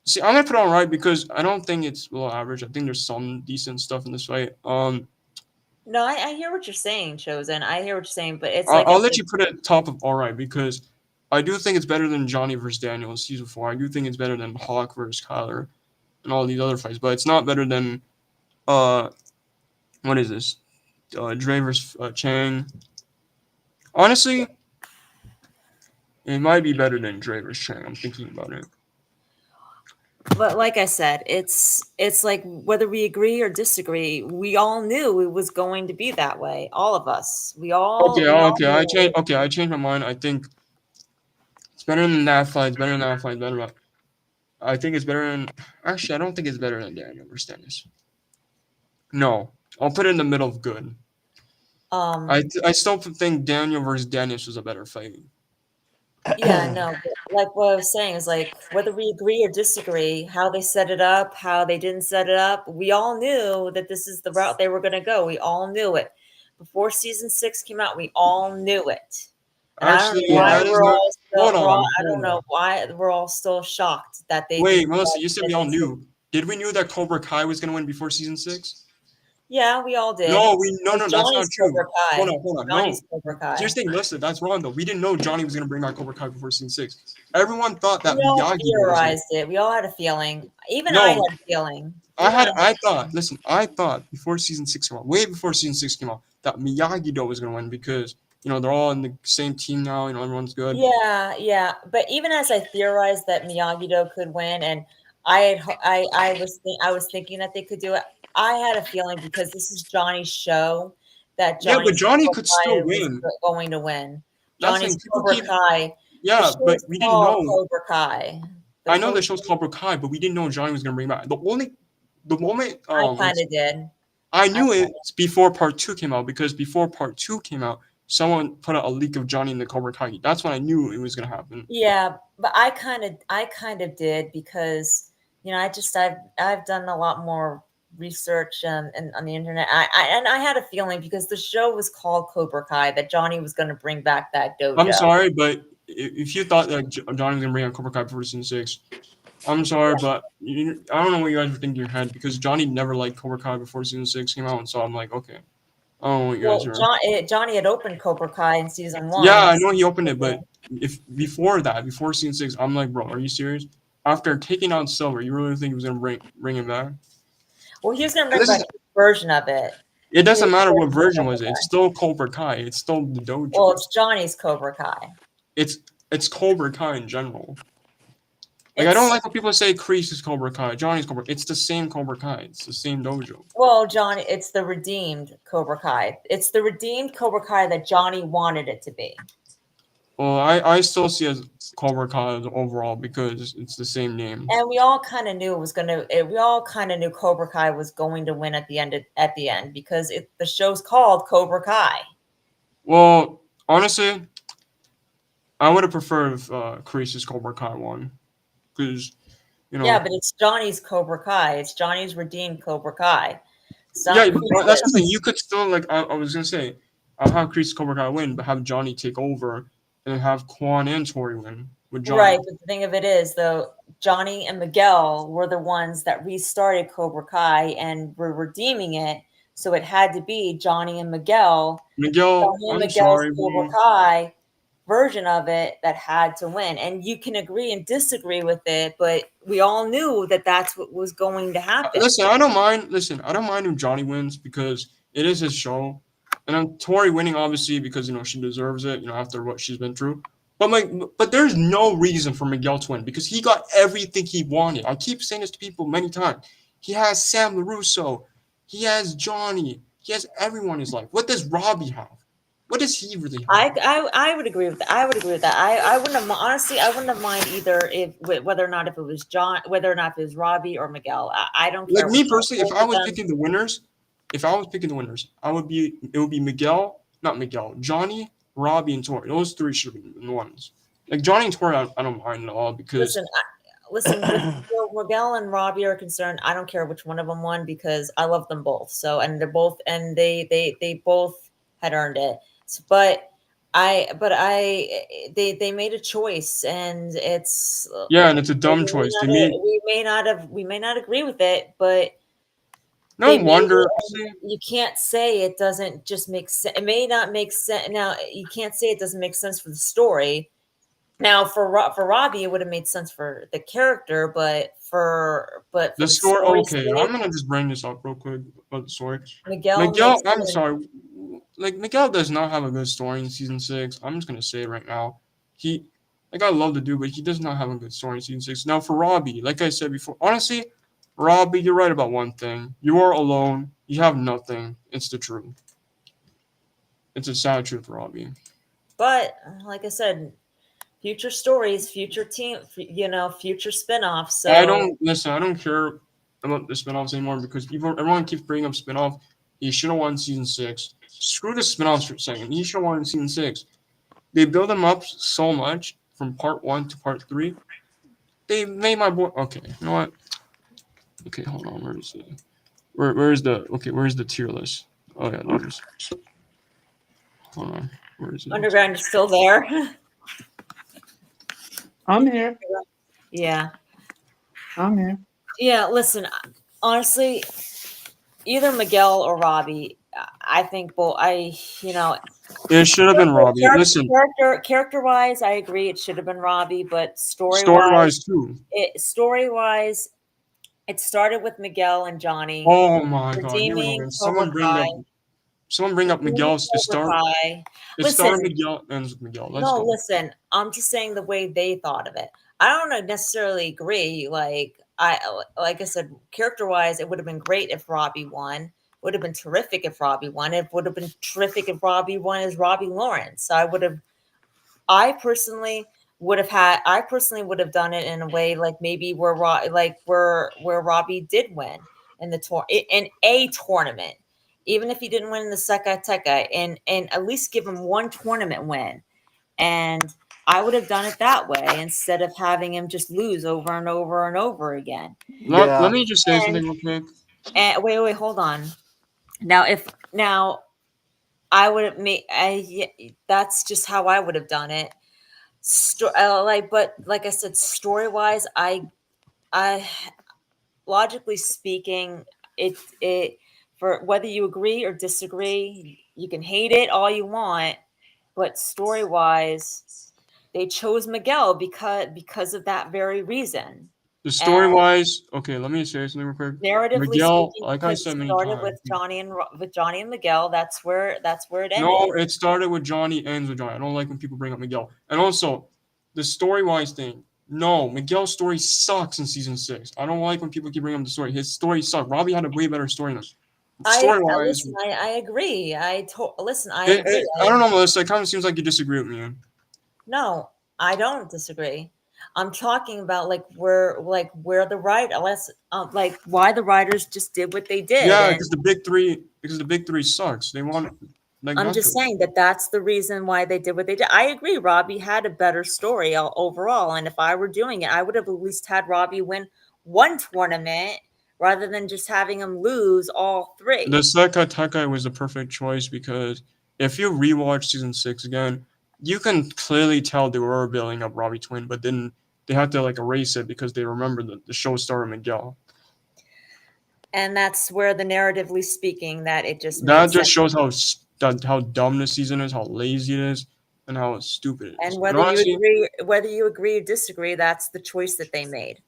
See, I'm gonna put it on right because I don't think it's below average. I think there's some decent stuff in this fight. No, I hear what you're saying, Chosen. I hear what you're saying, but it's I'll, like I I'll let said, you put it at top of all right because I do think it's better than Johnny versus Daniel in season 4. I do think it's better than Hawk versus Kyler and all these other fights, but it's not better than uh what is this? Dre versus Chang. Honestly, it might be better than Dre versus Chang. I'm thinking about it. but like I said, it's like whether we agree or disagree, we all knew it was going to be that way. All of us, Okay, we all okay. knew it. I changed my mind. I think it's better than that fight. It's better than that fight. Better. I think it's better than. Actually, I don't think it's better than Daniel versus Dennis. No, I'll put it in the middle of good. Um, I still think Daniel versus Dennis was a better fight. yeah, no, but like what I was saying is like whether we agree or disagree, how they set it up, how they didn't set it up, we all knew that this is the route they were going to go. We all knew it before season 6 came out. We all knew it. And I don't know Actually, why Yeah. that is not. Hold on, I don't hold know on. why we're all still shocked that they Wait, did Melissa, you said that we all they said, knew. Did we knew that Cobra Kai was gonna win before season 6? yeah, we all did. No, Because that's not Johnny's Cobra true. Kai. Hold on, no. Johnny's Cobra Here's Kai. the thing, listen, that's wrong though. We didn't know Johnny was gonna bring back Cobra Kai before season 6. Everyone thought that We all Miyagi-Do was gonna. theorized it. We all had a feeling. Even I had No, a feeling. Even I I thought before season 6 came out, way before season 6 came out, that Miyagi-Do was gonna win because they're all in the same team now. Everyone's good. Yeah. But even as I theorized that Miyagi-Do could win, and I was thinking that they could do it. I had a feeling because this is Johnny's show that Yeah, but Johnny's Johnny Cobra could still Kai was win. going to win. That's the Johnny's thing. People Cobra keep. Kai. The Yeah, show but is we didn't called know. Cobra Kai. I know the show's Cobra Kai, but we didn't know Johnny was gonna bring it back. The moment I kind of did. I knew it before part 2 came out, because before part 2 came out, someone put out a leak of Johnny in the Cobra Kai. That's when I knew it was gonna happen. Yeah, but I kind of did because I've done a lot more research and on the internet. I had a feeling because the show was called Cobra Kai that Johnny was going to bring back that dojo. I'm sorry, but if you thought that Johnny was gonna bring out Cobra Kai before season 6, I'm sorry, but I don't know what you guys were thinking in your head, because Johnny never liked Cobra Kai before season 6 came out, and so I'm like, okay, I don't know what you guys are. Johnny had opened Cobra Kai in season 1. Yeah, I know he opened it, but before season 6, I'm like, bro, are you serious? After taking out Silver, you really think he was gonna bring him back? Well, he was going to bring back his version of it. It doesn't matter what version was it. It's still Cobra Kai. It's still the dojo. Well, it's Johnny's Cobra Kai. It's Cobra Kai in general. Like, I don't like when people say Kreese is Cobra Kai, Johnny's Cobra. It's the same Cobra Kai. It's the same dojo. Well, Johnny, it's the redeemed Cobra Kai. It's the redeemed Cobra Kai that Johnny wanted it to be. Well, I still see it as Cobra Kai overall, because it's the same name. And we all kind of knew we all kind of knew Cobra Kai was going to win at the end because the show's called Cobra Kai. Well, honestly, I would have preferred if Kreese's Cobra Kai won. Because, Yeah, but it's Johnny's Cobra Kai. It's Johnny's redeemed Cobra Kai. Yeah, but that's the thing. You could still, like, I was going to say, I'll have Kreese's Cobra Kai win, but have Johnny take over, and have Quan and Tori win with Johnny. Right, but the thing of it is, though, Johnny and Miguel were the ones that restarted Cobra Kai and were redeeming it, so it had to be Johnny and Miguel. Miguel's Cobra Kai version of it that had to win. And you can agree and disagree with it, but we all knew that that's what was going to happen. Listen, I don't mind if Johnny wins, because it is his show. And I'm Tori winning, obviously, because she deserves it, after what she's been through. But there's no reason for Miguel to win, because he got everything he wanted. I keep saying this to people many times. He has Sam LaRusso, he has Johnny, he has everyone in his life. What does Robby have? What does he really have? I would agree with that. I wouldn't have, honestly, I wouldn't have mind either whether or not if it was Robby or Miguel. I don't care. Like, me personally, if I was picking the winners, it would be Johnny, Robby, and Tori. Those 3 should have been the ones. Like, Johnny and Tori, I don't mind at all, because listen, where Miguel and Robby are concerned, I don't care which one of them won, because I love them both. So, and they both had earned it. But they made a choice, and it's and it's a dumb choice. We may not agree with it, but no wonder. You can't say it doesn't just make sense. It may not make sense. Now, you can't say it doesn't make sense for the story. Now, for Robby, it would have made sense for the character, but for the story. Okay, I'm gonna just bring this up real quick about the story. Miguel, I'm sorry. Like, Miguel does not have a good story in season 6. I'm just gonna say it right now. I love the dude, but he does not have a good story in season 6. Now, for Robby, like I said before, honestly, Robby, you're right about one thing. You are alone. You have nothing. It's the truth. It's a sad truth, Robby. But like I said, future stories, future team, future spinoffs. So I don't care about the spinoffs anymore, because everyone keeps bringing up spinoff. He should have won season 6. Screw the spinoffs for a second. He should have won season 6. They build him up so much from part 1 to part 3. They made my boy. Okay, you know what? Okay, hold on. Where's the tier list? Oh yeah, there it is. Hold on. Where is it? Underground is still there. I'm here. Yeah. I'm here. Yeah, listen, honestly, either Miguel or Robby, I think both. It should have been Robby. Listen, character-wise, I agree it should have been Robby, but story-wise too. Story-wise, it started with Miguel and Johnny. Oh my God! Someone someone bring up Miguel's star. It Listen, started Miguel, ends with Miguel. Let's no, go. listen. I'm just saying the way they thought of it. I don't necessarily agree. Like I said, character wise, it would have been great if Robby won. Would have been terrific if Robby won. It would have been terrific if Robby won as Robby Lawrence. I personally would have done it in a way like maybe where Robby did win in a tournament, even if he didn't win in the Seka Teka, and at least give him one tournament win. And I would have done it that way instead of having him just lose over and over and over again. Let me just say something real quick. And wait, hold on. Now, I would have made. That's just how I would have done it. But like I said, story wise, I logically speaking, it for whether you agree or disagree, you can hate it all you want, but story wise, they chose Miguel because of that very reason. The story wise, okay, let me say something real quick. Narratively Miguel, speaking, like I said many started times, with Johnny and Miguel. That's where it ended. no, it started with Johnny, ends with Johnny. I don't like when people bring up Miguel. And also, the story wise thing. No, Miguel's story sucks in season 6. I don't like when people keep bringing up the story. His story sucked. Robby had a way better story than us. Story wise, I agree. I agree. I don't know, Melissa. It kind of seems like you disagree with me. No, I don't disagree. I'm talking about where the why the writers just did what they did. Yeah, because the big three sucks. They want. I'm just saying that's the reason why they did what they did. I agree. Robby had a better story overall, and if I were doing it, I would have at least had Robby win one tournament rather than just having him lose all 3. The Seka Teka was the perfect choice because if you rewatch season 6 again, you can clearly tell they were building up Robby Twin, but then they had to erase it because they remember the show started Miguel. And that's where the narratively speaking that it just shows how dumb this season is, how lazy it is, and how stupid it is. And whether you agree or disagree, that's the choice that they made.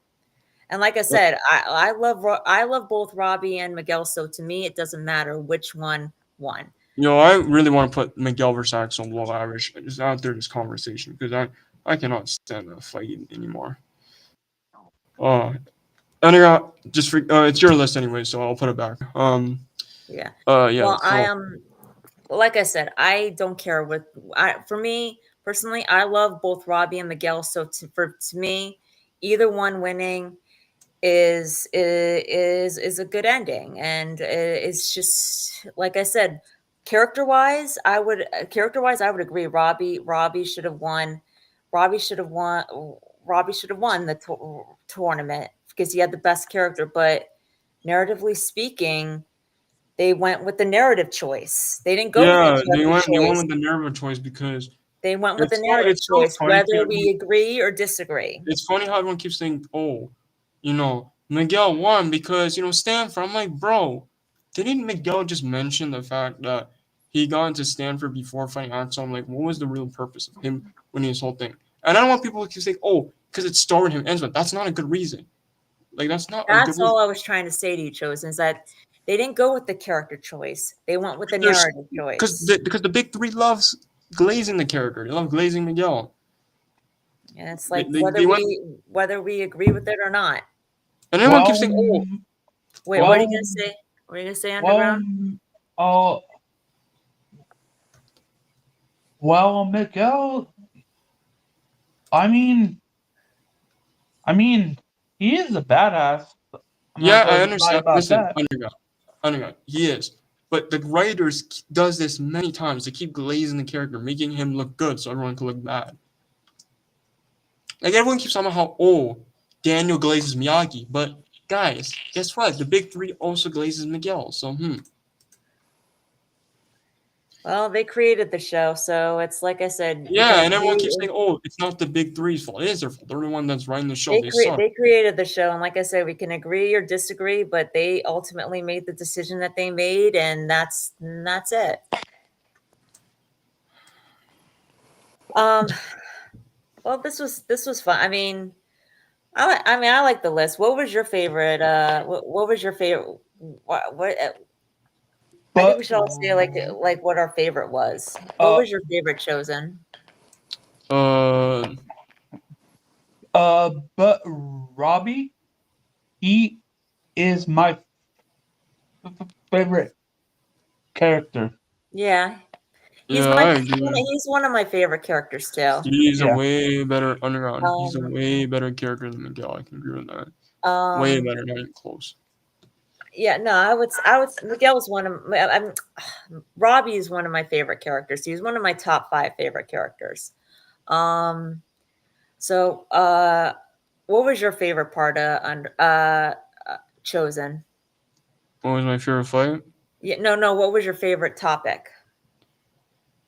And like I said, I love both Robby and Miguel. So to me, it doesn't matter which one won. I really want to put Miguel versus Axel below average just after this conversation because I cannot stand that fight anymore. And it's your list anyway, so I'll put it back. Yeah. Yeah. Well, so, like I said, I don't care for me personally, I love both Robby and Miguel. So to me, either one winning is a good ending, and it's just like I said, character wise I would agree. Robby should have won the tournament because he had the best character, but narratively speaking, they went with the narrative choice. They didn't go with the they went with the narrative choice because they went with the narrative choice, whether we agree or disagree. It's funny how everyone keeps saying, "Oh, Miguel won because Stanford." I'm like, bro, didn't Miguel just mention the fact that he got into Stanford before fighting Axel? I'm like, what was the real purpose of him winning this whole thing? And I don't want people to keep saying, "Oh, because it started him ends with." That's not a good reason. That's not. That's all I was trying to say to you, Chosen, is that they didn't go with the character choice. They went with the narrative choice. Because the big 3 loves glazing the character. They love glazing Miguel. And it's like whether we agree with it or not. And everyone keeps saying, "Oh, wait, what are you gonna say? What are you gonna say, Underground?" Well, Miguel. I mean, he is a badass. I understand. Listen, Underground, he is. But the writers does this many times. They keep glazing the character, making him look good so everyone can look bad. Everyone keeps talking about how, Daniel glazes Miyagi. But, guys, guess what? The big 3 also glazes Miguel. So, Well, they created the show, so it's like I said. Yeah, and everyone keeps saying, it's not the big 3's fault. It is their fault. They're the one that's running the show. They created the show, and like I said, we can agree or disagree, but they ultimately made the decision that they made, and that's it. Well, this was fun. I mean, I like the list. What was your favorite? What was your favorite? What I think But we should all say like what our favorite was. What Uh, was your favorite Chosen? Uh, but Robbie, he is my favorite character. Yeah, yeah, I agree. he's one of my favorite characters too. He's a Yeah. way better underground. He's a Um, way better character than Miguel. I can agree with that. Way um, better, not even close. yeah, no, I would. Miguel was one of my. Robbie is one of my favorite characters. He's one of my top 5 favorite characters. Um, so what was your favorite part Chosen? What was my favorite fight? Yeah, no. What was your favorite topic?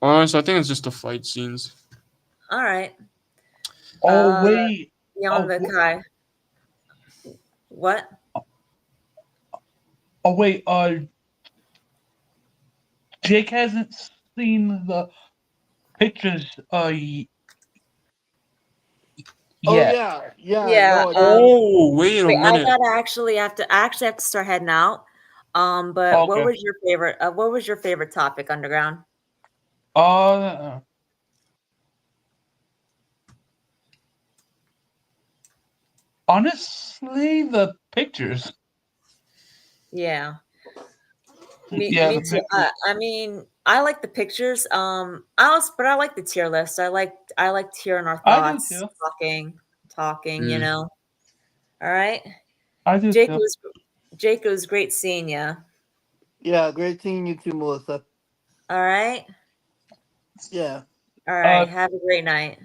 Honestly, I think it's just the fight scenes. All right. Oh wait. Beyond the Kai. What? Oh wait. Jake hasn't seen the pictures. Oh Yet. yeah. Yeah. No, I didn't. Oh, wait a Wait, I minute. gotta actually have to start heading out. But Okay. what was your favorite? What was your favorite topic, Underground? Uh. Honestly, the pictures. Yeah, Yeah, me the too. pictures. I mean, I like the pictures. But I like the tier list. I like hearing our I do thoughts, too. talking. You Mm. know. All right, I do Jake. too. Jake, it was great seeing you. Yeah, great seeing you too, Melissa. All right. Yeah. All right. Uh. Have a great night.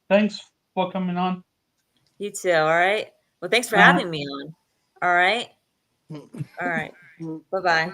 Thanks for coming on. You too. All right. Well, thanks for Uh, having me on. All right. All right. Bye bye.